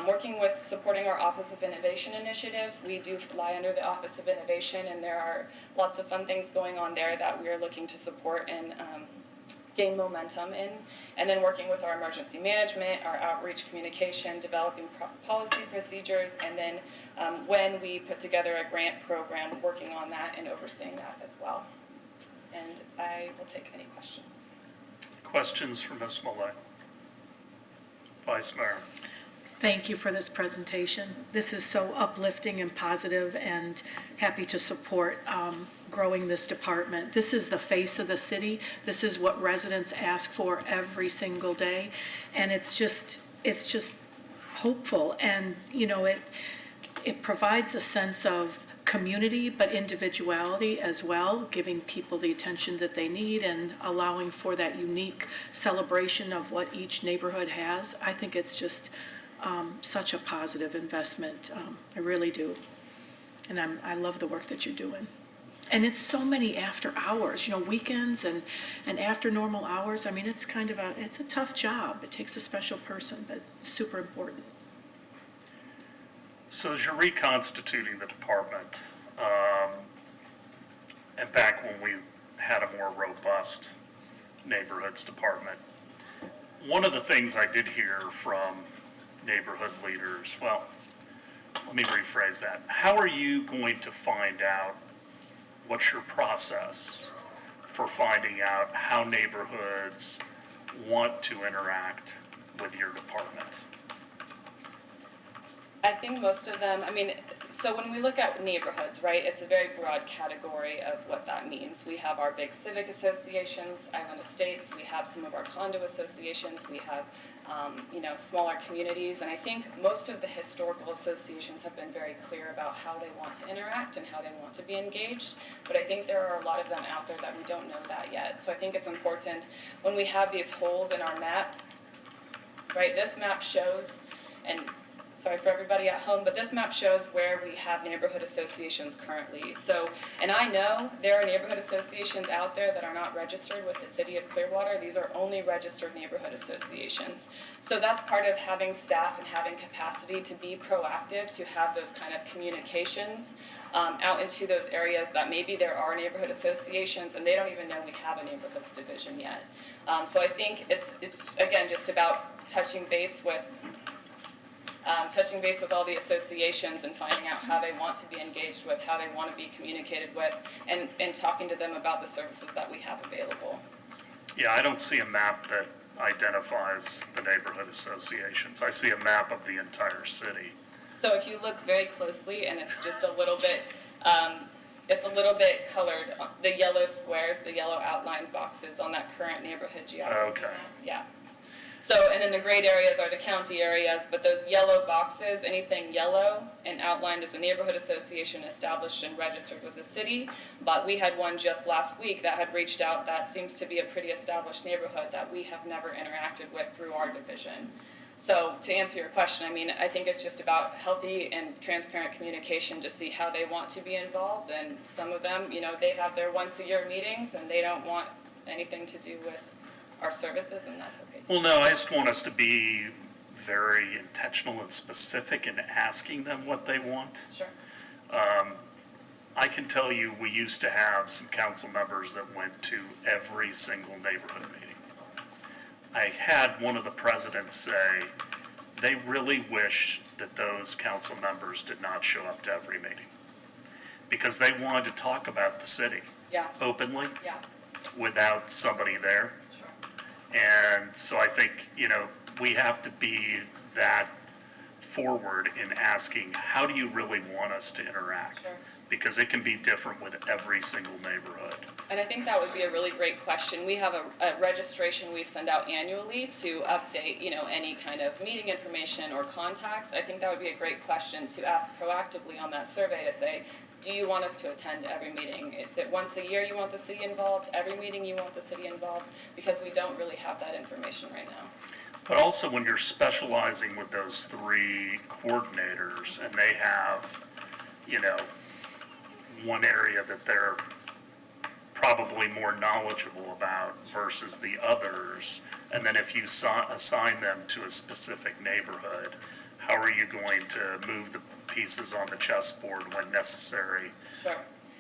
Working with supporting our Office of Innovation initiatives, we do fly under the Office of Innovation, and there are lots of fun things going on there that we are looking to support and gain momentum in. And then working with our emergency management, our outreach communication, developing policy procedures, and then when we put together a grant program, working on that and overseeing that as well. And I will take any questions. Questions for Ms. Millay? Vice Mayor. Thank you for this presentation. This is so uplifting and positive, and happy to support growing this department. This is the face of the city. This is what residents ask for every single day, and it's just hopeful, and it provides a sense of community, but individuality as well, giving people the attention that they need and allowing for that unique celebration of what each neighborhood has. I think it's just such a positive investment. I really do. And I love the work that you're doing. And it's so many after hours, weekends and after normal hours. I mean, it's it's a tough job. It takes a special person, but super important. So as you're reconstituting the department, and back when we had a more robust neighborhoods department, one of the things I did hear from neighborhood leaders, well, let me rephrase that. How are you going to find out, what's your process for finding out how neighborhoods want to interact with your department? I think most of them, so when we look at neighborhoods, right, it's a very broad category of what that means. We have our big civic associations, Island Estates, we have some of our condo associations, we have, smaller communities, and I think most of the historical associations have been very clear about how they want to interact and how they want to be engaged, but I think there are a lot of them out there that we don't know that yet. So I think it's important when we have these holes in our map, right, this map shows, and sorry for everybody at home, but this map shows where we have neighborhood associations currently. So, and I know there are neighborhood associations out there that are not registered with the city of Clearwater. These are only registered neighborhood associations. So that's part of having staff and having capacity to be proactive, to have those kind of communications out into those areas that maybe there are neighborhood associations and they don't even know we have a neighborhoods division yet. So I think it's again just about touching base with all the associations and finding out how they want to be engaged with, how they want to be communicated with, and talking to them about the services that we have available. Yeah, I don't see a map that identifies the neighborhood associations. I see a map of the entire city. So if you look very closely, and it's just a little bit, colored, the yellow squares, the yellow outlined boxes on that current neighborhood geography. Okay. Yeah. So, and then the grayed areas are the county areas, but those yellow boxes, anything yellow and outlined as a neighborhood association established and registered with the city. But we had one just last week that had reached out that seems to be a pretty established neighborhood that we have never interacted with through our division. So to answer your question, I think it's just about healthy and transparent communication to see how they want to be involved. And some of them, they have their once-a-year meetings and they don't want anything to do with our services, and that's okay too. Well, no, I just want us to be very intentional and specific in asking them what they want. Sure. I can tell you we used to have some council members that went to every single neighborhood meeting. I had one of the presidents say they really wish that those council members did not show up to every meeting because they wanted to talk about the city openly without somebody there. And so I think, we have to be that forward in asking, how do you really want us to interact? Sure. Because it can be different with every single neighborhood. And I think that would be a really great question. We have a registration we send out annually to update, any kind of meeting information or contacts. I think that would be a great question to ask proactively on that survey to say, do you want us to attend every meeting? Is it once a year you want the city involved? Every meeting you want the city involved? Because we don't really have that information right now. But also when you're specializing with those three coordinators and they have, one area that they're probably more knowledgeable about versus the others, and then if you assign them to a specific neighborhood, how are you going to move the pieces on the chessboard when necessary? Sure.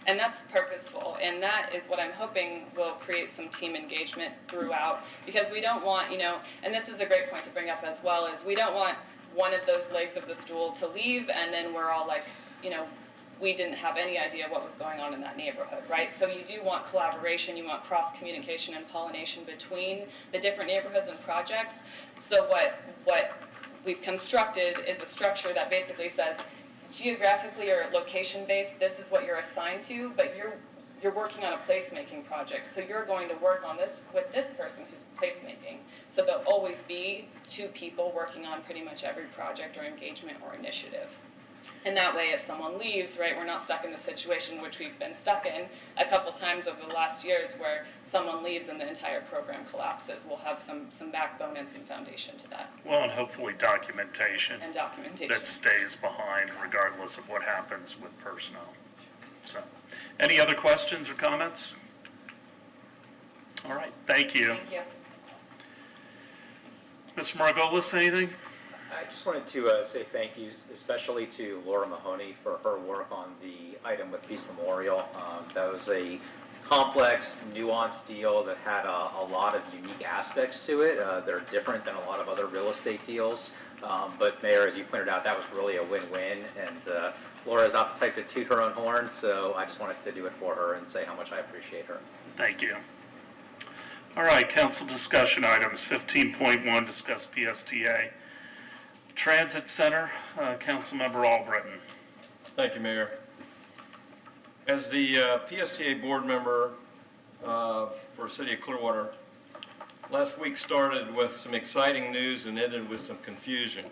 And that's purposeful, and that is what I'm hoping will create some team engagement throughout, because we don't want, and this is a great point to bring up as well, is we don't want one of those legs of the stool to leave, and then we're all like, we didn't have any idea what was going on in that neighborhood, right? So you do want collaboration, you want cross-communication and pollination between the different neighborhoods and projects. So what we've constructed is a structure that basically says, geographically or location-based, this is what you're assigned to, but you're working on a placemaking project. So you're going to work on this with this person who's placemaking. So there'll always be two people working on pretty much every project or engagement or initiative. And that way, if someone leaves, right, we're not stuck in the situation which we've been stuck in a couple times over the last years where someone leaves and the entire program collapses. We'll have some backbone and some foundation to that. Well, and hopefully documentation. And documentation. That stays behind regardless of what happens with personnel. So, any other questions or comments? All right, thank you. Thank you. Mr. Margolis, anything? I just wanted to say thank you, especially to Laura Mahoney for her work on the item with Peace Memorial. That was a complex, nuanced deal that had a lot of unique aspects to it. They're different than a lot of other real estate deals. But Mayor, as you pointed out, that was really a win-win. And Laura's not the type to toot her own horn, so I just wanted to do it for her and say how much I appreciate her. Thank you. All right, council discussion items. 15.1, discuss PSTA. Transit Center, Councilmember Albritton. Thank you, Mayor. As the PSTA board member for City of Clearwater, last week started with some exciting news and ended with some confusion.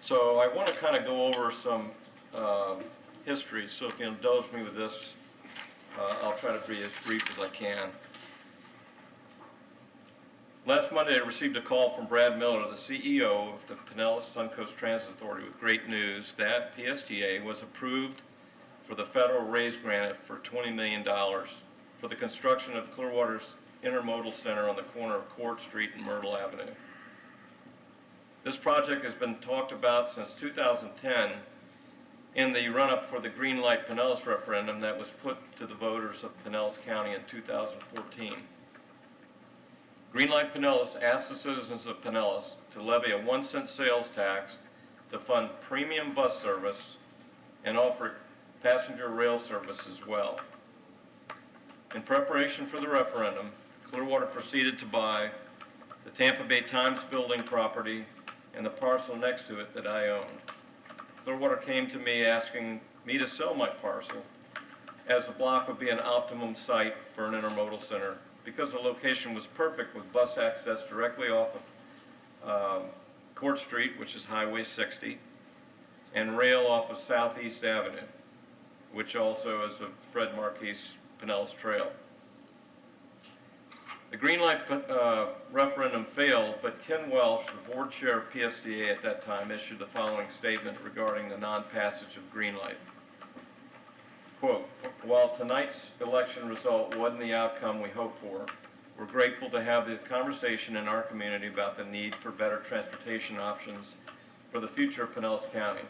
So I want to kind of go over some history. So if you indulge me with this, I'll try to be as brief as I can. Last Monday, I received a call from Brad Miller, the CEO of the Pinellas Suncoast Transit Authority, with great news that PSTA was approved for the federal raise grant for $20 million for the construction of Clearwater's Intermodal Center on the corner of Court Street and Myrtle Avenue. This project has been talked about since 2010 in the run-up for the Green Light Pinellas referendum that was put to the voters of Pinellas County in 2014. Greenlight Pinellas asked the citizens of Pinellas to levy a 1-cent sales tax to fund premium bus service and offer passenger rail service as well. In preparation for the referendum, Clearwater proceeded to buy the Tampa Bay Times building property and the parcel next to it that I own. Clearwater came to me asking me to sell my parcel as the block would be an optimum site for an intermodal center because the location was perfect with bus access directly off of Court Street, which is Highway 60, and rail off of Southeast Avenue, which also is the Fred Marquise Pinellas Trail. The Greenlight referendum failed, but Ken Welsh, the board chair of PSTA at that time, issued the following statement regarding the non-passage of Greenlight. Quote, while tonight's election result wasn't the outcome we hoped for, we're grateful to have the conversation in our community about the need for better transportation options for the future of Pinellas County.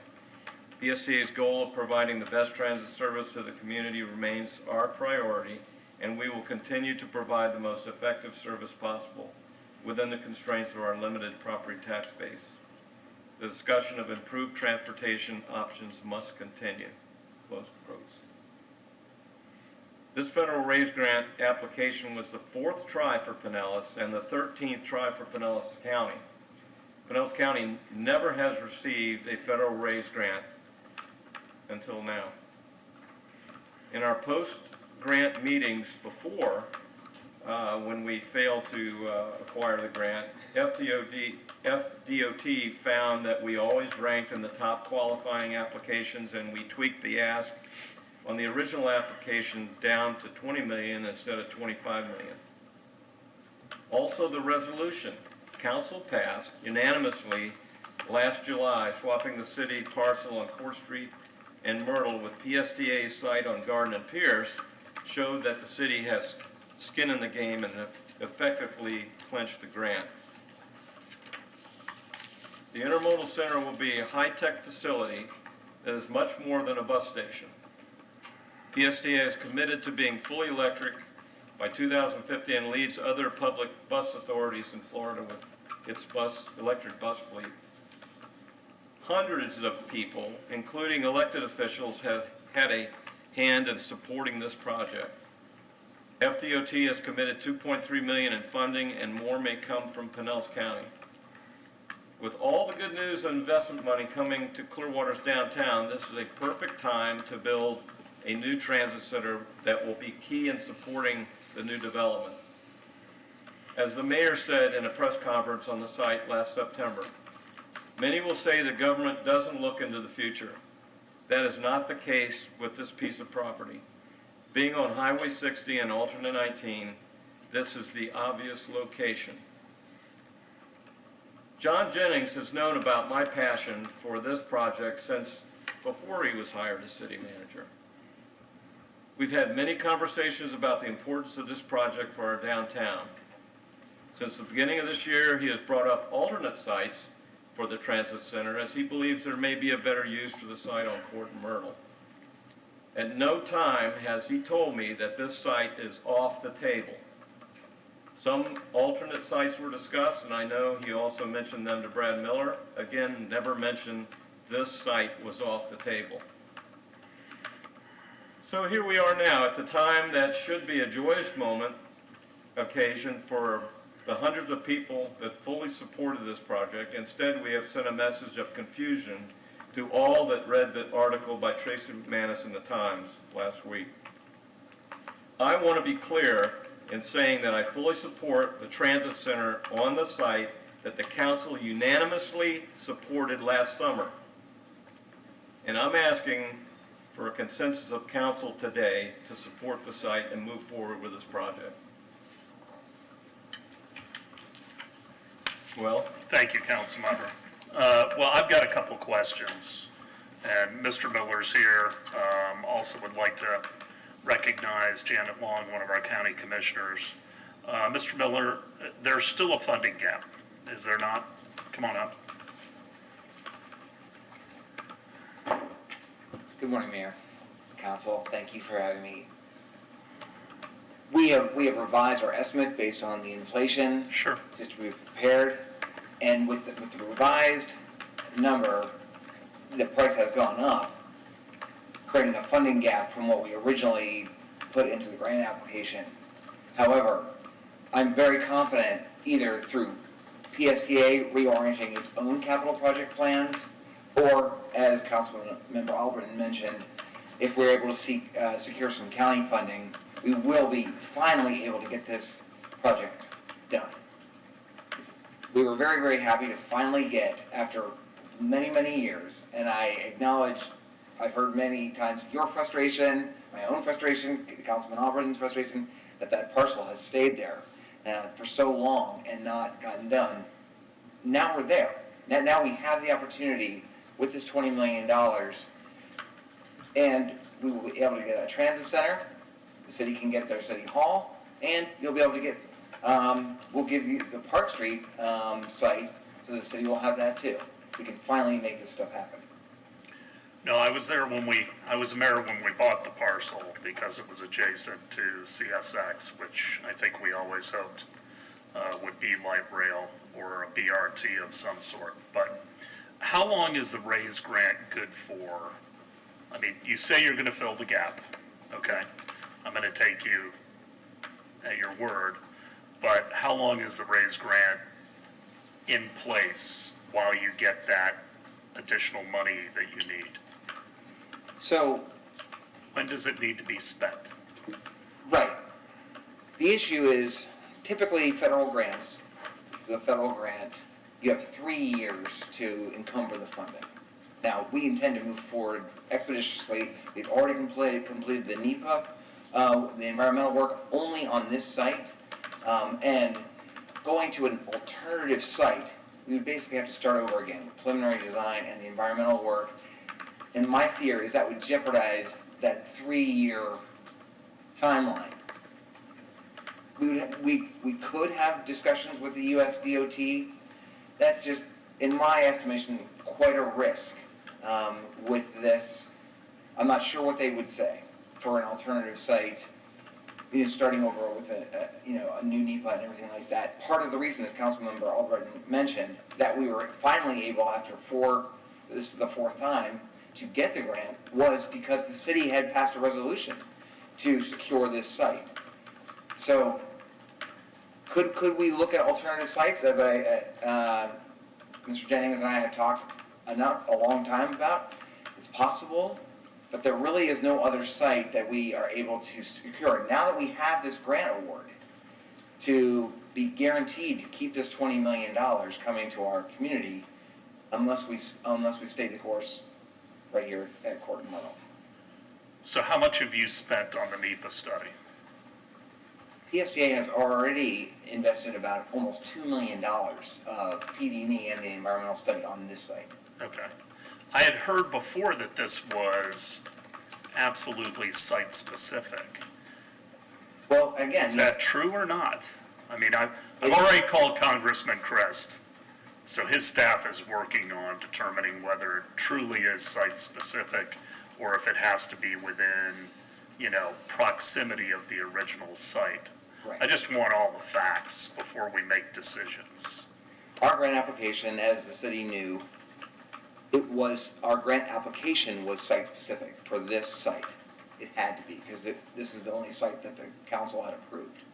PSTA's goal of providing the best transit service to the community remains our priority, and we will continue to provide the most effective service possible within the constraints of our limited property tax base. The discussion of improved transportation options must continue. Close quotes. This federal raise grant application was the 4th try for Pinellas and the 13th try for Pinellas County. Pinellas County never has received a federal raise grant until now. In our post-grant meetings before, when we failed to acquire the grant, FDOT found that we always ranked in the top qualifying applications, and we tweaked the ask on the original application down to $20 million instead of $25 million. Also, the resolution council passed unanimously last July, swapping the city parcel on Court Street and Myrtle with PSTA's site on Garden and Pierce, showed that the city has skin in the game and effectively clinched the grant. The Intermodal Center will be a high-tech facility that is much more than a bus station. PSTA is committed to being fully electric by 2050 and leads other public bus authorities in Florida with its electric bus fleet. Hundreds of people, including elected officials, have had a hand in supporting this project. FDOT has committed $2.3 million in funding, and more may come from Pinellas County. With all the good news and investment money coming to Clearwater's downtown, this is a perfect time to build a new transit center that will be key in supporting the new development. As the mayor said in a press conference on the site last September, many will say the government doesn't look into the future. That is not the case with this piece of property. Being on Highway 60 and alternate 19, this is the obvious location. John Jennings has known about my passion for this project since before he was hired as city manager. We've had many conversations about the importance of this project for our downtown. Since the beginning of this year, he has brought up alternate sites for the transit center as he believes there may be a better use for the site on Court and Myrtle. At no time has he told me that this site is off the table. Some alternate sites were discussed, and I know he also mentioned them to Brad Miller. Again, never mentioned this site was off the table. So here we are now at the time that should be a joyous occasion for the hundreds of people that fully supported this project. Instead, we have sent a message of confusion to all that read the article by Tracy McManus in the Times last week. I want to be clear in saying that I fully support the transit center on the site that the council unanimously supported last summer. And I'm asking for a consensus of council today to support the site and move forward with this project. Well, Thank you, Councilmember. Well, I've got a couple questions, and Mr. Miller's here. Also would like to recognize Janet Long, one of our county commissioners. Mr. Miller, there's still a funding gap, is there not? Come on up. Good morning, Mayor, Council. Thank you for having me. We have revised our estimate based on the inflation. Sure. Just to be prepared. And with the revised number, the price has gone up, creating a funding gap from what we originally put into the grant application. However, I'm very confident either through PSTA reorienting its own capital project plans, or as Councilmember Albritton mentioned, if we're able to secure some county funding, we will be finally able to get this project done. We were very, very happy to finally get, after many, many years, and I acknowledge, I've heard many times your frustration, my own frustration, Councilman Albritton's frustration, that parcel has stayed there for so long and not gotten done. Now we're there. Now we have the opportunity with this $20 million, and we will be able to get a transit center, the city can get their city hall, and you'll be able to get, we'll give you the Park Street site, so the city will have that too. We can finally make this stuff happen. No, I was there I was mayor when we bought the parcel because it was adjacent to CSX, which I think we always hoped would be light rail or a BRT of some sort. But how long is the raise grant good for? I mean, you say you're going to fill the gap, okay? I'm going to take you at your word, but how long is the raise grant in place while you get that additional money that you need? So, when does it need to be spent? Right. The issue is typically federal grants, it's a federal grant, you have 3 years to encumber the funding. Now, we intend to move forward expeditiously. We've already completed the NEPA, the environmental work only on this site, and going to an alternative site, we would basically have to start over again with preliminary design and the environmental work. And my fear is that would jeopardize that 3-year timeline. We could have discussions with the US DOT. That's just in my estimation, quite a risk with this. I'm not sure what they would say for an alternative site, starting over with a new NEPA and everything like that. Part of the reason, as Councilmember Albright mentioned, that we were finally able, after this is the fourth time, to get the grant, was because the city had passed a resolution to secure this site. So, could we look at alternative sites, as Mr. Jennings and I have talked a long time about? It's possible, but there really is no other site that we are able to secure. Now that we have this grant award, to be guaranteed to keep this $20 million coming to our community, unless we stay the course right here at Court and Myrtle. So how much have you spent on the NEPA study? PSDA has already invested about almost $2 million of PD&E and the environmental study on this site. Okay. I had heard before that this was absolutely site-specific. Well, again... Is that true or not? I mean, I've already called Congressman Crest, so his staff is working on determining whether it truly is site-specific or if it has to be within, proximity of the original site. Right. I just want all the facts before we make decisions. Our grant application, as the city knew, our grant application was site-specific for this site. It had to be, because this is the only site that the council had approved.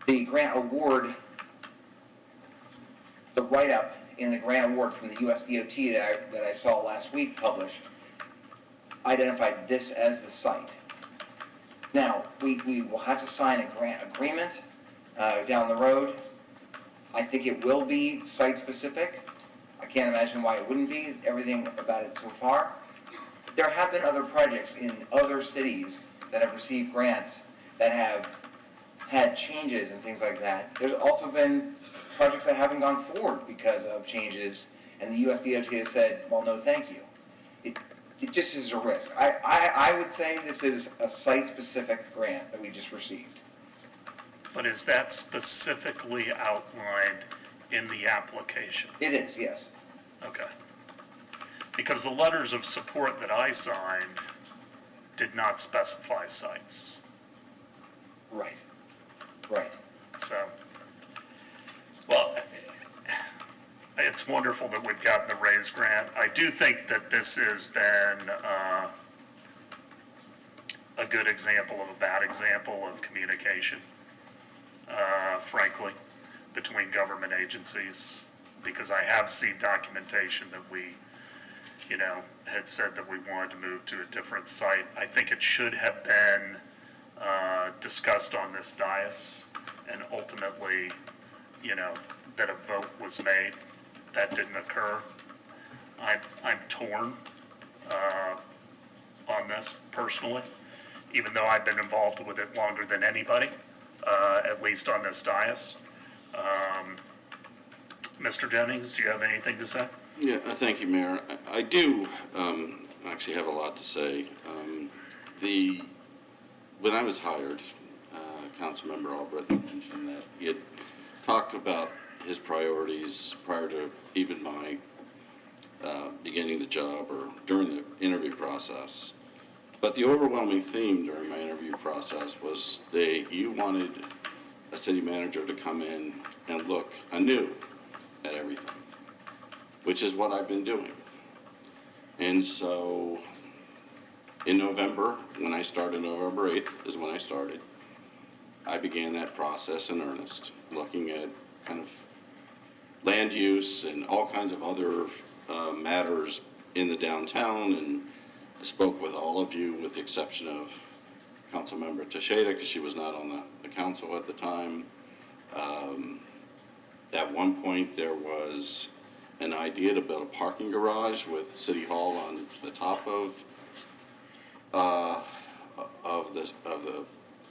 The grant award, the write-up in the grant award from the US DOT that I saw last week published, identified this as the site. Now, we will have to sign a grant agreement down the road. I think it will be site-specific. I can't imagine why it wouldn't be, everything about it so far. There have been other projects in other cities that have received grants that have had changes and things like that. There's also been projects that haven't gone forward because of changes, and the US DOT has said, well, no, thank you. It just is a risk. I would say this is a site-specific grant that we just received. But is that specifically outlined in the application? It is, yes. Okay. Because the letters of support that I signed did not specify sites. Right. Right. So, well, it's wonderful that we've gotten the RAISE grant. I do think that this has been a good example of a bad example of communication, frankly, between government agencies, because I have seen documentation that we, had said that we wanted to move to a different site. I think it should have been discussed on this dais, and ultimately, that a vote was made. That didn't occur. I'm torn on this personally, even though I've been involved with it longer than anybody, at least on this dais. Mr. Jennings, do you have anything to say? Yeah, thank you, Mayor. I do actually have a lot to say. When I was hired, Councilmember Albrecht mentioned that he had talked about his priorities prior to even my beginning the job or during the interview process. But the overwhelming theme during my interview process was you wanted a city manager to come in and look anew at everything, which is what I've been doing. And so in November, when I started, November 8th is when I started, I began that process in earnest, looking at kind of land use and all kinds of other matters in the downtown, and I spoke with all of you with the exception of Councilmember Teixeira, because she was not on the council at the time. At one point, there was an idea to build a parking garage with City Hall on the top of the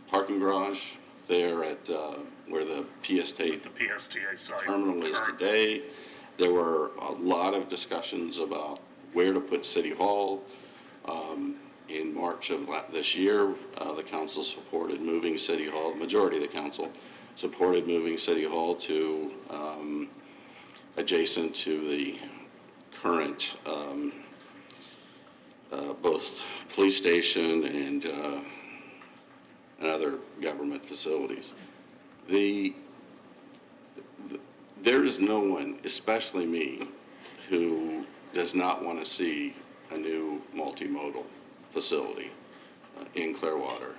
parking garage there at where the PSTA site terminal is today. There were a lot of discussions about where to put City Hall. In March of this year, the council supported moving City Hall, the majority of the council supported moving City Hall to adjacent to the current both police station and other government facilities. There is no one, especially me, who does not want to see a new multimodal facility in Clearwater.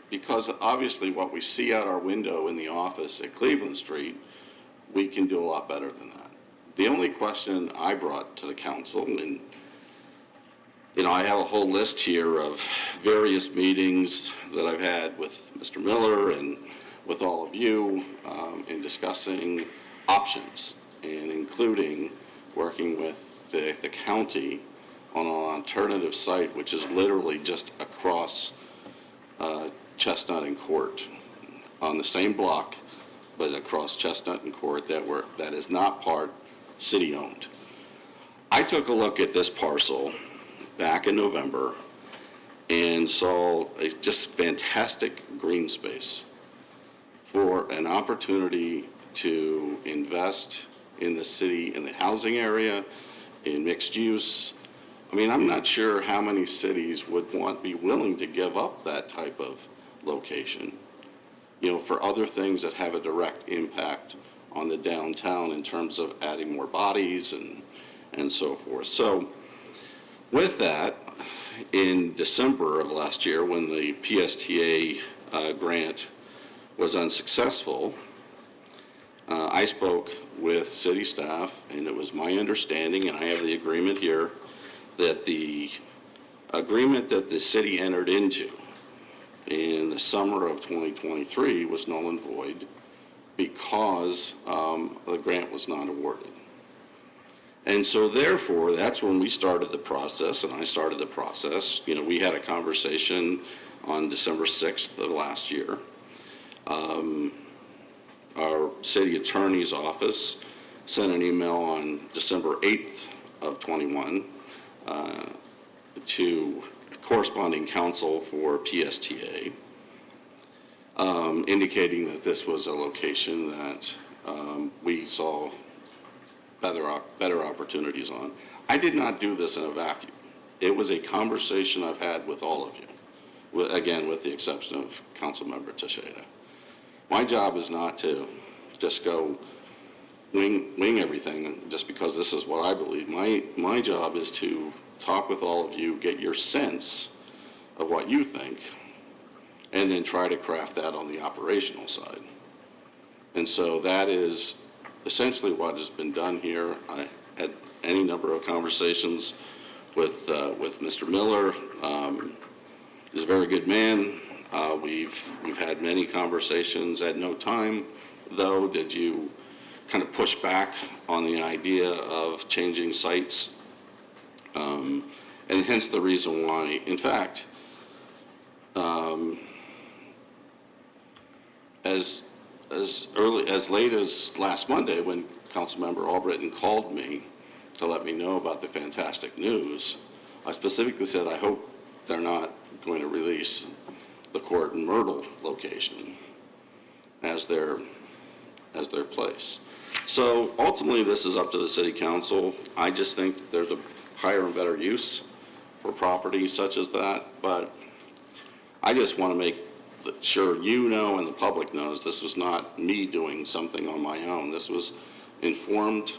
Because obviously what we see out our window in the office at Cleveland Street, we can do a lot better than that. The only question I brought to the council, and I have a whole list here of various meetings that I've had with Mr. Miller and with all of you in discussing options, and including working with the county on an alternative site, which is literally just across Chestnut and Court, on the same block, but across Chestnut and Court, that is not part city-owned. I took a look at this parcel back in November and saw a just fantastic green space for an opportunity to invest in the city, in the housing area, in mixed use. I mean, I'm not sure how many cities would be willing to give up that type of location, for other things that have a direct impact on the downtown in terms of adding more bodies and so forth. So with that, in December of last year, when the PSTA grant was unsuccessful, I spoke with city staff, and it was my understanding, and I have the agreement here, that the agreement that the city entered into in the summer of 2023 was null and void because the grant was not awarded. And so therefore, that's when we started the process, and I started the process. We had a conversation on December 6th of last year. Our city attorney's office sent an email on December 8th of 21 to corresponding counsel for PSTA, indicating that this was a location that we saw better opportunities on. I did not do this in a vacuum. It was a conversation I've had with all of you, again, with the exception of Councilmember Teixeira. My job is not to just go wing everything just because this is what I believe. My job is to talk with all of you, get your sense of what you think, and then try to craft that on the operational side. And so that is essentially what has been done here. I had any number of conversations with Mr. Miller. He's a very good man. We've had many conversations. At no time, though, did you kind of push back on the idea of changing sites, and hence the reason why, in fact, as late as last Monday, when Councilmember Albritton called me to let me know about the fantastic news, I specifically said I hope they're not going to release the Court and Myrtle location as their place. So ultimately, this is up to the City Council. I just think that there's a higher and better use for property such as that, but I just want to make sure you know and the public knows this was not me doing something on my own. This was informed,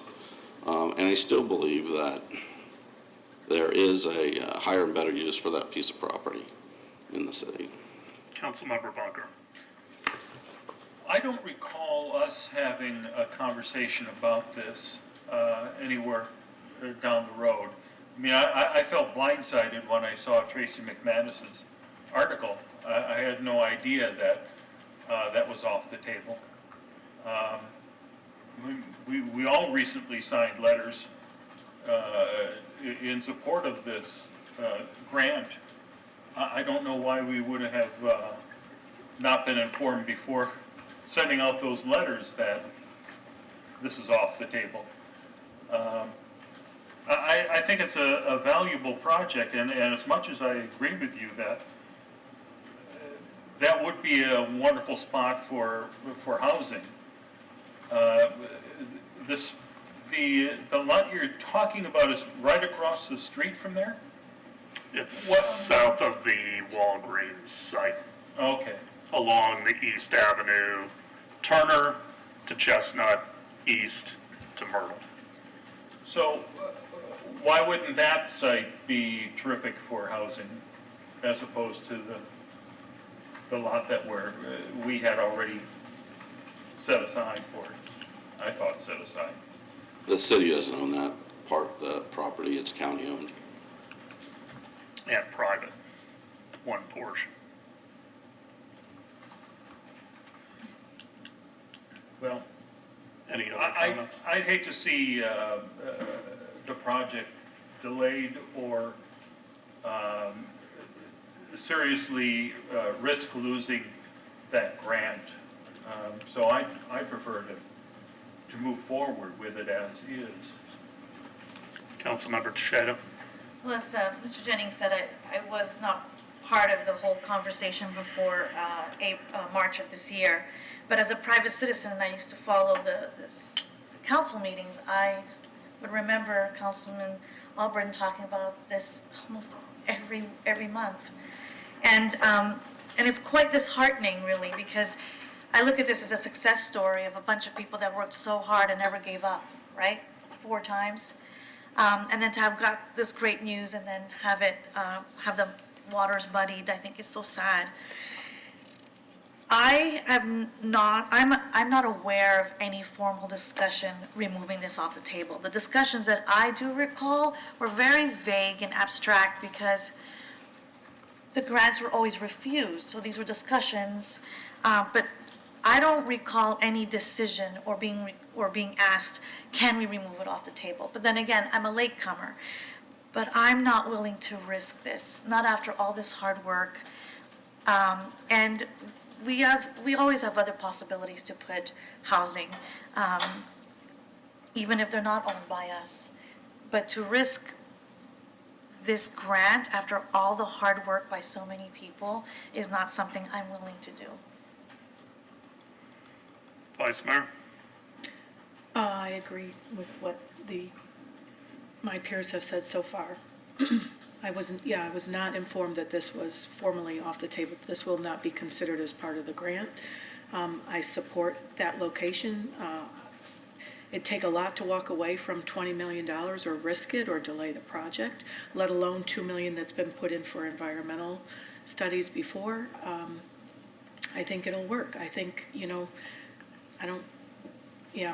and I still believe that there is a higher and better use for that piece of property in the city. Councilmember Bunker. I don't recall us having a conversation about this anywhere down the road. I mean, I felt blindsided when I saw Tracy McManus's article. I had no idea that that was off the table. We all recently signed letters in support of this grant. I don't know why we would have not been informed before sending out those letters that this is off the table. I think it's a valuable project, and as much as I agree with you that that would be a wonderful spot for housing, the lot you're talking about is right across the street from there? It's south of the Walgreens site, Okay. along the East Avenue, Turner to Chestnut, east to Myrtle. So why wouldn't that site be terrific for housing as opposed to the lot that we had already set aside for it? I thought set aside. The city doesn't own that part, the property, it's county owned. And private, one portion. Well, Any other comments? I'd hate to see the project delayed or seriously risk losing that grant. So I prefer to move forward with it as is. Councilmember Teixeira? Well, as Mr. Jennings said, I was not part of the whole conversation before March of this year. But as a private citizen, and I used to follow the council meetings, I would remember Councilman Albritton talking about this almost every month. And it's quite disheartening, really, because I look at this as a success story of a bunch of people that worked so hard and never gave up, right? 4 times. And then to have got this great news and then have the waters muddied, I think is so sad. I'm not aware of any formal discussion removing this off the table. The discussions that I do recall were very vague and abstract because the grants were always refused. So these were discussions, but I don't recall any decision or being asked, can we remove it off the table? But then again, I'm a latecomer, but I'm not willing to risk this, not after all this hard work. And we always have other possibilities to put housing, even if they're not owned by us. But to risk this grant after all the hard work by so many people is not something I'm willing to do. Vice Mayor? I agree with what my peers have said so far. I was not informed that this was formally off the table. This will not be considered as part of the grant. I support that location. It'd take a lot to walk away from $20 million or risk it or delay the project, let alone $2 million that's been put in for environmental studies before. I think it'll work. I think, I'm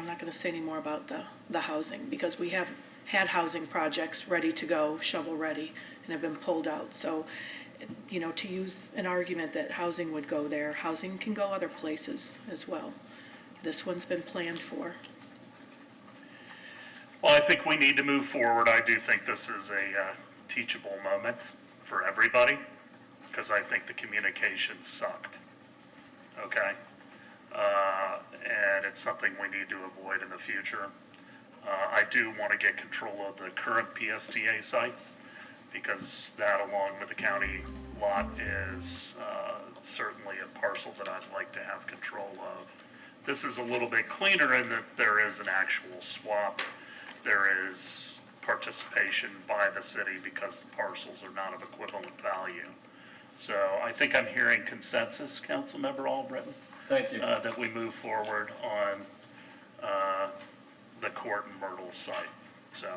not going to say any more about the housing because we have had housing projects ready to go, shovel ready, and have been pulled out. So, to use an argument that housing would go there, housing can go other places as well. This one's been planned for. Well, I think we need to move forward. I do think this is a teachable moment for everybody because I think the communication sucked. Okay? And it's something we need to avoid in the future. I do want to get control of the current PSTA site because that, along with the county lot, is certainly a parcel that I'd like to have control of. This is a little bit cleaner in that there is an actual swap. There is participation by the city because the parcels are not of equivalent value. So I think I'm hearing consensus, Councilmember Albritton. Thank you. That we move forward on the Court and Myrtle site. So,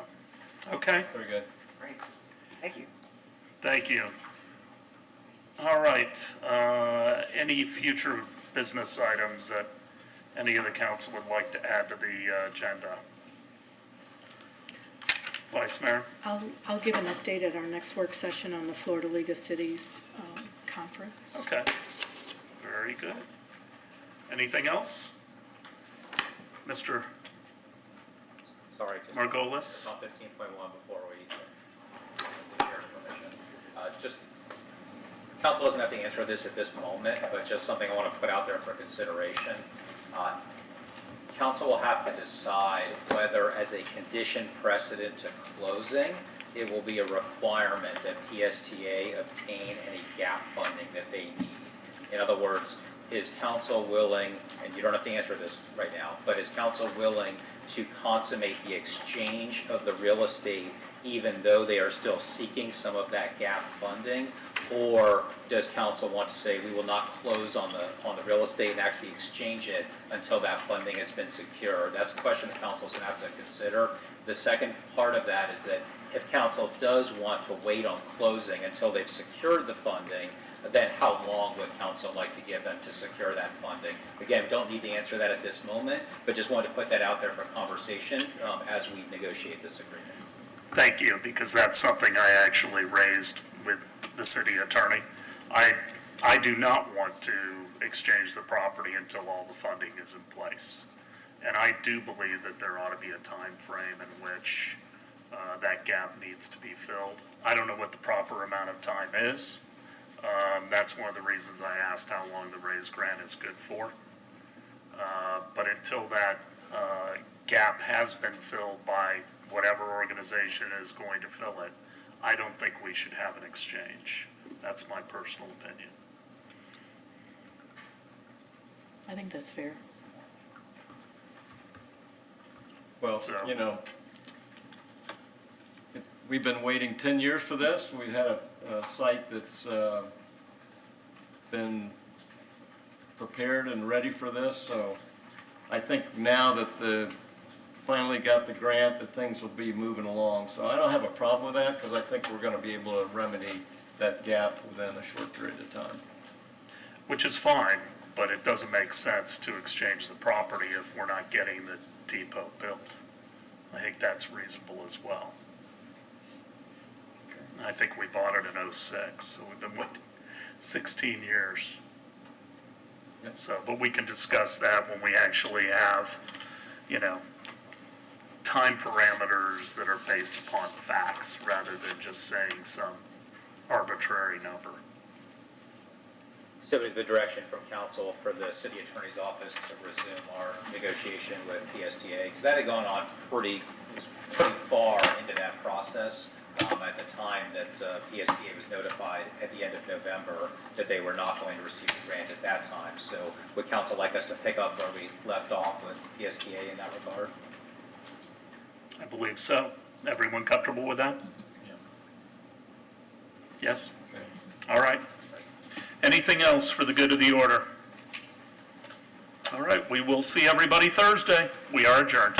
okay. Very good. Great. Thank you. Thank you. All right. Any future business items that any of the council would like to add to the agenda? Vice Mayor? I'll give an update at our next work session on the Florida League of Cities conference. Okay. Very good. Anything else? Mr. Sorry, just Margolis? on 15.1 before we share information. Just, council doesn't have to answer this at this moment, but just something I want to put out there for consideration. Council will have to decide whether, as a condition precedent to closing, it will be a requirement that PSTA obtain any gap funding that they need. In other words, is council willing, and you don't have to answer this right now, but is council willing to consummate the exchange of the real estate even though they are still seeking some of that gap funding? Or does council want to say, we will not close on the real estate and actually exchange it until that funding has been secured? That's a question that council's gonna have to consider. The second part of that is that if council does want to wait on closing until they've secured the funding, then how long would council like to give them to secure that funding? Again, we don't need to answer that at this moment, but just wanted to put that out there for conversation as we negotiate this agreement. Thank you, because that's something I actually raised with the city attorney. I do not want to exchange the property until all the funding is in place. And I do believe that there ought to be a time frame in which that gap needs to be filled. I don't know what the proper amount of time is. That's one of the reasons I asked how long the raised grant is good for. But until that gap has been filled by whatever organization is going to fill it, I don't think we should have an exchange. That's my personal opinion. I think that's fair. Well, you know, we've been waiting 10 years for this. We've had a site that's been prepared and ready for this, so I think now that finally got the grant, that things will be moving along. So I don't have a problem with that, because I think we're going to be able to remedy that gap within a short period of time. Which is fine, but it doesn't make sense to exchange the property if we're not getting the depot built. I think that's reasonable as well. I think we bought it in '06, so we've been waiting 16 years. So, but we can discuss that when we actually have, you know, time parameters that are based upon facts rather than just saying some arbitrary number. So is the direction from council for the city attorney's office to resume our negotiation with PSTA? Because that had gone on pretty far into that process at the time that PSTA was notified at the end of November that they were not going to receive the grant at that time. So would council like us to pick up where we left off with PSTA in that regard? I believe so. Everyone comfortable with that? Yes? All right. Anything else for the good of the order? All right, we will see everybody Thursday. We are adjourned.